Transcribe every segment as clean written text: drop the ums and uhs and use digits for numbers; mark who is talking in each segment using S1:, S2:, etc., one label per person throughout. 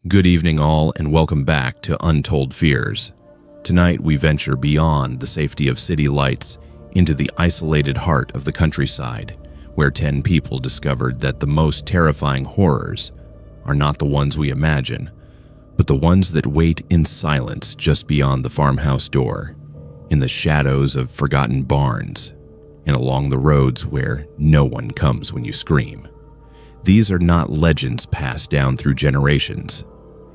S1: Good evening all, and welcome back to Untold Fears. Tonight we venture beyond the safety of city lights into the isolated heart of the countryside, where 10 people discovered that the most terrifying horrors are not the ones we imagine, but the ones that wait in silence just beyond the farmhouse door, in the shadows of forgotten barns, and along the roads where no one comes when you scream. These are not legends passed down through generations.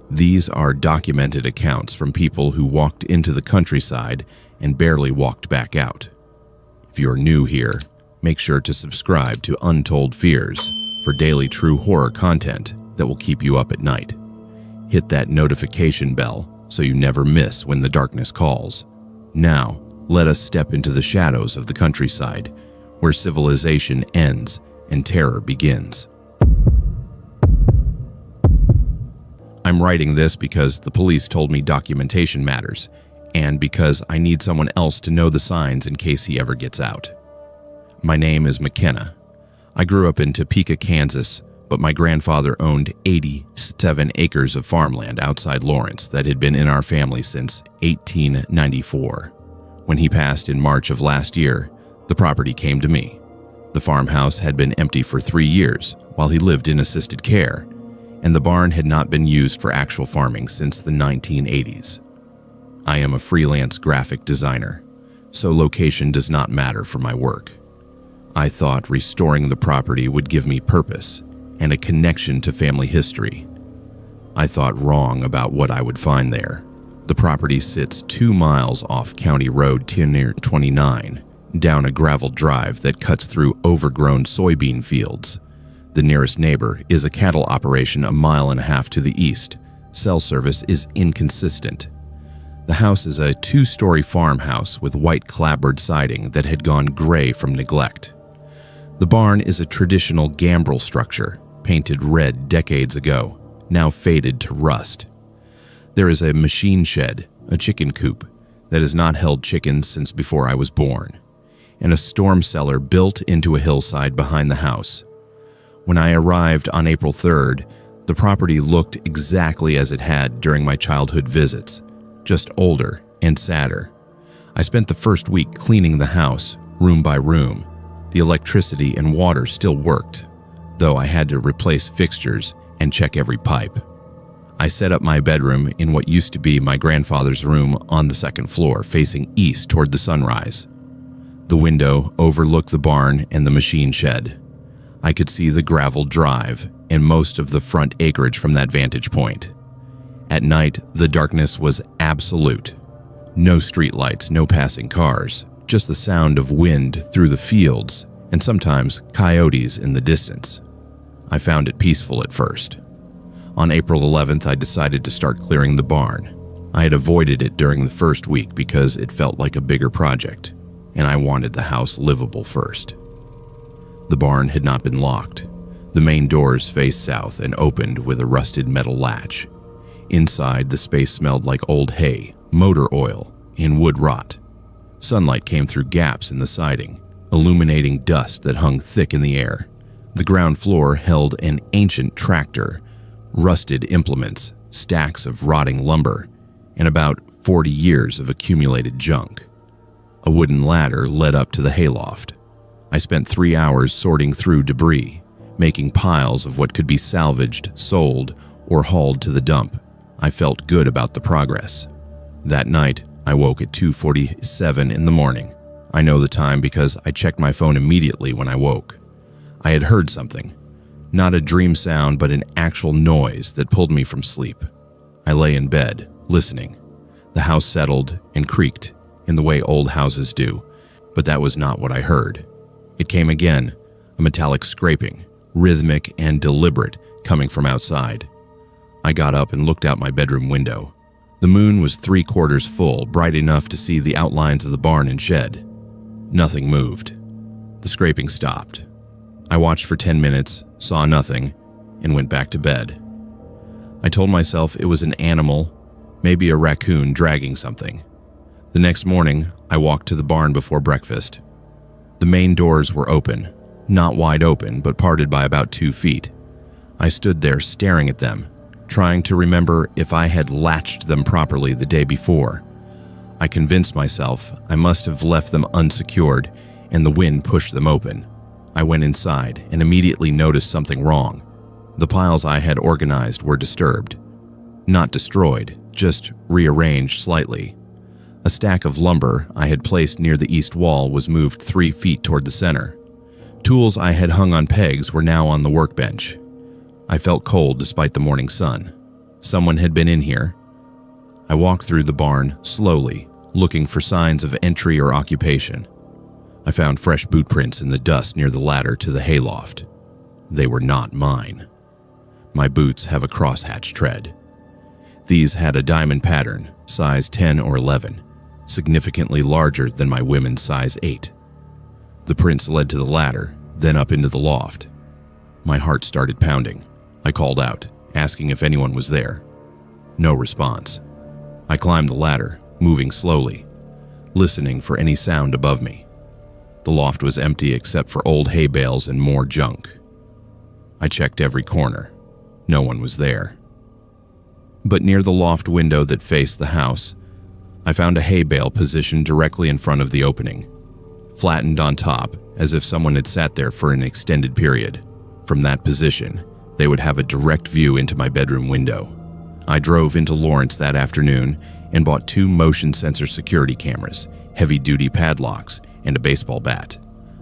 S1: These are documented accounts from people who walked into the countryside and barely walked back out. If you're new here, make sure to subscribe to Untold Fears for daily true horror content that will keep you up at night. Hit that notification bell so you never miss when the darkness calls. Now, let us step into the shadows of the countryside, where civilization ends and terror begins. I'm writing this because the police told me documentation matters, and because I need someone else to know the signs in case he ever gets out. My name is McKenna. I grew up in Topeka, Kansas, but my grandfather owned 87 acres of farmland outside Lawrence that had been in our family since 1894. When he passed in March of last year, the property came to me. The farmhouse had been empty for 3 years while he lived in assisted care, and the barn had not been used for actual farming since the 1980s. I am a freelance graphic designer, so location does not matter for my work. I thought restoring the property would give me purpose and a connection to family history. I thought wrong about what I would find there. The property sits 2 miles off County Road 29, down a gravel drive that cuts through overgrown soybean fields. The nearest neighbor is a cattle operation a mile and a half to the east. Cell service is inconsistent. The house is a 2-story farmhouse with white clapboard siding that had gone gray from neglect. The barn is a traditional gambrel structure, painted red decades ago, now faded to rust. There is a machine shed, a chicken coop, that has not held chickens since before I was born, and a storm cellar built into a hillside behind the house. When I arrived on April 3rd, the property looked exactly as it had during my childhood visits, just older and sadder. I spent the first week cleaning the house, room by room. The electricity and water still worked, though I had to replace fixtures and check every pipe. I set up my bedroom in what used to be my grandfather's room on the 2nd floor, facing east toward the sunrise. The window overlooked the barn and the machine shed. I could see the gravel drive and most of the front acreage from that vantage point. At night, the darkness was absolute. No streetlights, no passing cars, just the sound of wind through the fields and sometimes coyotes in the distance. I found it peaceful at first. On April 11th, I decided to start clearing the barn. I had avoided it during the first week because it felt like a bigger project, and I wanted the house livable first. The barn had not been locked. The main doors faced south and opened with a rusted metal latch. Inside, the space smelled like old hay, motor oil, and wood rot. Sunlight came through gaps in the siding, illuminating dust that hung thick in the air. The ground floor held an ancient tractor, rusted implements, stacks of rotting lumber, and about 40 years of accumulated junk. A wooden ladder led up to the hayloft. I spent 3 hours sorting through debris, making piles of what could be salvaged, sold, or hauled to the dump. I felt good about the progress. That night, I woke at 2:47 in the morning. I know the time because I checked my phone immediately when I woke. I had heard something. Not a dream sound, but an actual noise that pulled me from sleep. I lay in bed, listening. The house settled and creaked in the way old houses do, but that was not what I heard. It came again, a metallic scraping, rhythmic and deliberate, coming from outside. I got up and looked out my bedroom window. The moon was 3/4 full, bright enough to see the outlines of the barn and shed. Nothing moved. The scraping stopped. I watched for 10 minutes, saw nothing, and went back to bed. I told myself it was an animal, maybe a raccoon dragging something. The next morning, I walked to the barn before breakfast. The main doors were open, not wide open, but parted by about 2 feet. I stood there staring at them, trying to remember if I had latched them properly the day before. I convinced myself I must have left them unsecured and the wind pushed them open. I went inside and immediately noticed something wrong. The piles I had organized were disturbed. Not destroyed, just rearranged slightly. A stack of lumber I had placed near the east wall was moved 3 feet toward the center. Tools I had hung on pegs were now on the workbench. I felt cold despite the morning sun. Someone had been in here. I walked through the barn slowly, looking for signs of entry or occupation. I found fresh boot prints in the dust near the ladder to the hayloft. They were not mine. My boots have a crosshatch tread. These had a diamond pattern, size 10 or 11, significantly larger than my women's size 8. The prints led to the ladder, then up into the loft. My heart started pounding. I called out, asking if anyone was there. No response. I climbed the ladder, moving slowly, listening for any sound above me. The loft was empty except for old hay bales and more junk. I checked every corner. No one was there. But near the loft window that faced the house, I found a hay bale positioned directly in front of the opening, flattened on top as if someone had sat there for an extended period. From that position, they would have a direct view into my bedroom window. I drove into Lawrence that afternoon and bought 2 motion sensor security cameras, heavy-duty padlocks, and a baseball bat.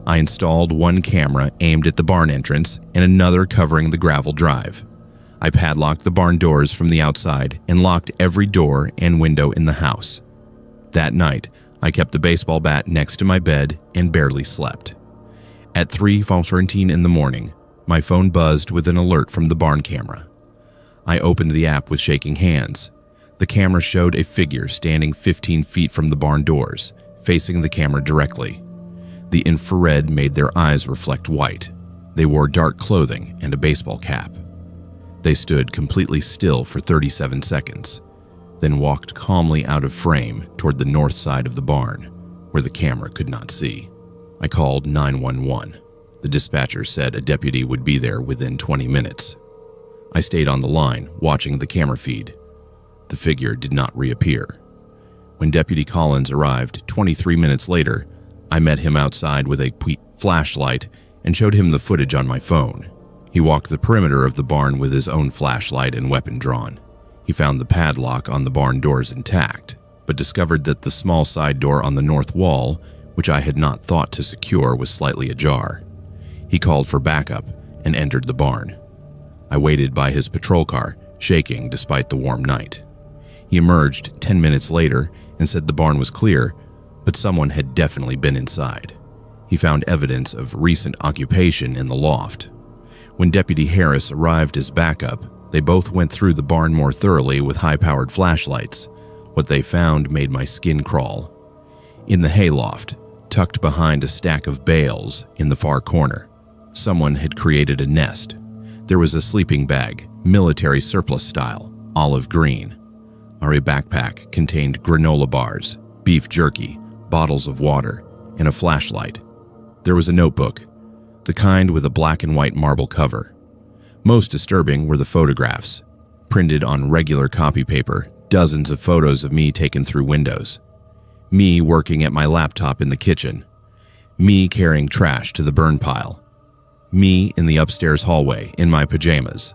S1: I installed one camera aimed at the barn entrance and another covering the gravel drive. I padlocked the barn doors from the outside and locked every door and window in the house. That night, I kept the baseball bat next to my bed and barely slept. At 3:14 in the morning, my phone buzzed with an alert from the barn camera. I opened the app with shaking hands. The camera showed a figure standing 15 feet from the barn doors, facing the camera directly. The infrared made their eyes reflect white. They wore dark clothing and a baseball cap. They stood completely still for 37 seconds, then walked calmly out of frame toward the north side of the barn, where the camera could not see. I called 911. The dispatcher said a deputy would be there within 20 minutes. I stayed on the line, watching the camera feed. The figure did not reappear. When Deputy Collins arrived 23 minutes later, I met him outside with a flashlight and showed him the footage on my phone. He walked the perimeter of the barn with his own flashlight and weapon drawn. He found the padlock on the barn doors intact, but discovered that the small side door on the north wall, which I had not thought to secure, was slightly ajar. He called for backup and entered the barn. I waited by his patrol car, shaking despite the warm night. He emerged 10 minutes later and said the barn was clear, but someone had definitely been inside. He found evidence of recent occupation in the loft. When Deputy Harris arrived as backup, they both went through the barn more thoroughly with high-powered flashlights. What they found made my skin crawl. In the hayloft, tucked behind a stack of bales in the far corner, someone had created a nest. There was a sleeping bag, military surplus style, olive green. Our backpack contained granola bars, beef jerky, bottles of water, and a flashlight. There was a notebook, the kind with a black and white marble cover. Most disturbing were the photographs. Printed on regular copy paper, dozens of photos of me taken through windows. Me working at my laptop in the kitchen. Me carrying trash to the burn pile. Me in the upstairs hallway in my pajamas.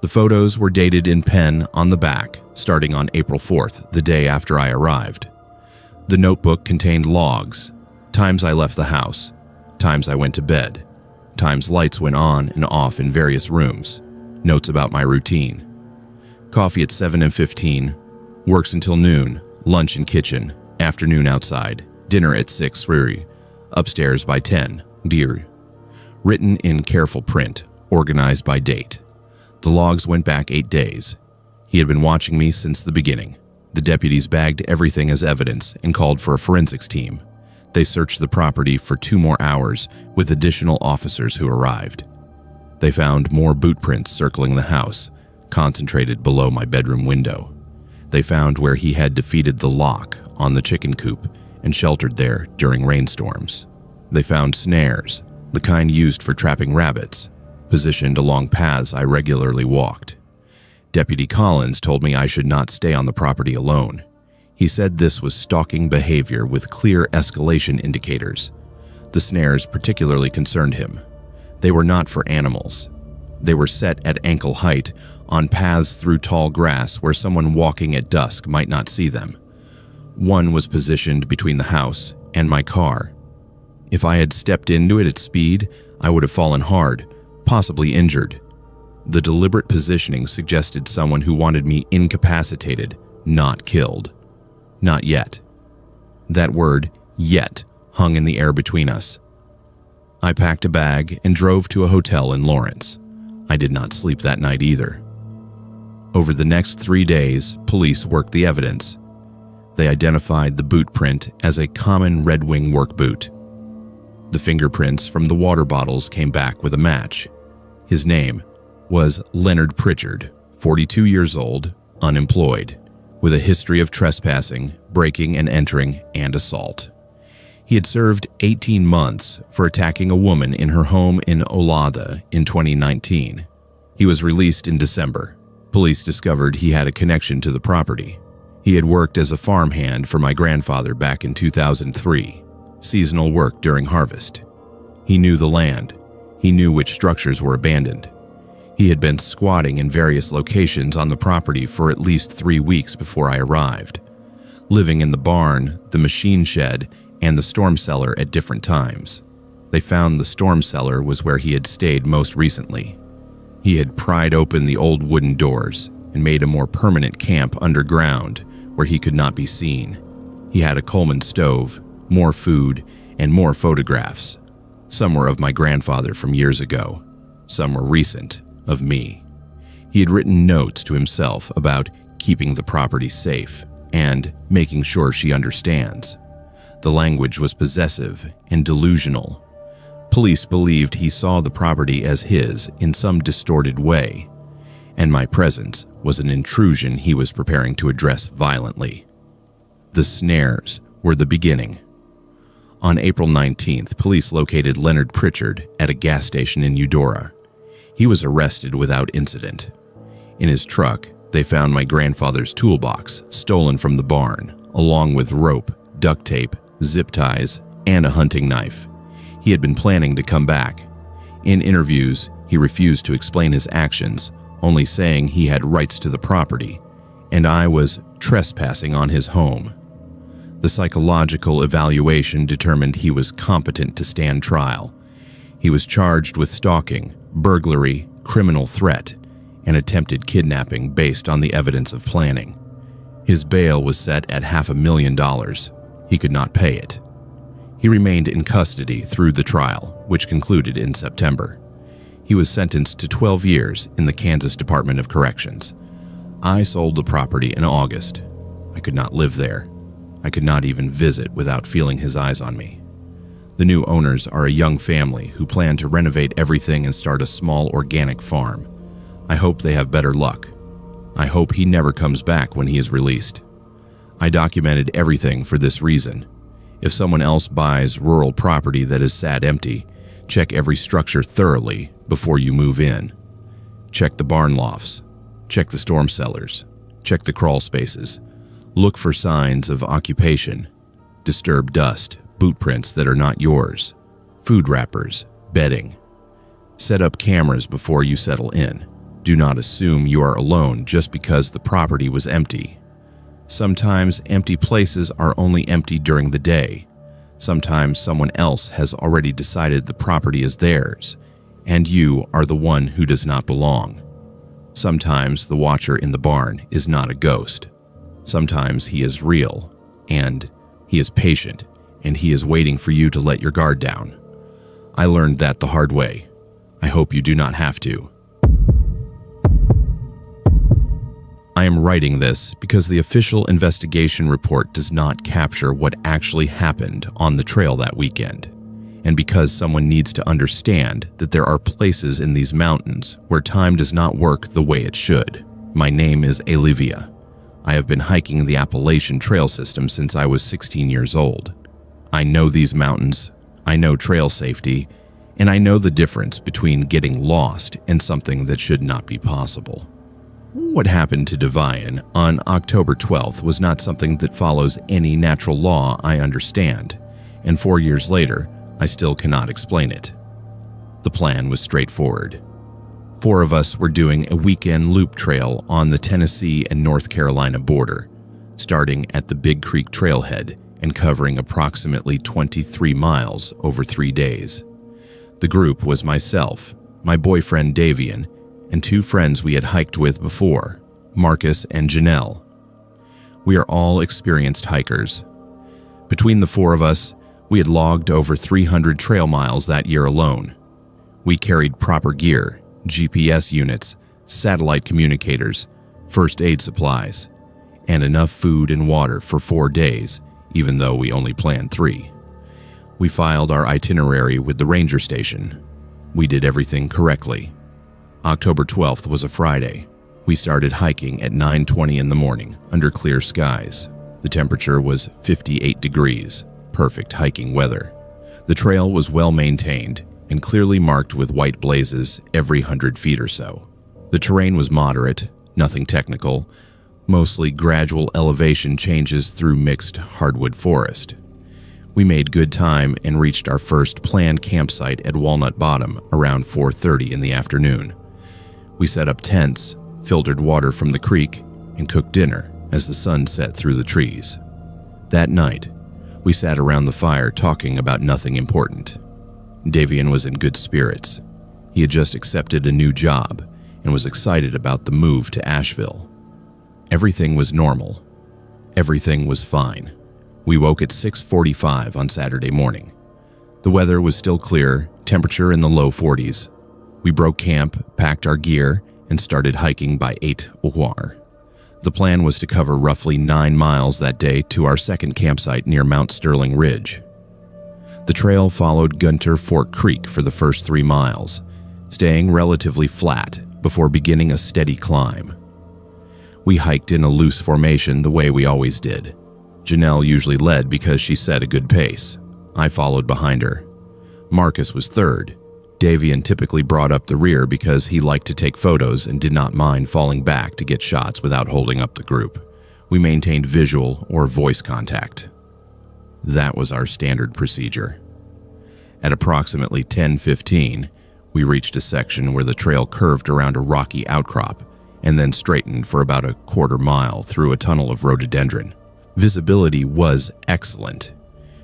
S1: The photos were dated in pen on the back, starting on April 4th, the day after I arrived. The notebook contained logs, times I left the house, times I went to bed, times lights went on and off in various rooms, notes about my routine. Coffee at 7:15, works until noon, lunch in kitchen, afternoon outside, dinner at 6, upstairs by 10, dear. Written in careful print, organized by date. The logs went back 8 days. He had been watching me since the beginning. The deputies bagged everything as evidence and called for a forensics team. They searched the property for 2 more hours with additional officers who arrived. They found more boot prints circling the house, concentrated below my bedroom window. They found where he had defeated the lock on the chicken coop and sheltered there during rainstorms. They found snares, the kind used for trapping rabbits, positioned along paths I regularly walked. Deputy Collins told me I should not stay on the property alone. He said this was stalking behavior with clear escalation indicators. The snares particularly concerned him. They were not for animals. They were set at ankle height on paths through tall grass where someone walking at dusk might not see them. One was positioned between the house and my car. If I had stepped into it at speed, I would have fallen hard, possibly injured. The deliberate positioning suggested someone who wanted me incapacitated, not killed. Not yet. That word, yet, hung in the air between us. I packed a bag and drove to a hotel in Lawrence. I did not sleep that night either. Over the next 3 days, police worked the evidence. They identified the boot print as a common Red Wing work boot. The fingerprints from the water bottles came back with a match. His name was Leonard Pritchard, 42 years old, unemployed, with a history of trespassing, breaking and entering, and assault. He had served 18 months for attacking a woman in her home in Olathe in 2019. He was released in December. Police discovered he had a connection to the property. He had worked as a farmhand for my grandfather back in 2003, seasonal work during harvest. He knew the land. He knew which structures were abandoned. He had been squatting in various locations on the property for at least 3 weeks before I arrived, living in the barn, the machine shed, and the storm cellar at different times. They found the storm cellar was where he had stayed most recently. He had pried open the old wooden doors and made a more permanent camp underground where he could not be seen. He had a Coleman stove, more food, and more photographs. Some were of my grandfather from years ago. Some were recent, of me. He had written notes to himself about keeping the property safe and making sure she understands. The language was possessive and delusional. Police believed he saw the property as his in some distorted way, and my presence was an intrusion he was preparing to address violently. The snares were the beginning. On April 19th, police located Leonard Pritchard at a gas station in Eudora. He was arrested without incident. In his truck, they found my grandfather's toolbox stolen from the barn, along with rope, duct tape, zip ties, and a hunting knife. He had been planning to come back. In interviews, he refused to explain his actions, only saying he had rights to the property, and I was trespassing on his home. The psychological evaluation determined he was competent to stand trial. He was charged with stalking, burglary, criminal threat, and attempted kidnapping based on the evidence of planning. His bail was set at $500,000. He could not pay it. He remained in custody through the trial, which concluded in September. He was sentenced to 12 years in the Kansas Department of Corrections. I sold the property in August. I could not live there. I could not even visit without feeling his eyes on me. The new owners are a young family who plan to renovate everything and start a small organic farm. I hope they have better luck. I hope he never comes back when he is released. I documented everything for this reason. If someone else buys rural property that is sat empty, check every structure thoroughly before you move in. Check the barn lofts. Check the storm cellars. Check the crawl spaces. Look for signs of occupation, disturbed dust, boot prints that are not yours, food wrappers, bedding. Set up cameras before you settle in. Do not assume you are alone just because the property was empty. Sometimes empty places are only empty during the day. Sometimes someone else has already decided the property is theirs, and you are the one who does not belong. Sometimes the watcher in the barn is not a ghost. Sometimes he is real, and he is patient, and he is waiting for you to let your guard down. I learned that the hard way. I hope you do not have to. I am writing this because the official investigation report does not capture what actually happened on the trail that weekend, and because someone needs to understand that there are places in these mountains where time does not work the way it should. My name is Olivia. I have been hiking the Appalachian Trail system since I was 16 years old. I know these mountains, I know trail safety, and I know the difference between getting lost and something that should not be possible. What happened to Devian on October 12th was not something that follows any natural law I understand, and 4 years later, I still cannot explain it. The plan was straightforward. 4 of us were doing a weekend loop trail on the Tennessee and North Carolina border, starting at the Big Creek trailhead and covering approximately 23 miles over 3 days. The group was myself, my boyfriend Davian, and 2 friends we had hiked with before, Marcus and Janelle. We are all experienced hikers. Between the 4 of us, we had logged over 300 trail miles that year alone. We carried proper gear, GPS units, satellite communicators, first aid supplies, and enough food and water for 4 days, even though we only planned 3. We filed our itinerary with the ranger station. We did everything correctly. October 12th was a Friday. We started hiking at 9:20 in the morning under clear skies. The temperature was 58 degrees, perfect hiking weather. The trail was well maintained and clearly marked with white blazes every 100 feet or so. The terrain was moderate, nothing technical, mostly gradual elevation changes through mixed hardwood forest. We made good time and reached our first planned campsite at Walnut Bottom around 4:30 in the afternoon. We set up tents, filtered water from the creek, and cooked dinner as the sun set through the trees. That night, we sat around the fire talking about nothing important. Davian was in good spirits. He had just accepted a new job and was excited about the move to Asheville. Everything was normal. Everything was fine. We woke at 6:45 on Saturday morning. The weather was still clear, temperature in the low 40s. We broke camp, packed our gear, and started hiking by 8:00. The plan was to cover roughly 9 miles that day to our second campsite near Mount Sterling Ridge. The trail followed Gunter Fork Creek for the first 3 miles, staying relatively flat before beginning a steady climb. We hiked in a loose formation the way we always did. Janelle usually led because she set a good pace. I followed behind her. Marcus was third. Davian typically brought up the rear because he liked to take photos and did not mind falling back to get shots without holding up the group. We maintained visual or voice contact. That was our standard procedure. At approximately 10:15, we reached a section where the trail curved around a rocky outcrop and then straightened for about a quarter mile through a tunnel of rhododendron. Visibility was excellent.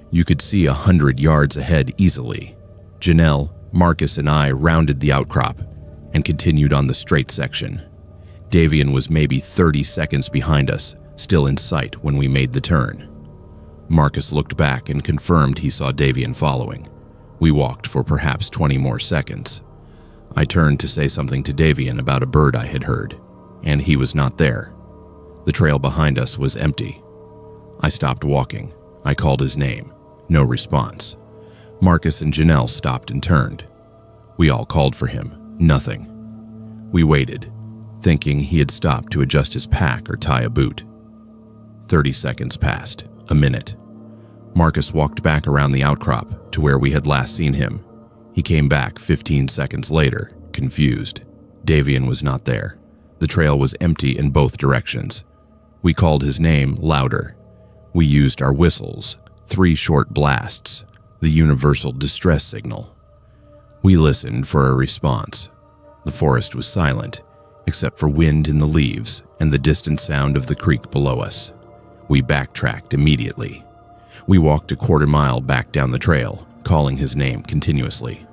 S1: You could see 100 yards ahead easily. Janelle, Marcus, and I rounded the outcrop and continued on the straight section. Davian was maybe 30 seconds behind us, still in sight when we made the turn. Marcus looked back and confirmed he saw Davian following. We walked for perhaps 20 more seconds. I turned to say something to Davian about a bird I had heard, and he was not there. The trail behind us was empty. I stopped walking. I called his name. No response. Marcus and Janelle stopped and turned. We all called for him. Nothing. We waited, thinking he had stopped to adjust his pack or tie a boot. 30 seconds passed. A minute. Marcus walked back around the outcrop to where we had last seen him. He came back 15 seconds later, confused. Davian was not there. The trail was empty in both directions. We called his name louder. We used our whistles, 3 short blasts, the universal distress signal. We listened for a response. The forest was silent, except for wind in the leaves and the distant sound of the creek below us. We backtracked immediately. We walked a quarter mile back down the trail, calling his name continuously.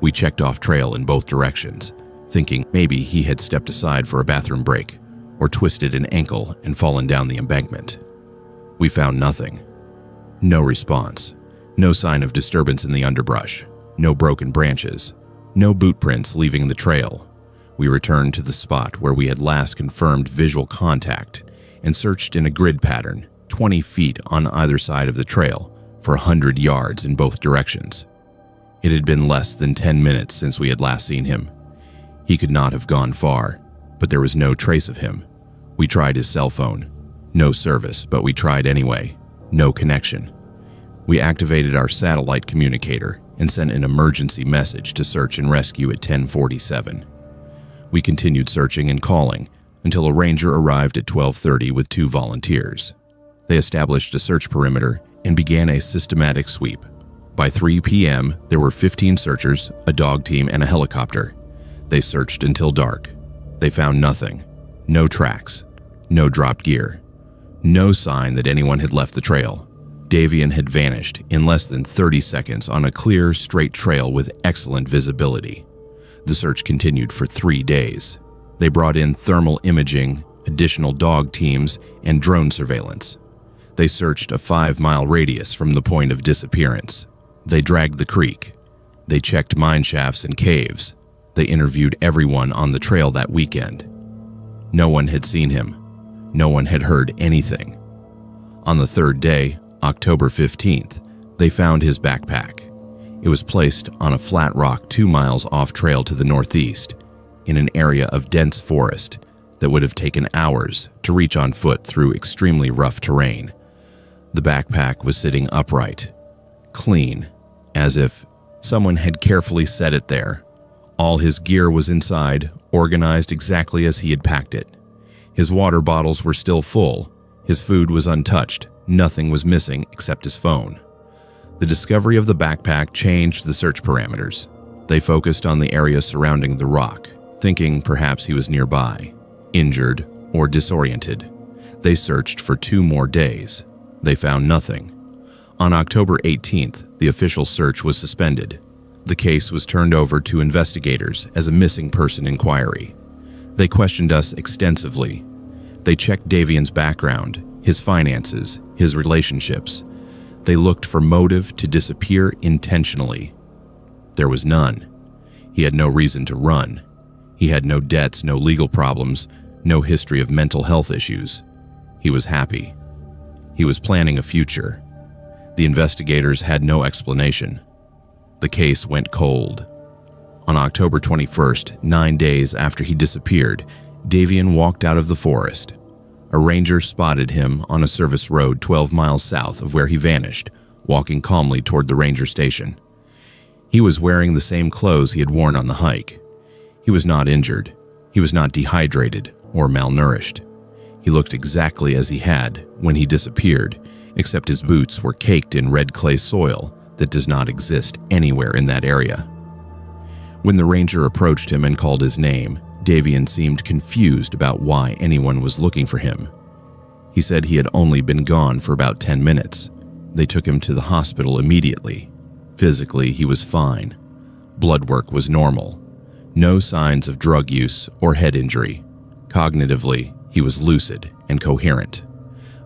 S1: We checked off trail in both directions, thinking maybe he had stepped aside for a bathroom break or twisted an ankle and fallen down the embankment. We found nothing. No response. No sign of disturbance in the underbrush. No broken branches. No boot prints leaving the trail. We returned to the spot where we had last confirmed visual contact and searched in a grid pattern, 20 feet on either side of the trail, for 100 yards in both directions. It had been less than 10 minutes since we had last seen him. He could not have gone far, but there was no trace of him. We tried his cell phone. No service, but we tried anyway. No connection. We activated our satellite communicator and sent an emergency message to search and rescue at 10:47. We continued searching and calling until a ranger arrived at 12:30 with 2 volunteers. They established a search perimeter and began a systematic sweep. By 3 p.m., there were 15 searchers, a dog team, and a helicopter. They searched until dark. They found nothing. No tracks. No dropped gear. No sign that anyone had left the trail. Davian had vanished in less than 30 seconds on a clear, straight trail with excellent visibility. The search continued for 3 days. They brought in thermal imaging, additional dog teams, and drone surveillance. They searched a 5-mile radius from the point of disappearance. They dragged the creek. They checked mine shafts and caves. They interviewed everyone on the trail that weekend. No one had seen him. No one had heard anything. On the 3rd day, October 15th, they found his backpack. It was placed on a flat rock 2 miles off trail to the northeast, in an area of dense forest that would have taken hours to reach on foot through extremely rough terrain. The backpack was sitting upright, clean, as if someone had carefully set it there. All his gear was inside, organized exactly as he had packed it. His water bottles were still full. His food was untouched. Nothing was missing except his phone. The discovery of the backpack changed the search parameters. They focused on the area surrounding the rock, thinking perhaps he was nearby, injured, or disoriented. They searched for 2 more days. They found nothing. On October 18th, the official search was suspended. The case was turned over to investigators as a missing person inquiry. They questioned us extensively. They checked Davian's background, his finances, his relationships. They looked for motive to disappear intentionally. There was none. He had no reason to run. He had no debts, no legal problems, no history of mental health issues. He was happy. He was planning a future. The investigators had no explanation. The case went cold. On October 21st, 9 days after he disappeared, Davian walked out of the forest. A ranger spotted him on a service road 12 miles south of where he vanished, walking calmly toward the ranger station. He was wearing the same clothes he had worn on the hike. He was not injured. He was not dehydrated or malnourished. He looked exactly as he had when he disappeared, except his boots were caked in red clay soil that does not exist anywhere in that area. When the ranger approached him and called his name, Davian seemed confused about why anyone was looking for him. He said he had only been gone for about 10 minutes. They took him to the hospital immediately. Physically, he was fine. Blood work was normal. No signs of drug use or head injury. Cognitively, he was lucid and coherent.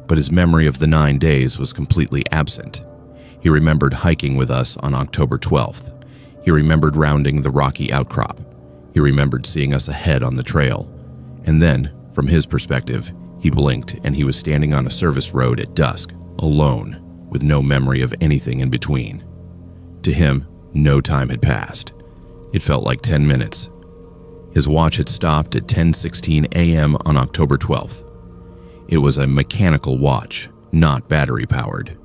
S1: But his memory of the 9 days was completely absent. He remembered hiking with us on October 12th. He remembered rounding the rocky outcrop. He remembered seeing us ahead on the trail. And then, from his perspective, he blinked and he was standing on a service road at dusk, alone, with no memory of anything in between. To him, no time had passed. It felt like 10 minutes. His watch had stopped at 10:16 a.m. on October 12th. It was a mechanical watch, not battery-powered.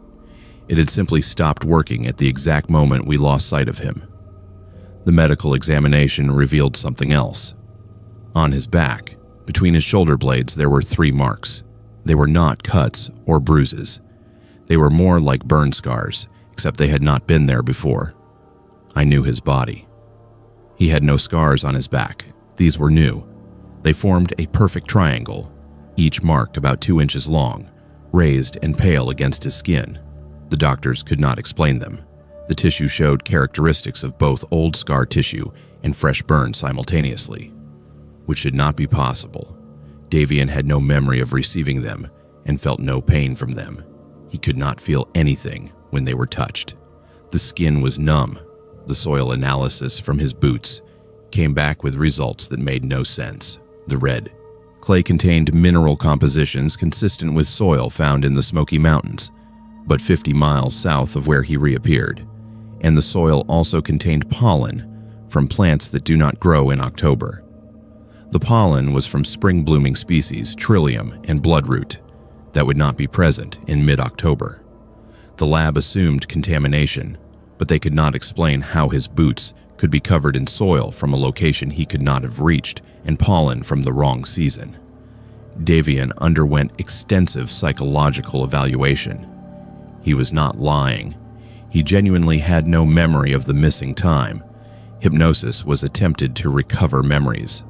S1: It had simply stopped working at the exact moment we lost sight of him. The medical examination revealed something else. On his back, between his shoulder blades, there were 3 marks. They were not cuts or bruises. They were more like burn scars, except they had not been there before. I knew his body. He had no scars on his back. These were new. They formed a perfect triangle, each mark about 2 inches long, raised and pale against his skin. The doctors could not explain them. The tissue showed characteristics of both old scar tissue and fresh burn simultaneously, which should not be possible. Davian had no memory of receiving them and felt no pain from them. He could not feel anything when they were touched. The skin was numb. The soil analysis from his boots came back with results that made no sense. The red clay contained mineral compositions consistent with soil found in the Smoky Mountains, but 50 miles south of where he reappeared. And the soil also contained pollen from plants that do not grow in October. The pollen was from spring-blooming species, trillium and bloodroot, that would not be present in mid-October. The lab assumed contamination, but they could not explain how his boots could be covered in soil from a location he could not have reached and pollen from the wrong season. Davian underwent extensive psychological evaluation. He was not lying. He genuinely had no memory of the missing time. Hypnosis was attempted to recover memories.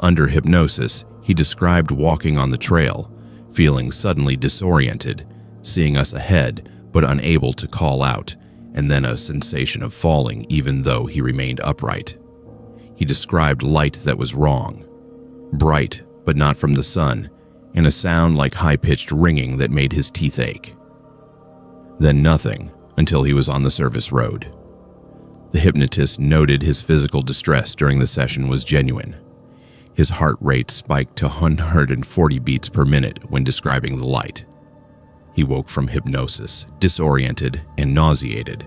S1: Under hypnosis, he described walking on the trail, feeling suddenly disoriented, seeing us ahead but unable to call out, and then a sensation of falling even though he remained upright. He described light that was wrong, bright but not from the sun, and a sound like high-pitched ringing that made his teeth ache. Then nothing until he was on the service road. The hypnotist noted his physical distress during the session was genuine. His heart rate spiked to 140 beats per minute when describing the light. He woke from hypnosis, disoriented and nauseated.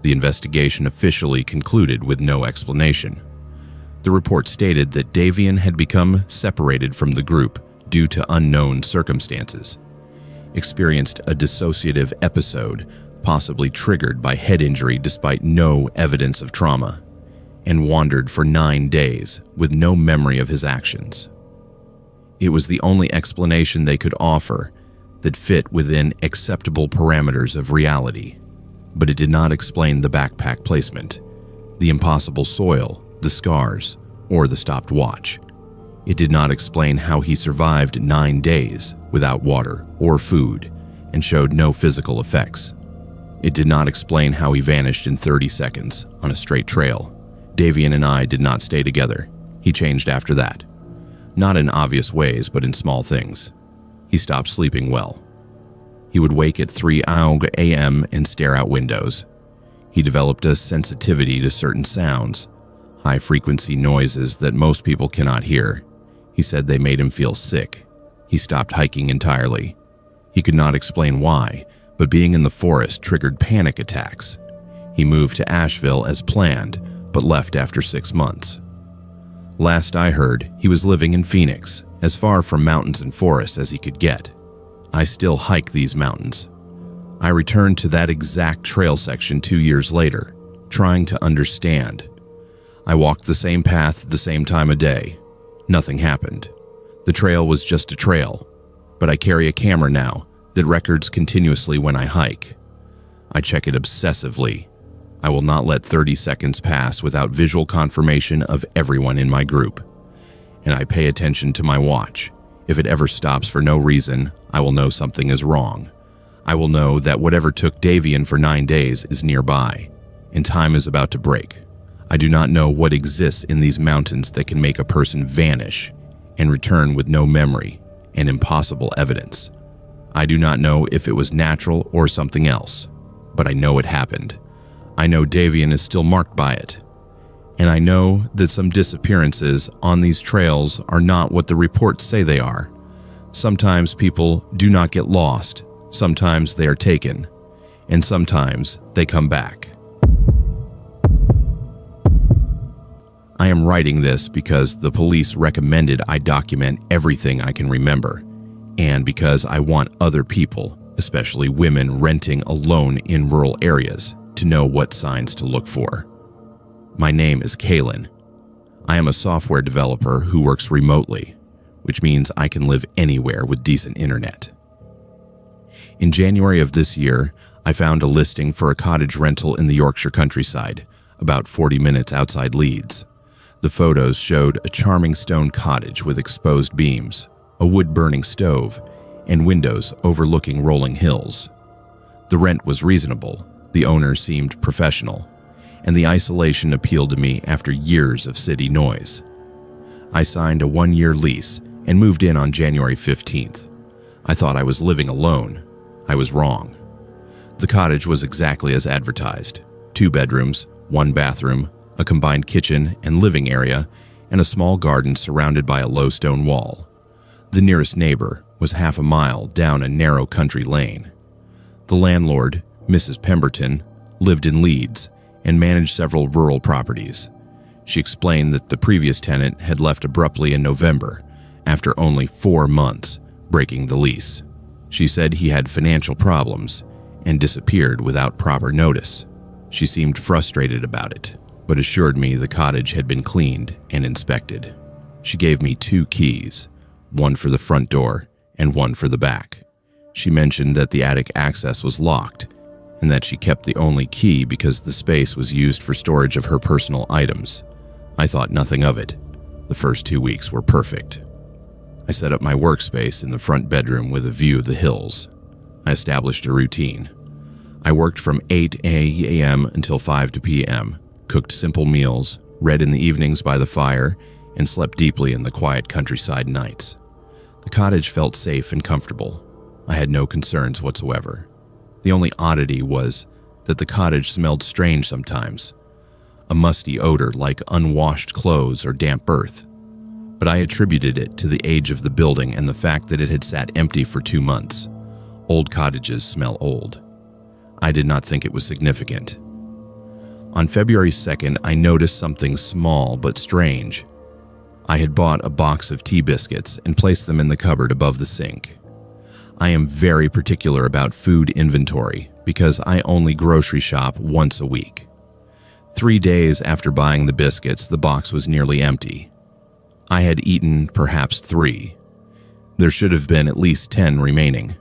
S1: The investigation officially concluded with no explanation. The report stated that Davian had become separated from the group due to unknown circumstances, experienced a dissociative episode possibly triggered by head injury despite no evidence of trauma, and wandered for 9 days with no memory of his actions. It was the only explanation they could offer that fit within acceptable parameters of reality, but it did not explain the backpack placement, the impossible soil, the scars, or the stopped watch. It did not explain how he survived 9 days without water or food and showed no physical effects. It did not explain how he vanished in 30 seconds on a straight trail. Davian and I did not stay together. He changed after that. Not in obvious ways, but in small things. He stopped sleeping well. He would wake at 3 a.m. and stare out windows. He developed a sensitivity to certain sounds, high-frequency noises that most people cannot hear. He said they made him feel sick. He stopped hiking entirely. He could not explain why, but being in the forest triggered panic attacks. He moved to Asheville as planned, but left after 6 months. Last I heard, he was living in Phoenix, as far from mountains and forests as he could get. I still hike these mountains. I returned to that exact trail section 2 years later, trying to understand. I walked the same path at the same time of day. Nothing happened. The trail was just a trail, but I carry a camera now that records continuously when I hike. I check it obsessively. I will not let 30 seconds pass without visual confirmation of everyone in my group. And I pay attention to my watch. If it ever stops for no reason, I will know something is wrong. I will know that whatever took Davian for 9 days is nearby, and time is about to break. I do not know what exists in these mountains that can make a person vanish and return with no memory and impossible evidence. I do not know if it was natural or something else, but I know it happened. I know Davian is still marked by it. And I know that some disappearances on these trails are not what the reports say they are. Sometimes people do not get lost, sometimes they are taken, and sometimes they come back. I am writing this because the police recommended I document everything I can remember, and because I want other people, especially women renting alone in rural areas, to know what signs to look for. My name is Kaylin. I am a software developer who works remotely, which means I can live anywhere with decent internet. In January of this year, I found a listing for a cottage rental in the Yorkshire countryside, about 40 minutes outside Leeds. The photos showed a charming stone cottage with exposed beams, a wood-burning stove, and windows overlooking rolling hills. The rent was reasonable, the owner seemed professional, and the isolation appealed to me after years of city noise. I signed a 1-year lease and moved in on January 15th. I thought I was living alone. I was wrong. The cottage was exactly as advertised: 2 bedrooms, 1 bathroom, a combined kitchen and living area, and a small garden surrounded by a low stone wall. The nearest neighbor was half a mile down a narrow country lane. The landlord, Mrs. Pemberton, lived in Leeds and managed several rural properties. She explained that the previous tenant had left abruptly in November, after only 4 months, breaking the lease. She said he had financial problems and disappeared without proper notice. She seemed frustrated about it, but assured me the cottage had been cleaned and inspected. She gave me 2 keys, one for the front door and one for the back. She mentioned that the attic access was locked and that she kept the only key because the space was used for storage of her personal items. I thought nothing of it. The first 2 weeks were perfect. I set up my workspace in the front bedroom with a view of the hills. I established a routine. I worked from 8 a.m. until 5 p.m., cooked simple meals, read in the evenings by the fire, and slept deeply in the quiet countryside nights. The cottage felt safe and comfortable. I had no concerns whatsoever. The only oddity was that the cottage smelled strange sometimes, a musty odor like unwashed clothes or damp earth. But I attributed it to the age of the building and the fact that it had sat empty for 2 months. Old cottages smell old. I did not think it was significant. On February 2nd, I noticed something small but strange. I had bought a box of tea biscuits and placed them in the cupboard above the sink. I am very particular about food inventory because I only grocery shop once a week. 3 days after buying the biscuits, the box was nearly empty. I had eaten perhaps 3. There should have been at least 10 remaining.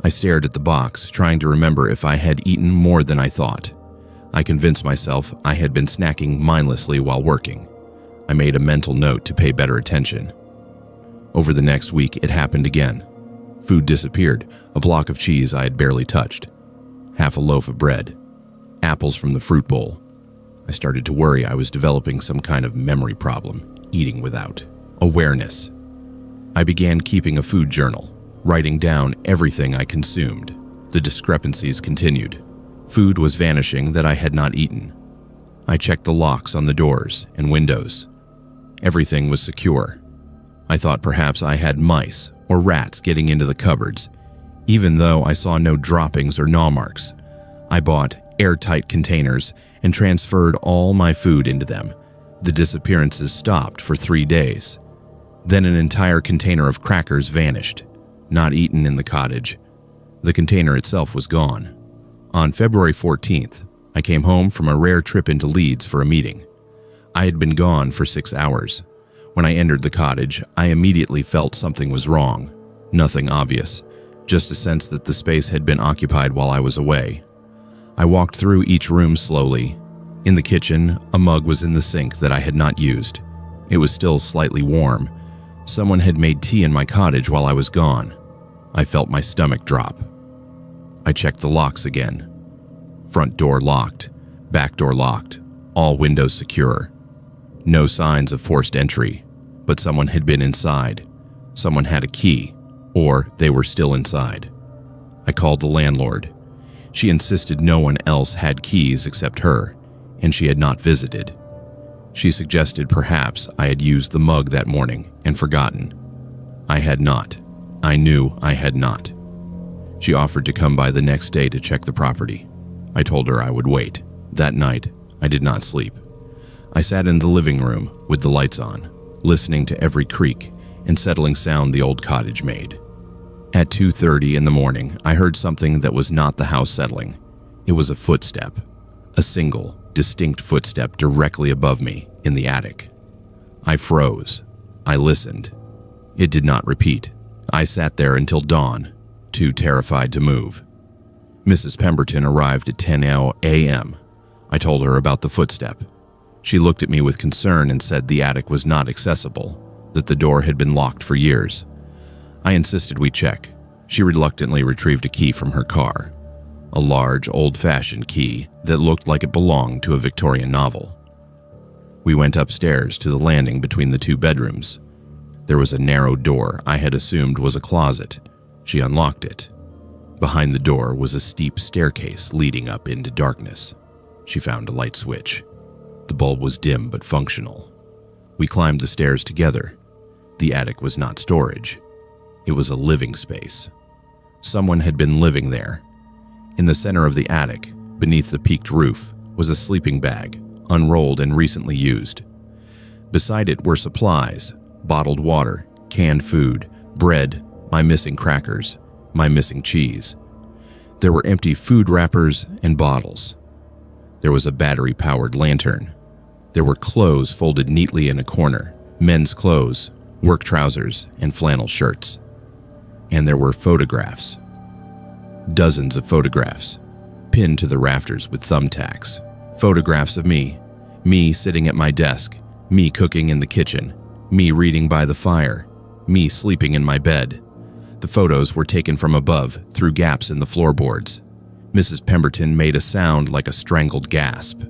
S1: I stared at the box, trying to remember if I had eaten more than I thought. I convinced myself I had been snacking mindlessly while working. I made a mental note to pay better attention. Over the next week, it happened again. Food disappeared, a block of cheese I had barely touched, half a loaf of bread, apples from the fruit bowl. I started to worry I was developing some kind of memory problem, eating without awareness. I began keeping a food journal, writing down everything I consumed. The discrepancies continued. Food was vanishing that I had not eaten. I checked the locks on the doors and windows. Everything was secure. I thought perhaps I had mice or rats getting into the cupboards, even though I saw no droppings or gnaw marks. I bought airtight containers and transferred all my food into them. The disappearances stopped for 3 days. Then an entire container of crackers vanished, not eaten in the cottage. The container itself was gone. On February 14th, I came home from a rare trip into Leeds for a meeting. I had been gone for 6 hours. When I entered the cottage, I immediately felt something was wrong. Nothing obvious, just a sense that the space had been occupied while I was away. I walked through each room slowly. In the kitchen, a mug was in the sink that I had not used. It was still slightly warm. Someone had made tea in my cottage while I was gone. I felt my stomach drop. I checked the locks again. Front door locked, back door locked, all windows secure. No signs of forced entry, but someone had been inside. Someone had a key, or they were still inside. I called the landlord. She insisted no one else had keys except her, and she had not visited. She suggested perhaps I had used the mug that morning and forgotten. I had not. I knew I had not. She offered to come by the next day to check the property. I told her I would wait. That night, I did not sleep. I sat in the living room with the lights on, listening to every creak and settling sound the old cottage made. At 2:30 in the morning, I heard something that was not the house settling. It was a footstep, a single, distinct footstep directly above me in the attic. I froze. I listened. It did not repeat. I sat there until dawn, too terrified to move. Mrs. Pemberton arrived at 10 a.m. I told her about the footstep. She looked at me with concern and said the attic was not accessible, that the door had been locked for years. I insisted we check. She reluctantly retrieved a key from her car, a large, old-fashioned key that looked like it belonged to a Victorian novel. We went upstairs to the landing between the 2 bedrooms. There was a narrow door I had assumed was a closet. She unlocked it. Behind the door was a steep staircase leading up into darkness. She found a light switch. The bulb was dim but functional. We climbed the stairs together. The attic was not storage. It was a living space. Someone had been living there. In the center of the attic, beneath the peaked roof, was a sleeping bag, unrolled and recently used. Beside it were supplies, bottled water, canned food, bread, my missing crackers, my missing cheese. There were empty food wrappers and bottles. There was a battery-powered lantern. There were clothes folded neatly in a corner, men's clothes, work trousers, and flannel shirts. And there were photographs. Dozens of photographs, pinned to the rafters with thumbtacks. Photographs of me sitting at my desk, me cooking in the kitchen, me reading by the fire, me sleeping in my bed. The photos were taken from above, through gaps in the floorboards. Mrs. Pemberton made a sound like a strangled gasp.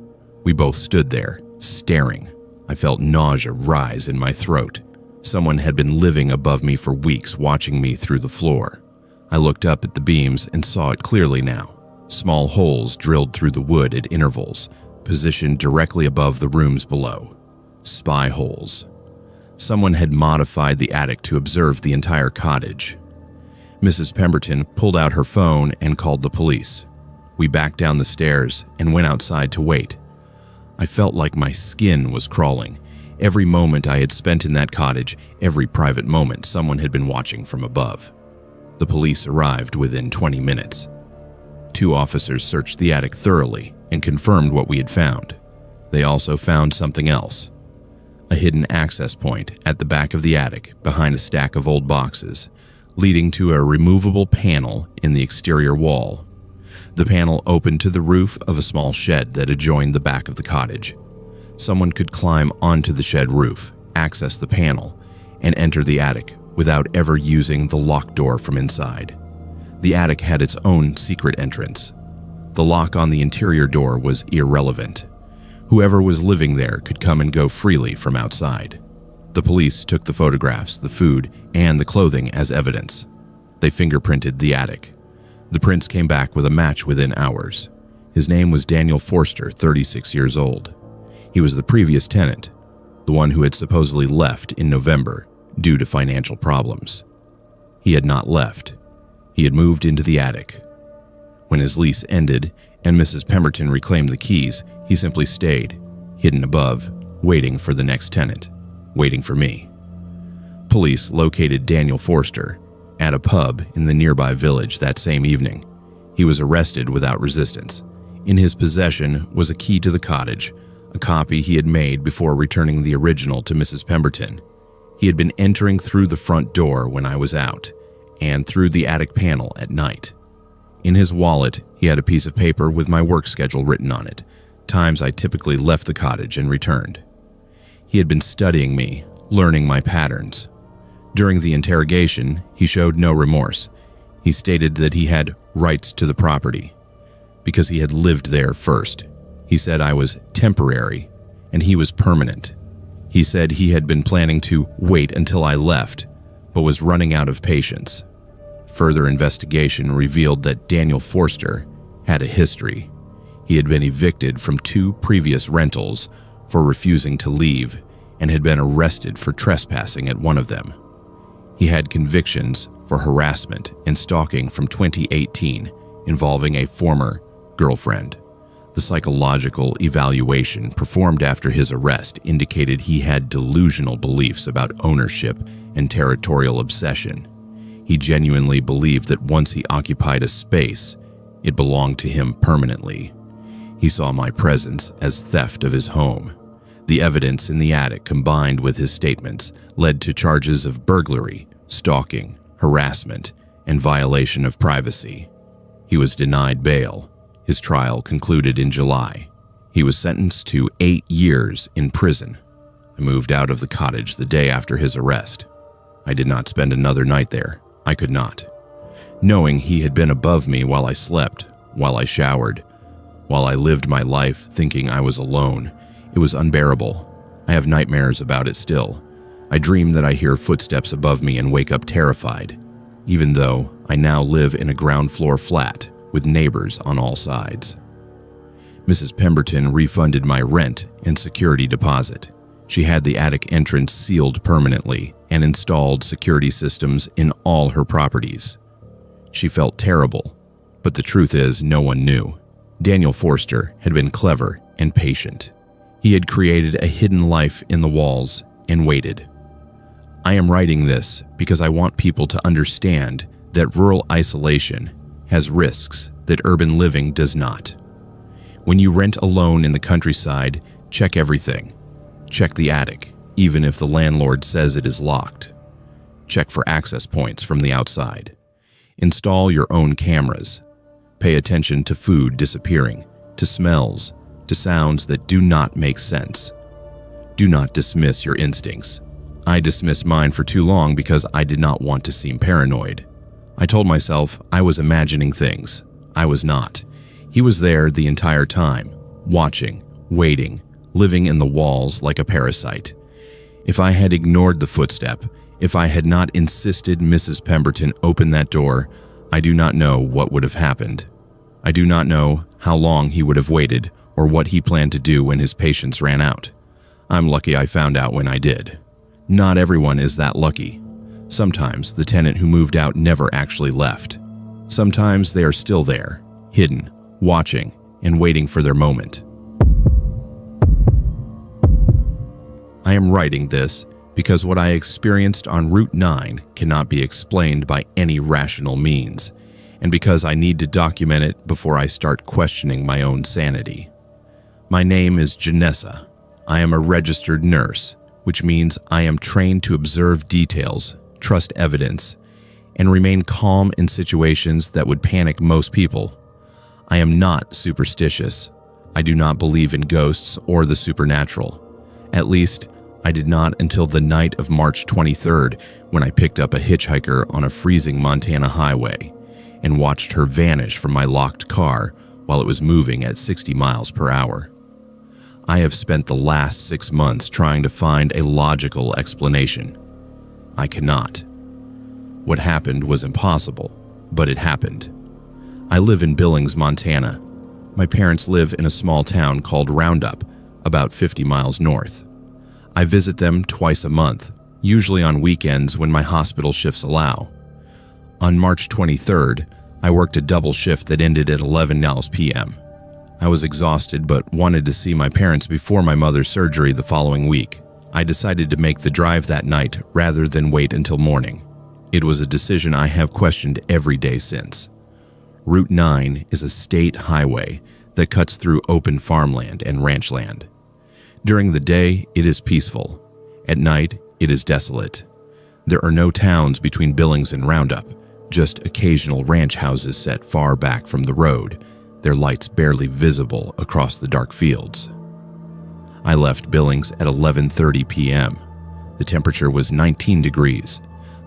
S1: We both stood there, staring. I felt nausea rise in my throat. Someone had been living above me for weeks, watching me through the floor. I looked up at the beams and saw it clearly now. Small holes drilled through the wood at intervals, positioned directly above the rooms below. Spy holes. Someone had modified the attic to observe the entire cottage. Mrs. Pemberton pulled out her phone and called the police. We backed down the stairs and went outside to wait. I felt like my skin was crawling. Every moment I had spent in that cottage, every private moment, someone had been watching from above. The police arrived within 20 minutes. 2 officers searched the attic thoroughly and confirmed what we had found. They also found something else. A hidden access point at the back of the attic behind a stack of old boxes, leading to a removable panel in the exterior wall. The panel opened to the roof of a small shed that adjoined the back of the cottage. Someone could climb onto the shed roof, access the panel, and enter the attic without ever using the locked door from inside. The attic had its own secret entrance. The lock on the interior door was irrelevant. Whoever was living there could come and go freely from outside. The police took the photographs, the food, and the clothing as evidence. They fingerprinted the attic. The prints came back with a match within hours. His name was Daniel Forster, 36 years old. He was the previous tenant, the one who had supposedly left in November due to financial problems. He had not left. He had moved into the attic. When his lease ended and Mrs. Pemberton reclaimed the keys, he simply stayed, hidden above, waiting for the next tenant, waiting for me. Police located Daniel Forster at a pub in the nearby village that same evening. He was arrested without resistance. In his possession was a key to the cottage, a copy he had made before returning the original to Mrs. Pemberton. He had been entering through the front door when I was out, and through the attic panel at night. In his wallet, he had a piece of paper with my work schedule written on it, times I typically left the cottage and returned. He had been studying me, learning my patterns. During the interrogation, he showed no remorse. He stated that he had rights to the property because he had lived there first. He said I was temporary and he was permanent. He said he had been planning to wait until I left, but was running out of patience. Further investigation revealed that Daniel Forster had a history. He had been evicted from 2 previous rentals for refusing to leave and had been arrested for trespassing at one of them. He had convictions for harassment and stalking from 2018 involving a former girlfriend. The psychological evaluation performed after his arrest indicated he had delusional beliefs about ownership and territorial obsession. He genuinely believed that once he occupied a space, it belonged to him permanently. He saw my presence as theft of his home. The evidence in the attic combined with his statements led to charges of burglary, stalking, harassment, and violation of privacy. He was denied bail. His trial concluded in July. He was sentenced to 8 years in prison. I moved out of the cottage the day after his arrest. I did not spend another night there. I could not. Knowing he had been above me while I slept, while I showered, while I lived my life thinking I was alone, it was unbearable. I have nightmares about it still. I dream that I hear footsteps above me and wake up terrified, even though I now live in a ground floor flat with neighbors on all sides. Mrs. Pemberton refunded my rent and security deposit. She had the attic entrance sealed permanently and installed security systems in all her properties. She felt terrible, but the truth is no one knew. Daniel Forster had been clever and patient. He had created a hidden life in the walls and waited. I am writing this because I want people to understand that rural isolation has risks that urban living does not. When you rent alone in the countryside, check everything. Check the attic, even if the landlord says it is locked. Check for access points from the outside. Install your own cameras. Pay attention to food disappearing, to smells, to sounds that do not make sense. Do not dismiss your instincts. I dismissed mine for too long because I did not want to seem paranoid. I told myself I was imagining things. I was not. He was there the entire time, watching, waiting, living in the walls like a parasite. If I had ignored the footstep, if I had not insisted Mrs. Pemberton open that door, I do not know what would have happened. I do not know how long he would have waited or what he planned to do when his patience ran out. I'm lucky I found out when I did. Not everyone is that lucky. Sometimes the tenant who moved out never actually left. Sometimes they are still there, hidden, watching, and waiting for their moment. I am writing this because what I experienced on Route 9 cannot be explained by any rational means, and because I need to document it before I start questioning my own sanity. My name is Janessa. I am a registered nurse, which means I am trained to observe details, trust evidence, and remain calm in situations that would panic most people. I am not superstitious. I do not believe in ghosts or the supernatural. At least, I did not until the night of March 23rd when I picked up a hitchhiker on a freezing Montana highway and watched her vanish from my locked car while it was moving at 60 miles per hour. I have spent the last 6 months trying to find a logical explanation. I cannot. What happened was impossible, but it happened. I live in Billings, Montana. My parents live in a small town called Roundup, about 50 miles north. I visit them twice a month, usually on weekends when my hospital shifts allow. On March 23rd, I worked a double shift that ended at 11 p.m. I was exhausted but wanted to see my parents before my mother's surgery the following week. I decided to make the drive that night rather than wait until morning. It was a decision I have questioned every day since. Route 9 is a state highway that cuts through open farmland and ranch land. During the day, it is peaceful. At night, it is desolate. There are no towns between Billings and Roundup, just occasional ranch houses set far back from the road, their lights barely visible across the dark fields. I left Billings at 11:30 p.m. The temperature was 19 degrees.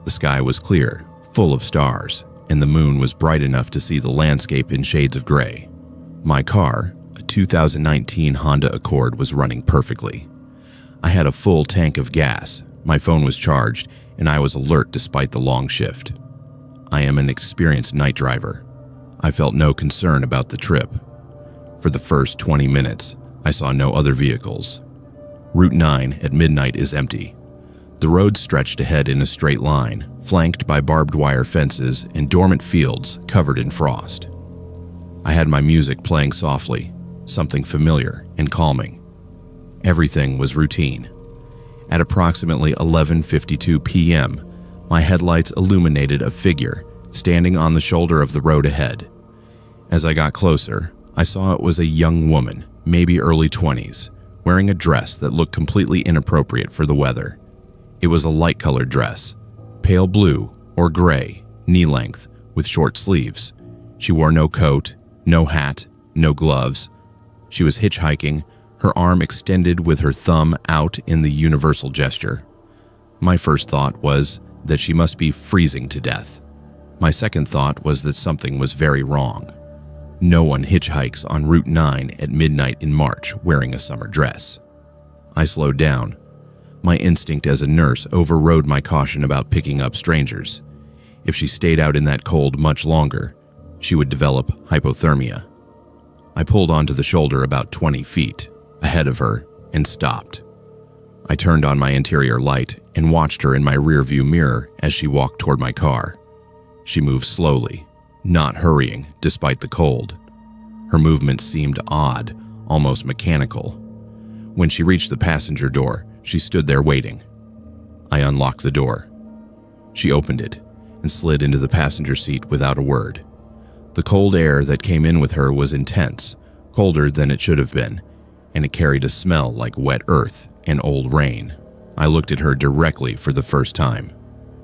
S1: The sky was clear, full of stars, and the moon was bright enough to see the landscape in shades of gray. My car, a 2019 Honda Accord, was running perfectly. I had a full tank of gas, my phone was charged, and I was alert despite the long shift. I am an experienced night driver. I felt no concern about the trip. For the first 20 minutes, I saw no other vehicles. Route 9 at midnight is empty. The road stretched ahead in a straight line, flanked by barbed wire fences and dormant fields covered in frost. I had my music playing softly, something familiar and calming. Everything was routine. At approximately 11:52 p.m., my headlights illuminated a figure standing on the shoulder of the road ahead. As I got closer, I saw it was a young woman, maybe early 20s, wearing a dress that looked completely inappropriate for the weather. It was a light-colored dress, pale blue or gray, knee-length, with short sleeves. She wore no coat, no hat, no gloves. She was hitchhiking, her arm extended with her thumb out in the universal gesture. My first thought was that she must be freezing to death. My second thought was that something was very wrong. No one hitchhikes on Route 9 at midnight in March wearing a summer dress. I slowed down. My instinct as a nurse overrode my caution about picking up strangers. If she stayed out in that cold much longer, she would develop hypothermia. I pulled onto the shoulder about 20 feet ahead of her and stopped. I turned on my interior light and watched her in my rearview mirror as she walked toward my car. She moved slowly, not hurrying despite the cold. Her movements seemed odd, almost mechanical. When she reached the passenger door, she stood there waiting. I unlocked the door. She opened it and slid into the passenger seat without a word. The cold air that came in with her was intense, colder than it should have been, and it carried a smell like wet earth and old rain. I looked at her directly for the first time.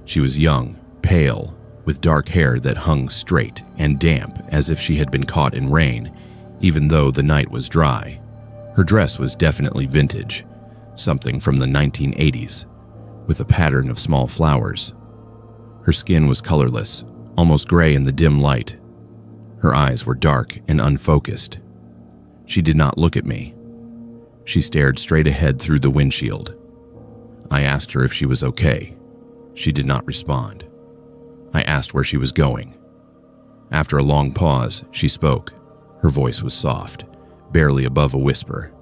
S1: She was young, pale, with dark hair that hung straight and damp as if she had been caught in rain, even though the night was dry. Her dress was definitely vintage, something from the 1980s, with a pattern of small flowers. Her skin was colorless, almost gray in the dim light. Her eyes were dark and unfocused. She did not look at me. She stared straight ahead through the windshield. I asked her if she was okay. She did not respond. I asked where she was going. After a long pause, she spoke. Her voice was soft, barely above a whisper.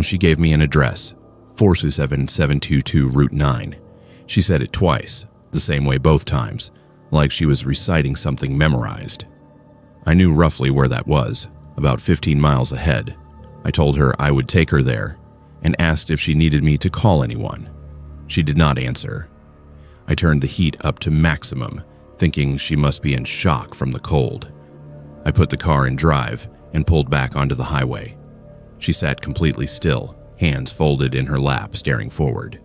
S1: She gave me an address, 42722 Route 9. She said it twice, the same way both times, like she was reciting something memorized. I knew roughly where that was, about 15 miles ahead. I told her I would take her there and asked if she needed me to call anyone. She did not answer. I turned the heat up to maximum, thinking she must be in shock from the cold. I put the car in drive and pulled back onto the highway. She sat completely still, hands folded in her lap, staring forward.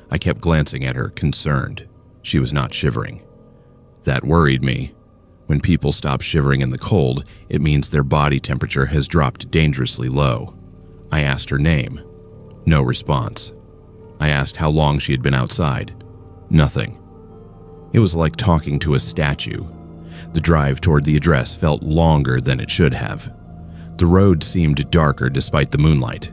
S1: I kept glancing at her, concerned. She was not shivering. That worried me. When people stop shivering in the cold, it means their body temperature has dropped dangerously low. I asked her name. No response. I asked how long she had been outside. Nothing. It was like talking to a statue. The drive toward the address felt longer than it should have. The road seemed darker despite the moonlight.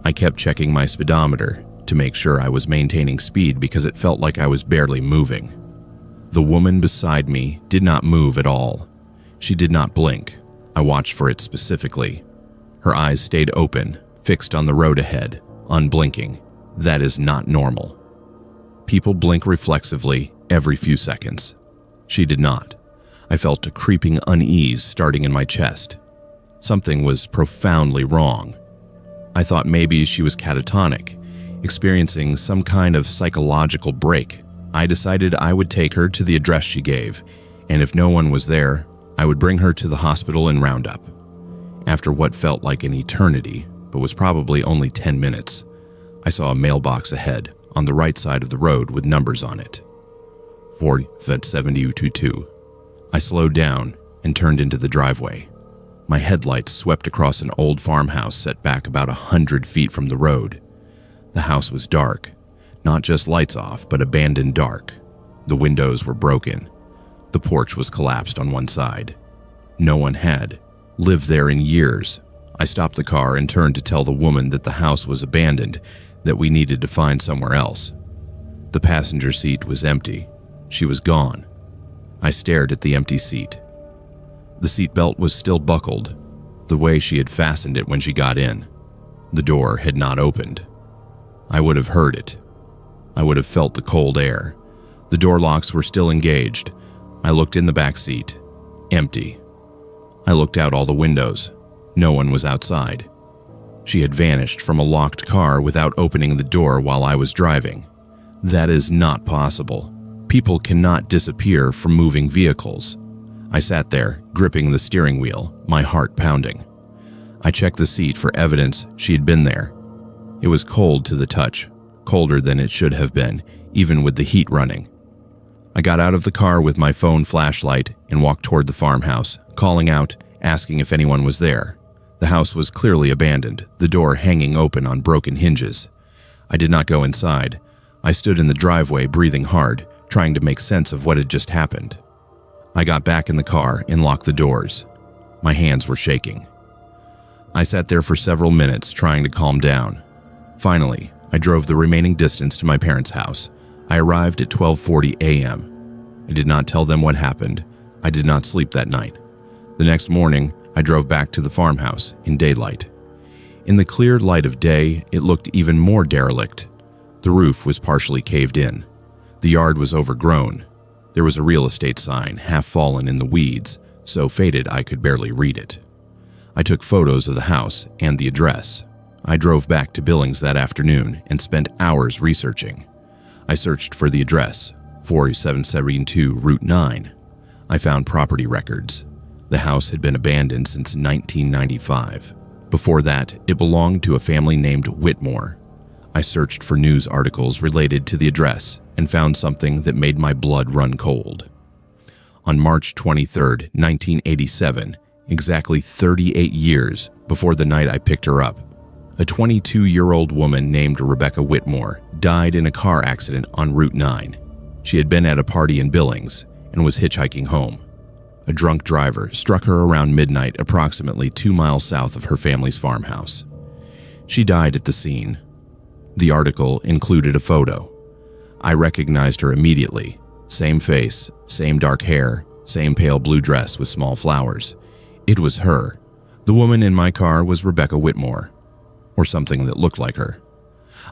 S1: I kept checking my speedometer to make sure I was maintaining speed because it felt like I was barely moving. The woman beside me did not move at all. She did not blink. I watched for it specifically. Her eyes stayed open, fixed on the road ahead, unblinking. That is not normal. People blink reflexively every few seconds. She did not. I felt a creeping unease starting in my chest. Something was profoundly wrong. I thought maybe she was catatonic, experiencing some kind of psychological break. I decided I would take her to the address she gave, and if no one was there, I would bring her to the hospital and round up. After what felt like an eternity, but was probably only 10 minutes, I saw a mailbox ahead, on the right side of the road with numbers on it. 42722. I slowed down and turned into the driveway. My headlights swept across an old farmhouse set back about 100 feet from the road. The house was dark, not just lights off, but abandoned dark. The windows were broken. The porch was collapsed on one side. No one had lived there in years. I stopped the car and turned to tell the woman that the house was abandoned, that we needed to find somewhere else. The passenger seat was empty. She was gone. I stared at the empty seat. The seatbelt was still buckled, the way she had fastened it when she got in. The door had not opened. I would have heard it. I would have felt the cold air. The door locks were still engaged. I looked in the back seat. Empty. I looked out all the windows. No one was outside. She had vanished from a locked car without opening the door while I was driving. That is not possible. People cannot disappear from moving vehicles. I sat there, gripping the steering wheel, my heart pounding. I checked the seat for evidence she had been there. It was cold to the touch, colder than it should have been, even with the heat running. I got out of the car with my phone flashlight and walked toward the farmhouse, calling out, asking if anyone was there. The house was clearly abandoned, the door hanging open on broken hinges. I did not go inside. I stood in the driveway, breathing hard, trying to make sense of what had just happened. I got back in the car and locked the doors. My hands were shaking. I sat there for several minutes, trying to calm down. Finally, I drove the remaining distance to my parents' house. I arrived at 12:40 a.m. I did not tell them what happened. I did not sleep that night. The next morning, I drove back to the farmhouse in daylight. In the clear light of day, it looked even more derelict. The roof was partially caved in. The yard was overgrown. There was a real estate sign, half fallen in the weeds, so faded I could barely read it. I took photos of the house and the address. I drove back to Billings that afternoon and spent hours researching. I searched for the address, 4772 Route 9. I found property records. The house had been abandoned since 1995. Before that, it belonged to a family named Whitmore. I searched for news articles related to the address and found something that made my blood run cold. On March 23, 1987, exactly 38 years before the night I picked her up, a 22-year-old woman named Rebecca Whitmore died in a car accident on Route 9. She had been at a party in Billings and was hitchhiking home. A drunk driver struck her around midnight approximately 2 miles south of her family's farmhouse. She died at the scene. The article included a photo. I recognized her immediately. Same face, same dark hair, same pale blue dress with small flowers. It was her. The woman in my car was Rebecca Whitmore, or something that looked like her.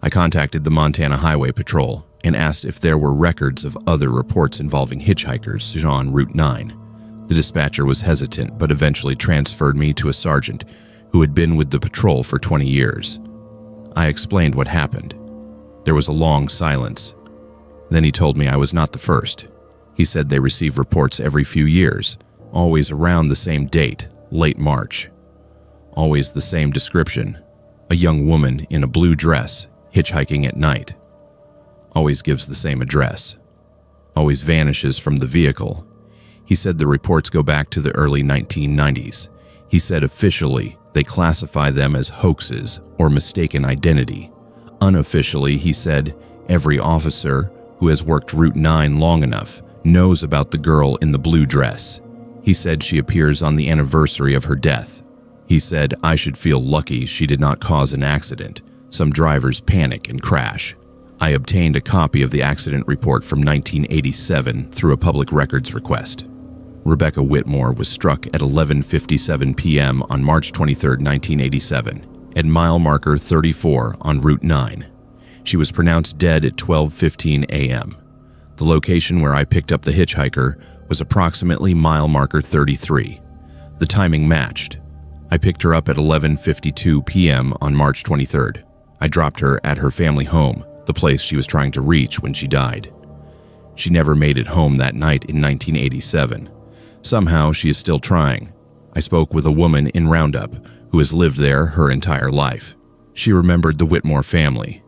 S1: I contacted the Montana Highway Patrol and asked if there were records of other reports involving hitchhikers on Route 9. The dispatcher was hesitant but eventually transferred me to a sergeant who had been with the patrol for 20 years. I explained what happened. There was a long silence. Then he told me I was not the first. He said they receive reports every few years, always around the same date, late March. Always the same description, a young woman in a blue dress hitchhiking at night. Always gives the same address. Always vanishes from the vehicle. He said the reports go back to the early 1990s. He said officially they classify them as hoaxes or mistaken identity. Unofficially, he said every officer who has worked Route 9 long enough knows about the girl in the blue dress. He said she appears on the anniversary of her death. He said I should feel lucky she did not cause an accident. Some drivers panic and crash. I obtained a copy of the accident report from 1987 through a public records request. Rebecca Whitmore was struck at 11:57 p.m. on March 23, 1987, at mile marker 34 on Route 9. She was pronounced dead at 12:15 a.m. The location where I picked up the hitchhiker was approximately mile marker 33. The timing matched. I picked her up at 11:52 p.m. on March 23rd. I dropped her at her family home, the place she was trying to reach when she died. She never made it home that night in 1987. Somehow she is still trying. I spoke with a woman in Roundup who has lived there her entire life. She remembered the Whitmore family.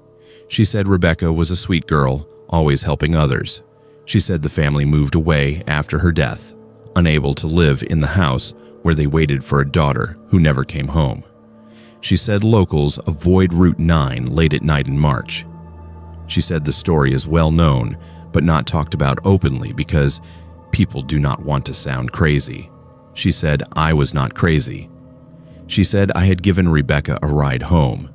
S1: She said Rebecca was a sweet girl, always helping others. She said the family moved away after her death, unable to live in the house where they waited for a daughter who never came home. She said locals avoid Route 9 late at night in March. She said the story is well known, but not talked about openly because people do not want to sound crazy. She said I was not crazy. She said I had given Rebecca a ride home,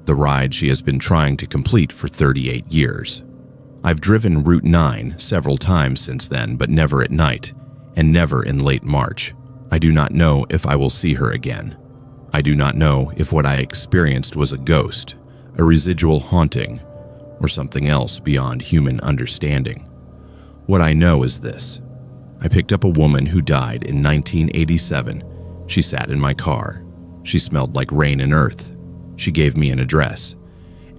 S1: the ride she has been trying to complete for 38 years. I've driven Route 9 several times since then, but never at night, and never in late March. I do not know if I will see her again. I do not know if what I experienced was a ghost, a residual haunting, or something else beyond human understanding. What I know is this. I picked up a woman who died in 1987. She sat in my car. She smelled like rain and earth. She gave me an address.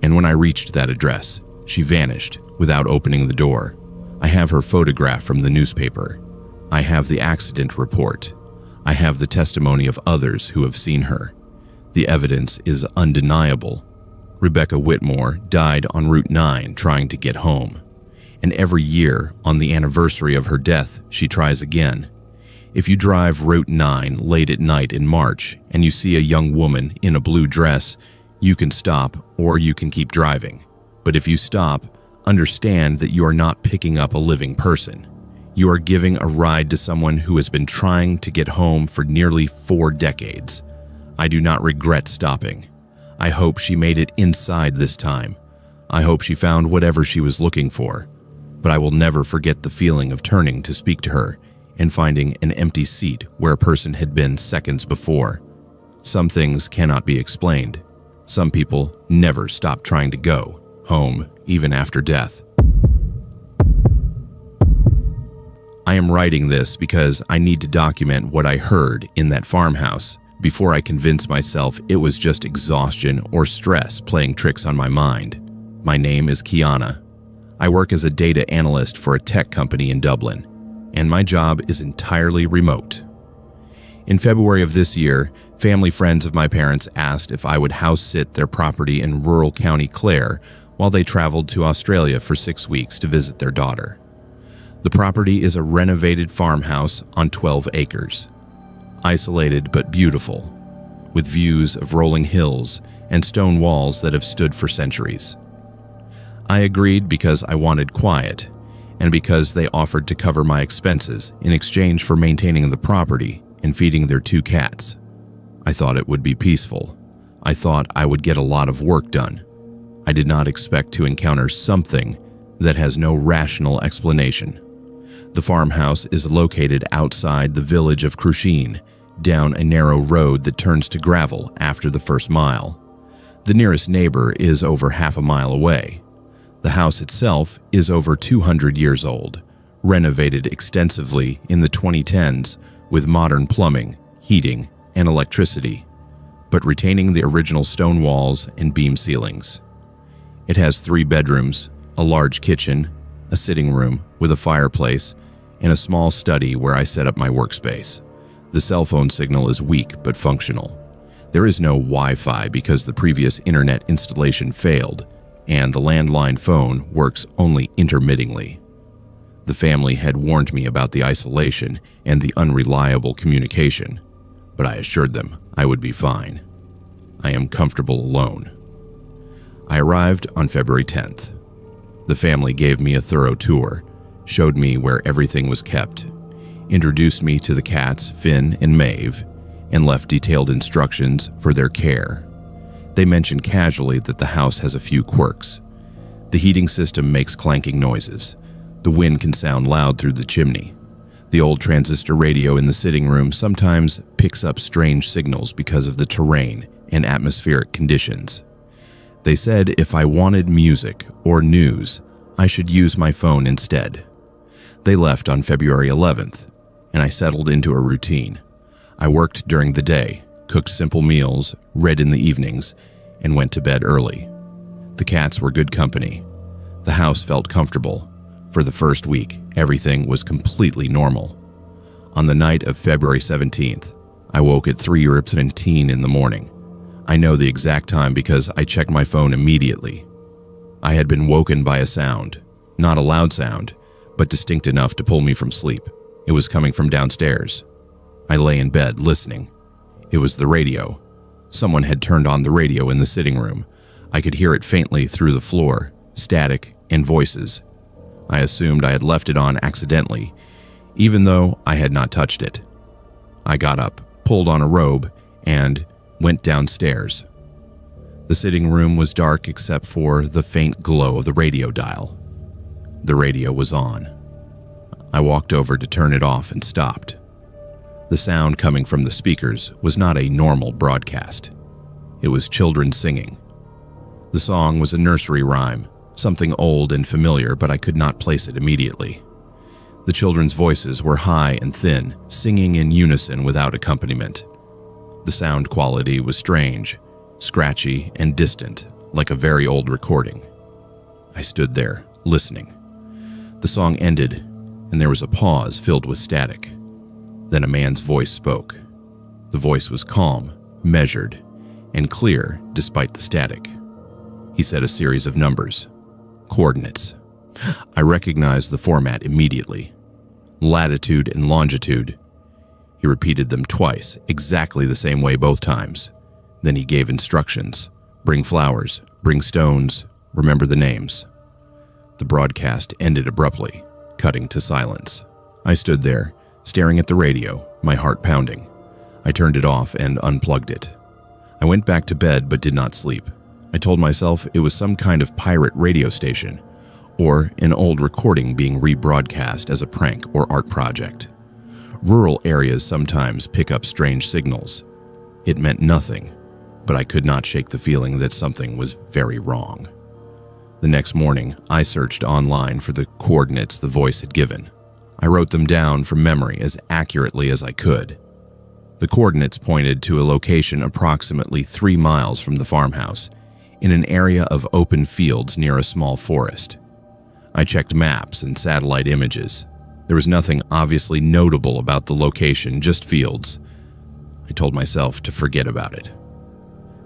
S1: And when I reached that address, she vanished without opening the door. I have her photograph from the newspaper. I have the accident report. I have the testimony of others who have seen her. The evidence is undeniable. Rebecca Whitmore died on Route 9 trying to get home. And every year, on the anniversary of her death, she tries again. If you drive Route 9 late at night in March and you see a young woman in a blue dress, you can stop or you can keep driving. But if you stop, understand that you are not picking up a living person. You are giving a ride to someone who has been trying to get home for nearly 4 decades. I do not regret stopping. I hope she made it inside this time. I hope she found whatever she was looking for. But I will never forget the feeling of turning to speak to her and finding an empty seat where a person had been seconds before. Some things cannot be explained. Some people never stop trying to go home, even after death. I am writing this because I need to document what I heard in that farmhouse before I convince myself it was just exhaustion or stress playing tricks on my mind. My name is Kiana. I work as a data analyst for a tech company in Dublin, and my job is entirely remote. In February of this year, family friends of my parents asked if I would house sit their property in rural County Clare while they traveled to Australia for 6 weeks to visit their daughter. The property is a renovated farmhouse on 12 acres. Isolated but beautiful, with views of rolling hills and stone walls that have stood for centuries. I agreed because I wanted quiet, and because they offered to cover my expenses in exchange for maintaining the property and feeding their 2 cats. I thought it would be peaceful. I thought I would get a lot of work done. I did not expect to encounter something that has no rational explanation. The farmhouse is located outside the village of Crusheen, down a narrow road that turns to gravel after the first mile. The nearest neighbor is over half a mile away. The house itself is over 200 years old, renovated extensively in the 2010s with modern plumbing, heating, and electricity, but retaining the original stone walls and beam ceilings. It has 3 bedrooms, a large kitchen, a sitting room with a fireplace, and a small study where I set up my workspace. The cell phone signal is weak but functional. There is no Wi-Fi because the previous internet installation failed, and the landline phone works only intermittently. The family had warned me about the isolation and the unreliable communication, but I assured them I would be fine. I am comfortable alone. I arrived on February 10th. The family gave me a thorough tour, showed me where everything was kept, introduced me to the cats Finn and Maeve, and left detailed instructions for their care. They mentioned casually that the house has a few quirks. The heating system makes clanking noises. The wind can sound loud through the chimney. The old transistor radio in the sitting room sometimes picks up strange signals because of the terrain and atmospheric conditions. They said if I wanted music or news, I should use my phone instead. They left on February 11th, and I settled into a routine. I worked during the day, cooked simple meals, read in the evenings, and went to bed early. The cats were good company. The house felt comfortable. For the first week, everything was completely normal. On the night of February 17th, I woke at 3:15 in the morning. I know the exact time because I checked my phone immediately. I had been woken by a sound, not a loud sound, but distinct enough to pull me from sleep. It was coming from downstairs. I lay in bed listening. It was the radio. Someone had turned on the radio in the sitting room. I could hear it faintly through the floor, static and voices. I assumed I had left it on accidentally, even though I had not touched it. I got up, pulled on a robe, and went downstairs. The sitting room was dark except for the faint glow of the radio dial. The radio was on. I walked over to turn it off and stopped. The sound coming from the speakers was not a normal broadcast. It was children singing. The song was a nursery rhyme, something old and familiar, but I could not place it immediately. The children's voices were high and thin, singing in unison without accompaniment. The sound quality was strange, scratchy and distant, like a very old recording. I stood there, listening. The song ended, and there was a pause filled with static. Then a man's voice spoke. The voice was calm, measured, and clear despite the static. He said a series of numbers, coordinates. I recognized the format immediately. Latitude and longitude. He repeated them twice, exactly the same way both times. Then he gave instructions. Bring flowers, bring stones, remember the names. The broadcast ended abruptly, cutting to silence. I stood there, staring at the radio, my heart pounding. I turned it off and unplugged it. I went back to bed but did not sleep. I told myself it was some kind of pirate radio station, or an old recording being rebroadcast as a prank or art project. Rural areas sometimes pick up strange signals. It meant nothing, but I could not shake the feeling that something was very wrong. The next morning, I searched online for the coordinates the voice had given. I wrote them down from memory as accurately as I could. The coordinates pointed to a location approximately 3 miles from the farmhouse, in an area of open fields near a small forest. I checked maps and satellite images. There was nothing obviously notable about the location, just fields. I told myself to forget about it.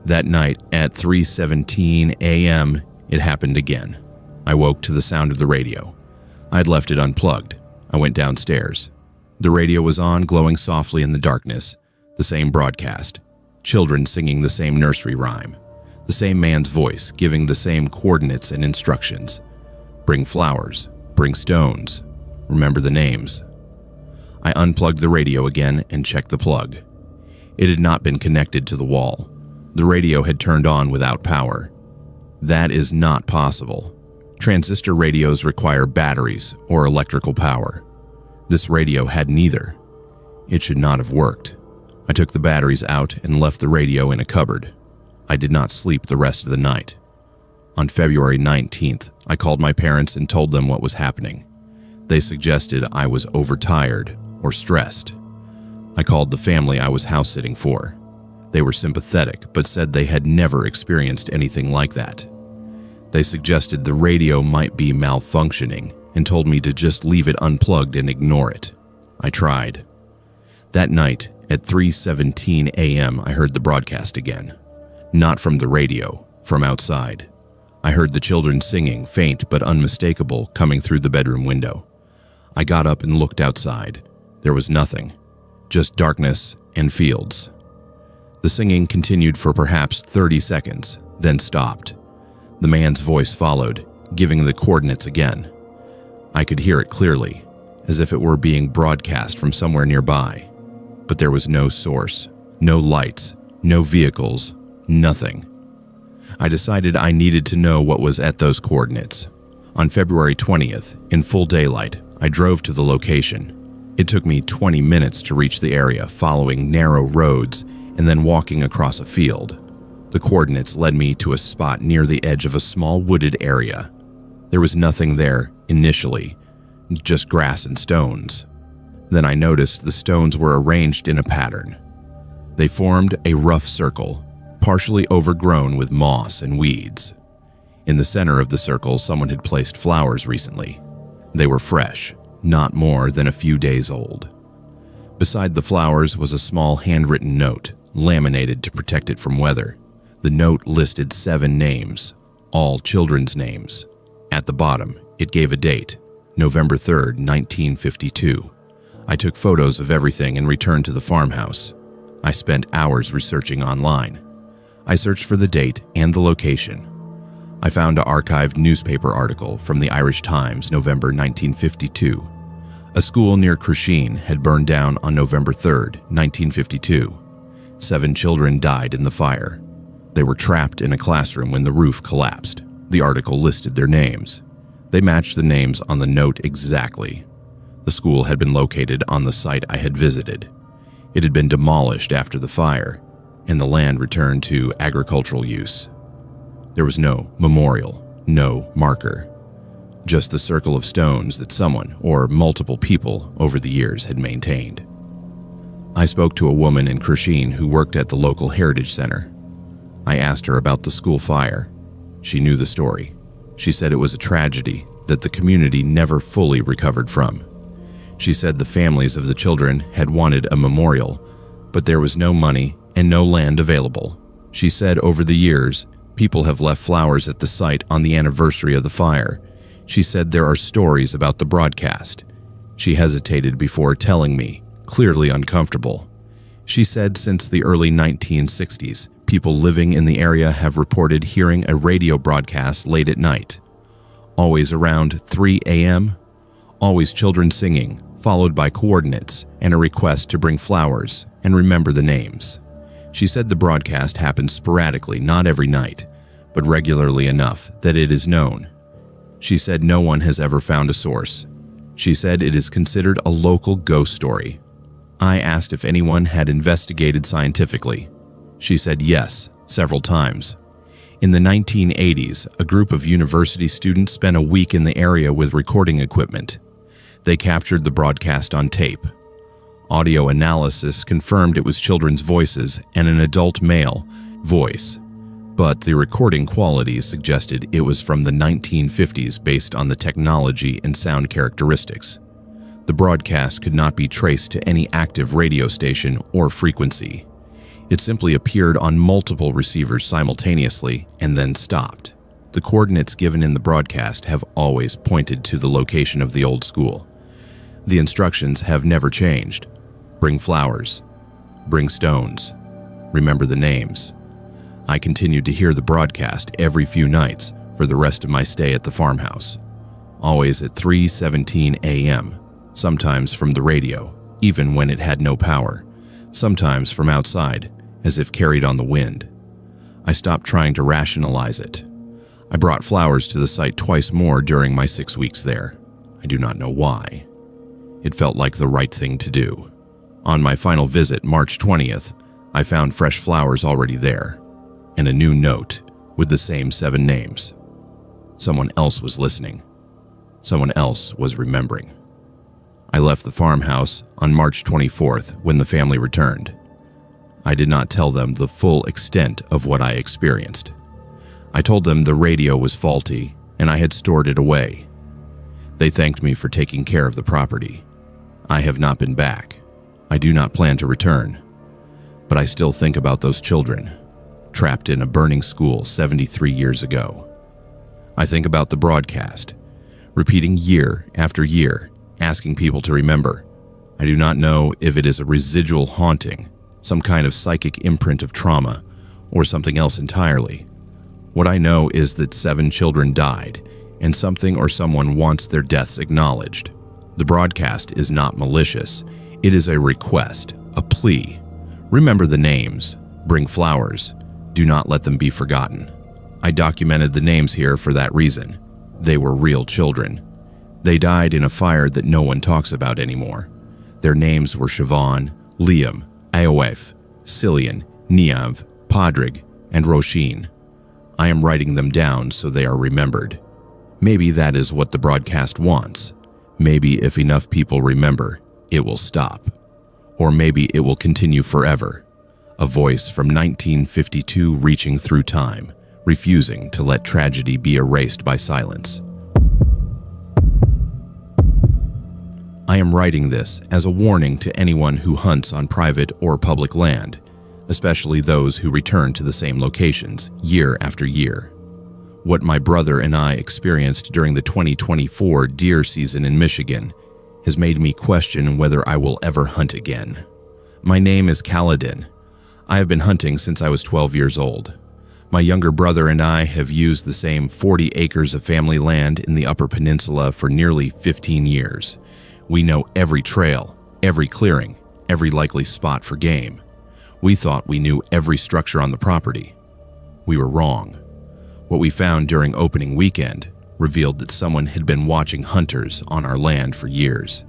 S1: That night at 3:17 a.m., it happened again. I woke to the sound of the radio. I'd left it unplugged. I went downstairs. The radio was on, glowing softly in the darkness. The same broadcast. Children singing the same nursery rhyme. The same man's voice giving the same coordinates and instructions. Bring flowers. Bring stones. Remember the names. I unplugged the radio again and checked the plug. It had not been connected to the wall. The radio had turned on without power. That is not possible. Transistor radios require batteries or electrical power. This radio had neither. It should not have worked. I took the batteries out and left the radio in a cupboard. I did not sleep the rest of the night. On February 19th, I called my parents and told them what was happening. They suggested I was overtired or stressed. I called the family I was house-sitting for. They were sympathetic, but said they had never experienced anything like that. They suggested the radio might be malfunctioning and told me to just leave it unplugged and ignore it. I tried. That night, at 3:17 a.m., I heard the broadcast again. Not from the radio, from outside. I heard the children singing, faint but unmistakable, coming through the bedroom window. I got up and looked outside. There was nothing, just darkness and fields. The singing continued for perhaps 30 seconds, then stopped. The man's voice followed, giving the coordinates again. I could hear it clearly, as if it were being broadcast from somewhere nearby. But there was no source, no lights, no vehicles, nothing. I decided I needed to know what was at those coordinates. On February 20th, in full daylight, I drove to the location. It took me 20 minutes to reach the area, following narrow roads and then walking across a field. The coordinates led me to a spot near the edge of a small wooded area. There was nothing there initially, just grass and stones. Then I noticed the stones were arranged in a pattern. They formed a rough circle, partially overgrown with moss and weeds. In the center of the circle, someone had placed flowers recently. They were fresh, not more than a few days old. Beside the flowers was a small handwritten note, laminated to protect it from weather. The note listed 7 names, all children's names. At the bottom, it gave a date, November 3rd, 1952. I took photos of everything and returned to the farmhouse. I spent hours researching online. I searched for the date and the location. I found an archived newspaper article from the Irish Times, November 1952. A school near Crusheen had burned down on November 3rd, 1952. 7 children died in the fire. They were trapped in a classroom when the roof collapsed. The article listed their names. They matched the names on the note exactly. The school had been located on the site I had visited. It had been demolished after the fire, and the land returned to agricultural use. There was no memorial, no marker, just the circle of stones that someone or multiple people over the years had maintained. I spoke to a woman in Crusheen who worked at the local heritage center. I asked her about the school fire. She knew the story. She said it was a tragedy that the community never fully recovered from. She said the families of the children had wanted a memorial, but there was no money and no land available. She said over the years, people have left flowers at the site on the anniversary of the fire. She said there are stories about the broadcast. She hesitated before telling me, clearly uncomfortable. She said since the early 1960s, people living in the area have reported hearing a radio broadcast late at night. Always around 3 a.m., always children singing, followed by coordinates and a request to bring flowers and remember the names. She said the broadcast happens sporadically, not every night, but regularly enough that it is known. She said no one has ever found a source. She said it is considered a local ghost story. I asked if anyone had investigated scientifically. She said yes, several times. In the 1980s, a group of university students spent a week in the area with recording equipment. They captured the broadcast on tape. Audio analysis confirmed it was children's voices and an adult male voice, but the recording quality suggested it was from the 1950s based on the technology and sound characteristics. The broadcast could not be traced to any active radio station or frequency. It simply appeared on multiple receivers simultaneously and then stopped. The coordinates given in the broadcast have always pointed to the location of the old school. The instructions have never changed. Bring flowers. Bring stones. Remember the names. I continued to hear the broadcast every few nights for the rest of my stay at the farmhouse. Always at 3:17 a.m., sometimes from the radio, even when it had no power, sometimes from outside, as if carried on the wind. I stopped trying to rationalize it. I brought flowers to the site twice more during my 6 weeks there. I do not know why. It felt like the right thing to do. On my final visit, March 20th, I found fresh flowers already there, and a new note with the same 7 names. Someone else was listening. Someone else was remembering. I left the farmhouse on March 24th when the family returned. I did not tell them the full extent of what I experienced. I told them the radio was faulty and I had stored it away. They thanked me for taking care of the property. I have not been back. I do not plan to return. But I still think about those children, trapped in a burning school 73 years ago. I think about the broadcast, repeating year after year, asking people to remember. I do not know if it is a residual haunting, some kind of psychic imprint of trauma, or something else entirely. What I know is that 7 children died, and something or someone wants their deaths acknowledged. The broadcast is not malicious. It is a request, a plea. Remember the names. Bring flowers. Do not let them be forgotten. I documented the names here for that reason. They were real children. They died in a fire that no one talks about anymore. Their names were Siobhan, Liam, Aoef, Cillian, Niamh, Padraig, and Roisin. I am writing them down so they are remembered. Maybe that is what the broadcast wants. Maybe if enough people remember, it will stop. Or maybe it will continue forever. A voice from 1952 reaching through time, refusing to let tragedy be erased by silence. I am writing this as a warning to anyone who hunts on private or public land, especially those who return to the same locations year after year. What my brother and I experienced during the 2024 deer season in Michigan has made me question whether I will ever hunt again. My name is Kaladin. I have been hunting since I was 12 years old. My younger brother and I have used the same 40 acres of family land in the Upper Peninsula for nearly 15 years. We know every trail, every clearing, every likely spot for game. We thought we knew every structure on the property. We were wrong. What we found during opening weekend revealed that someone had been watching hunters on our land for years,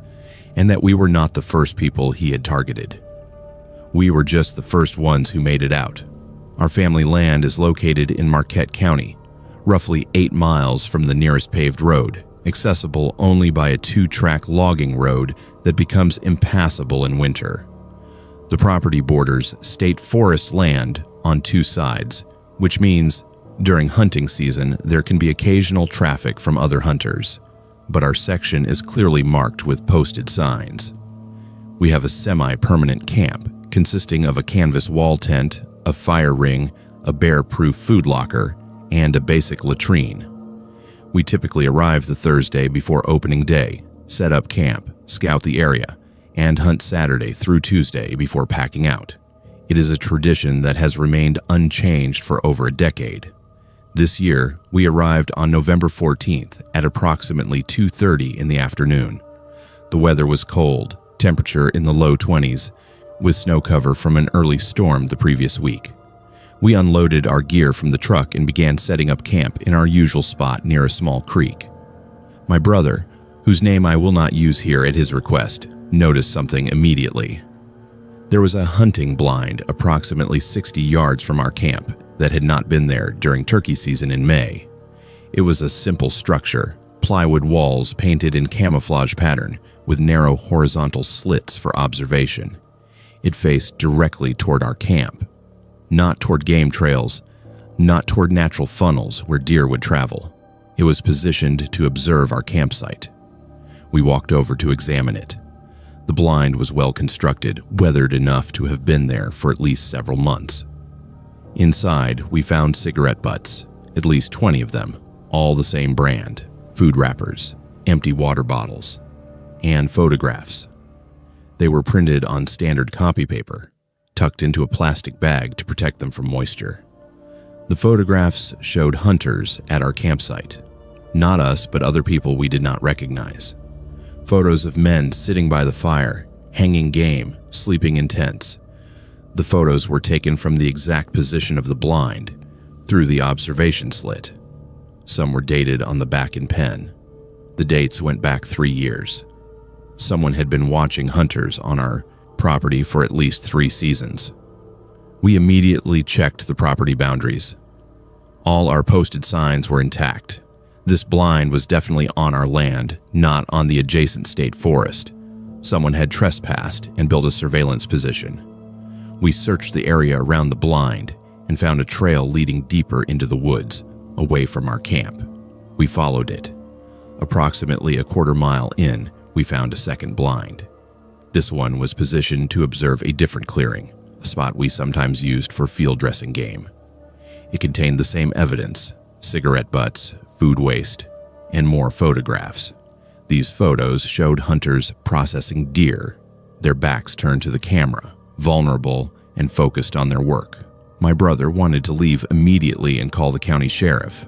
S1: and that we were not the first people he had targeted. We were just the first ones who made it out. Our family land is located in Marquette County, roughly 8 miles from the nearest paved road, accessible only by a 2-track logging road that becomes impassable in winter. The property borders state forest land on 2 sides, which means during hunting season there can be occasional traffic from other hunters, but our section is clearly marked with posted signs. We have a semi-permanent camp consisting of a canvas wall tent, a fire ring, a bear-proof food locker, and a basic latrine. We typically arrive the Thursday before opening day, set up camp, scout the area, and hunt Saturday through Tuesday before packing out. It is a tradition that has remained unchanged for over a decade. This year, we arrived on November 14th at approximately 2:30 in the afternoon. The weather was cold, temperature in the low 20s, with snow cover from an early storm the previous week. We unloaded our gear from the truck and began setting up camp in our usual spot near a small creek. My brother, whose name I will not use here at his request, noticed something immediately. There was a hunting blind approximately 60 yards from our camp that had not been there during turkey season in May. It was a simple structure, plywood walls painted in camouflage pattern with narrow horizontal slits for observation. It faced directly toward our camp, not toward game trails, not toward natural funnels where deer would travel. It was positioned to observe our campsite. We walked over to examine it. The The blind was well constructed, weathered enough to have been there for at least several months. Inside, we found cigarette butts, at least 20 of them, all the same brand, food wrappers, empty water bottles, and photographs. They were printed on standard copy paper, tucked into a plastic bag to protect them from moisture. The photographs showed hunters at our campsite. Not us, but other people we did not recognize. Photos of men sitting by the fire, hanging game, sleeping in tents. The photos were taken from the exact position of the blind, through the observation slit. Some were dated on the back in pen. The dates went back 3 years. Someone had been watching hunters on our property for at least 3 seasons. We immediately checked the property boundaries. All our posted signs were intact. This blind was definitely on our land, not on the adjacent state forest. Someone had trespassed and built a surveillance position. We searched the area around the blind and found a trail leading deeper into the woods, away from our camp. We followed it. Approximately a quarter mile in, we found a second blind. This one was positioned to observe a different clearing, a spot we sometimes used for field dressing game. It contained the same evidence, cigarette butts, food waste, and more photographs. These photos showed hunters processing deer, their backs turned to the camera, vulnerable and focused on their work. My brother wanted to leave immediately and call the county sheriff.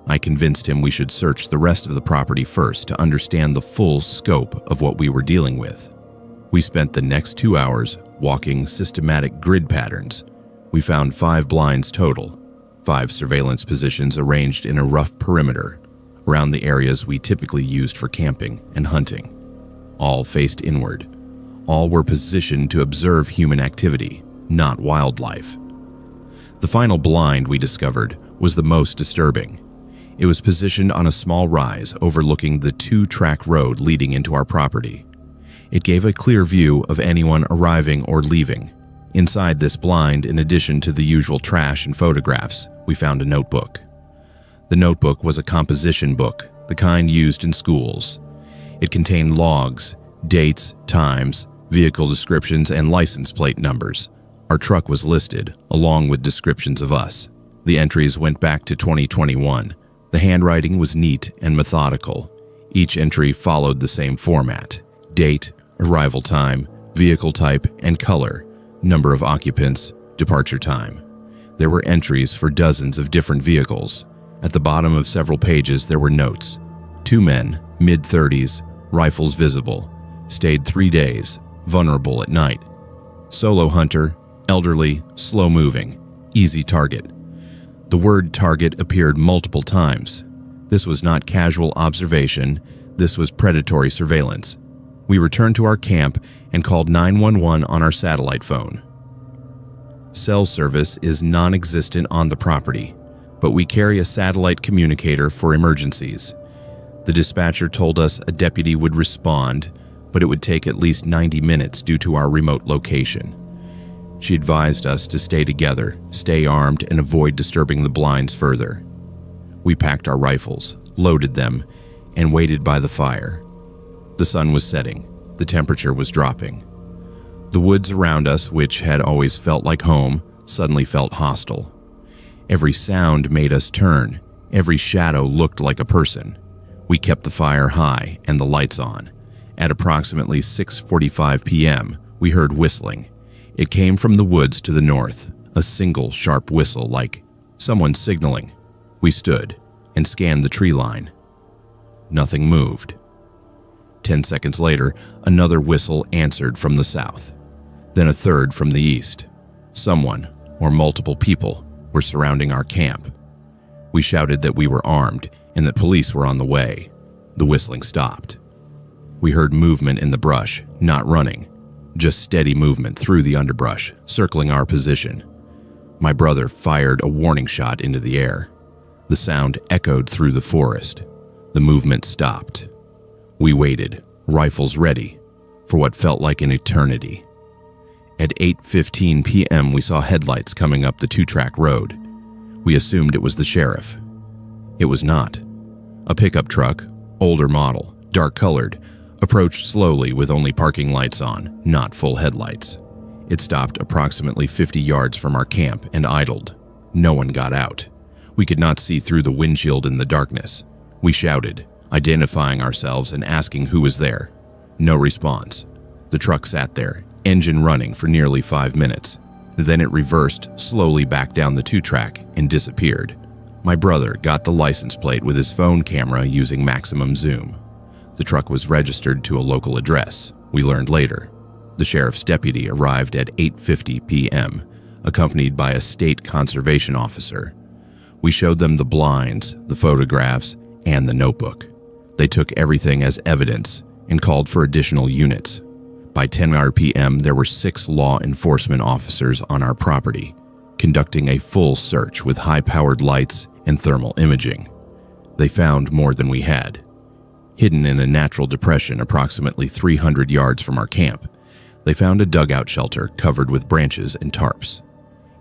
S1: I convinced him we should search the rest of the property first to understand the full scope of what we were dealing with. We spent the next 2 hours walking systematic grid patterns. We found 5 blinds total, 5 surveillance positions arranged in a rough perimeter around the areas we typically used for camping and hunting. All faced inward. All were positioned to observe human activity, not wildlife. The final blind we discovered was the most disturbing. It was positioned on a small rise overlooking the 2-track road leading into our property. It gave a clear view of anyone arriving or leaving. Inside this blind, in addition to the usual trash and photographs, we found a notebook. The notebook was a composition book, the kind used in schools. It contained logs, dates, times, vehicle descriptions, and license plate numbers. Our truck was listed, along with descriptions of us. The entries went back to 2021. The handwriting was neat and methodical. Each entry followed the same format: date, arrival time, vehicle type and color, number of occupants, departure time. There were entries for dozens of different vehicles. At the bottom of several pages there were notes. 2 men, mid-30s, rifles visible, stayed 3 days, vulnerable at night. Solo hunter, elderly, slow-moving, easy target. The word target appeared multiple times. This was not casual observation, this was predatory surveillance. We returned to our camp and called 911 on our satellite phone. Cell service is non-existent on the property, but we carry a satellite communicator for emergencies. The dispatcher told us a deputy would respond, but it would take at least 90 minutes due to our remote location. She advised us to stay together, stay armed, and avoid disturbing the blinds further. We packed our rifles, loaded them, and waited by the fire. The sun was setting. The temperature was dropping. The woods around us, which had always felt like home, suddenly felt hostile. Every sound made us turn. Every shadow looked like a person. We kept the fire high and the lights on. At approximately 6:45 p.m., we heard whistling. It came from the woods to the north, a single sharp whistle like someone signaling. We stood and scanned the tree line. Nothing moved. 10 seconds later, another whistle answered from the south. Then a third from the east. Someone, or multiple people, were surrounding our camp. We shouted that we were armed and that police were on the way. The whistling stopped. We heard movement in the brush, not running, just steady movement through the underbrush, circling our position. My brother fired a warning shot into the air. The sound echoed through the forest. The movement stopped. We waited, rifles ready, for what felt like an eternity. At 8:15 p.m., we saw headlights coming up the 2-track road. We assumed it was the sheriff. It was not. A pickup truck, older model, dark-colored, approached slowly with only parking lights on, not full headlights. It stopped approximately 50 yards from our camp and idled. No one got out. We could not see through the windshield in the darkness. We shouted, identifying ourselves and asking who was there. No response. The truck sat there, engine running for nearly 5 minutes. Then it reversed slowly back down the 2-track and disappeared. My brother got the license plate with his phone camera using maximum zoom. The truck was registered to a local address, we learned later. The sheriff's deputy arrived at 8:50 p.m., accompanied by a state conservation officer. We showed them the blinds, the photographs, and the notebook. They took everything as evidence and called for additional units. By 10 p.m., there were 6 law enforcement officers on our property, conducting a full search with high-powered lights and thermal imaging. They found more than we had. Hidden in a natural depression approximately 300 yards from our camp, they found a dugout shelter covered with branches and tarps.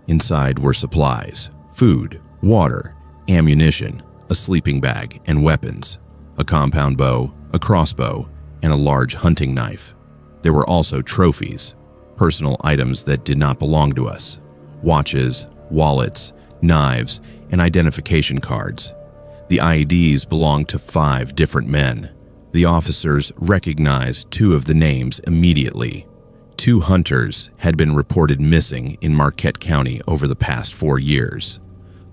S1: Inside were supplies, food, water, ammunition, a sleeping bag, and weapons, a compound bow, a crossbow, and a large hunting knife. There were also trophies, personal items that did not belong to us, watches, wallets, knives, and identification cards. The IEDs belonged to 5 different men. The officers recognized 2 of the names immediately. 2 hunters had been reported missing in Marquette County over the past 4 years.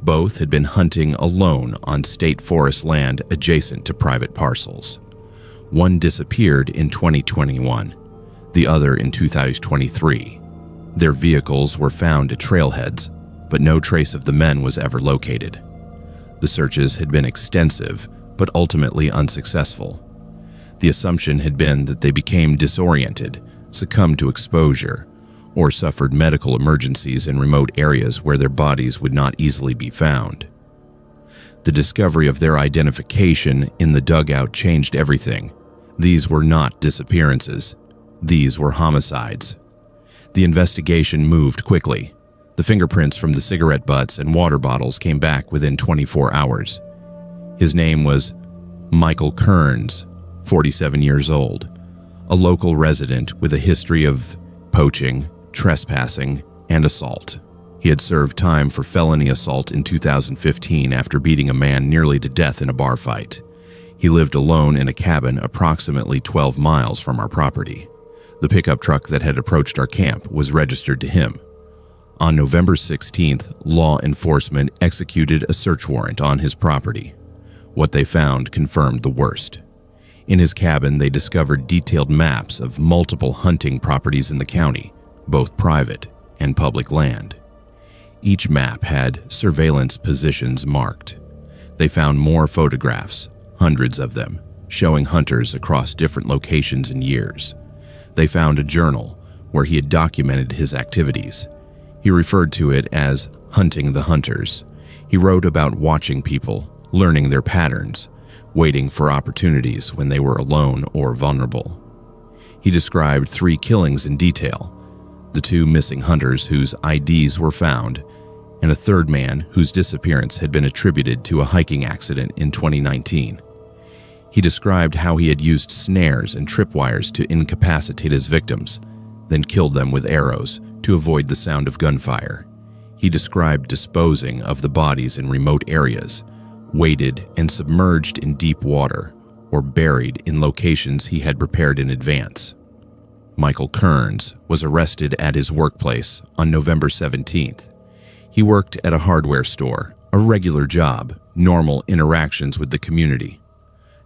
S1: Both had been hunting alone on state forest land adjacent to private parcels. One disappeared in 2021, the other in 2023. Their vehicles were found at trailheads, but no trace of the men was ever located. The searches had been extensive, but ultimately unsuccessful. The assumption had been that they became disoriented, succumbed to exposure, or suffered medical emergencies in remote areas where their bodies would not easily be found. The discovery of their identification in the dugout changed everything. These were not disappearances. These were homicides. The investigation moved quickly. The fingerprints from the cigarette butts and water bottles came back within 24 hours. His name was Michael Kearns, 47 years old, a local resident with a history of poaching, trespassing, and assault. He had served time for felony assault in 2015 after beating a man nearly to death in a bar fight. He lived alone in a cabin approximately 12 miles from our property. The pickup truck that had approached our camp was registered to him. On November 16th, law enforcement executed a search warrant on his property. What they found confirmed the worst. In his cabin, they discovered detailed maps of multiple hunting properties in the county, both private and public land. Each map had surveillance positions marked. They found more photographs, hundreds of them, showing hunters across different locations and years. They found a journal where he had documented his activities. He referred to it as hunting the hunters. He wrote about watching people, learning their patterns, waiting for opportunities when they were alone or vulnerable. He described 3 killings in detail, the 2 missing hunters whose IDs were found, and a third man whose disappearance had been attributed to a hiking accident in 2019. He described how he had used snares and tripwires to incapacitate his victims, then killed them with arrows to avoid the sound of gunfire. He described disposing of the bodies in remote areas, weighted and submerged in deep water, or buried in locations he had prepared in advance. Michael Kearns was arrested at his workplace on November 17th. He worked at a hardware store, a regular job, normal interactions with the community.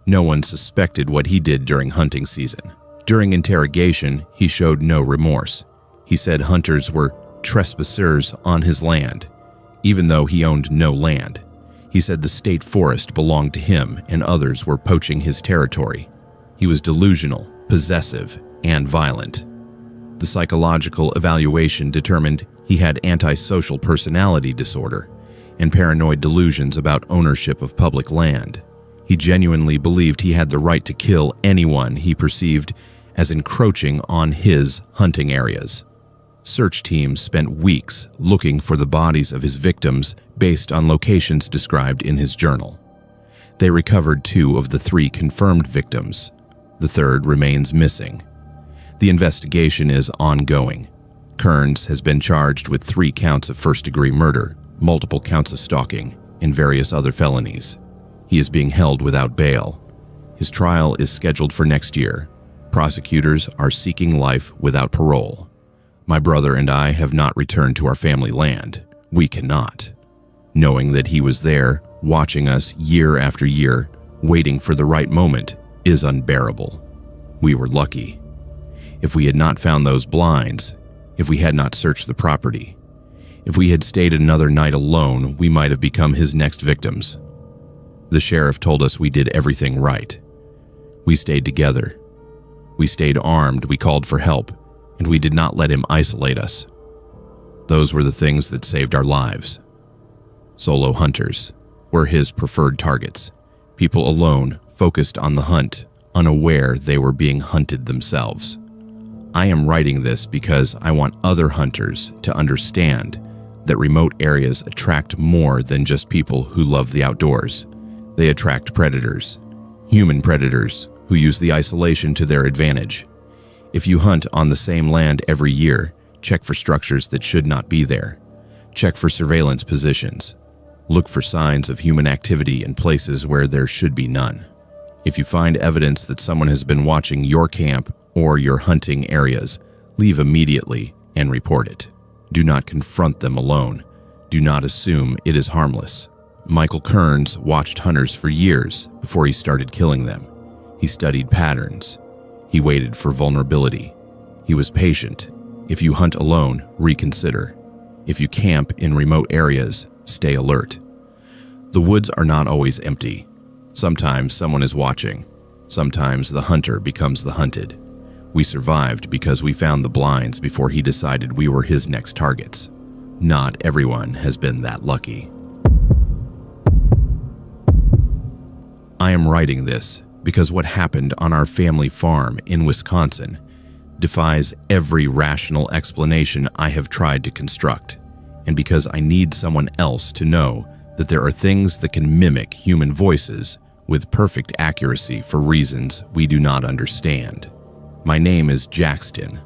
S1: No one suspected what he did during hunting season. During interrogation, he showed no remorse. He said hunters were trespassers on his land, even though he owned no land. He said the state forest belonged to him and others were poaching his territory. He was delusional, possessive, and violent. The psychological evaluation determined he had antisocial personality disorder and paranoid delusions about ownership of public land. He genuinely believed he had the right to kill anyone he perceived as encroaching on his hunting areas. Search teams spent weeks looking for the bodies of his victims based on locations described in his journal. They recovered 2 of the 3 confirmed victims. The third remains missing. The investigation is ongoing. Kearns has been charged with 3 counts of first-degree murder, multiple counts of stalking, and various other felonies. He is being held without bail. His trial is scheduled for next year. Prosecutors are seeking life without parole. My brother and I have not returned to our family land. We cannot. Knowing that he was there, watching us year after year, waiting for the right moment, is unbearable. We were lucky. If we had not found those blinds, if we had not searched the property, if we had stayed another night alone, we might have become his next victims. The sheriff told us we did everything right. We stayed together. We stayed armed, we called for help, and we did not let him isolate us. Those were the things that saved our lives. Solo hunters were his preferred targets. People alone, focused on the hunt, unaware they were being hunted themselves. I am writing this because I want other hunters to understand that remote areas attract more than just people who love the outdoors. They attract predators, human predators who use the isolation to their advantage. If you hunt on the same land every year, check for structures that should not be there. Check for surveillance positions. Look for signs of human activity in places where there should be none. If you find evidence that someone has been watching your camp or your hunting areas, leave immediately and report it. Do not confront them alone. Do not assume it is harmless. Michael Kearns watched hunters for years before he started killing them. He studied patterns. He waited for vulnerability. He was patient. If you hunt alone, reconsider. If you camp in remote areas, stay alert. The woods are not always empty. Sometimes someone is watching. Sometimes the hunter becomes the hunted. We survived because we found the blinds before he decided we were his next targets. Not everyone has been that lucky. I am writing this because what happened on our family farm in Wisconsin defies every rational explanation I have tried to construct, and because I need someone else to know that there are things that can mimic human voices with perfect accuracy for reasons we do not understand. My name is Jackson.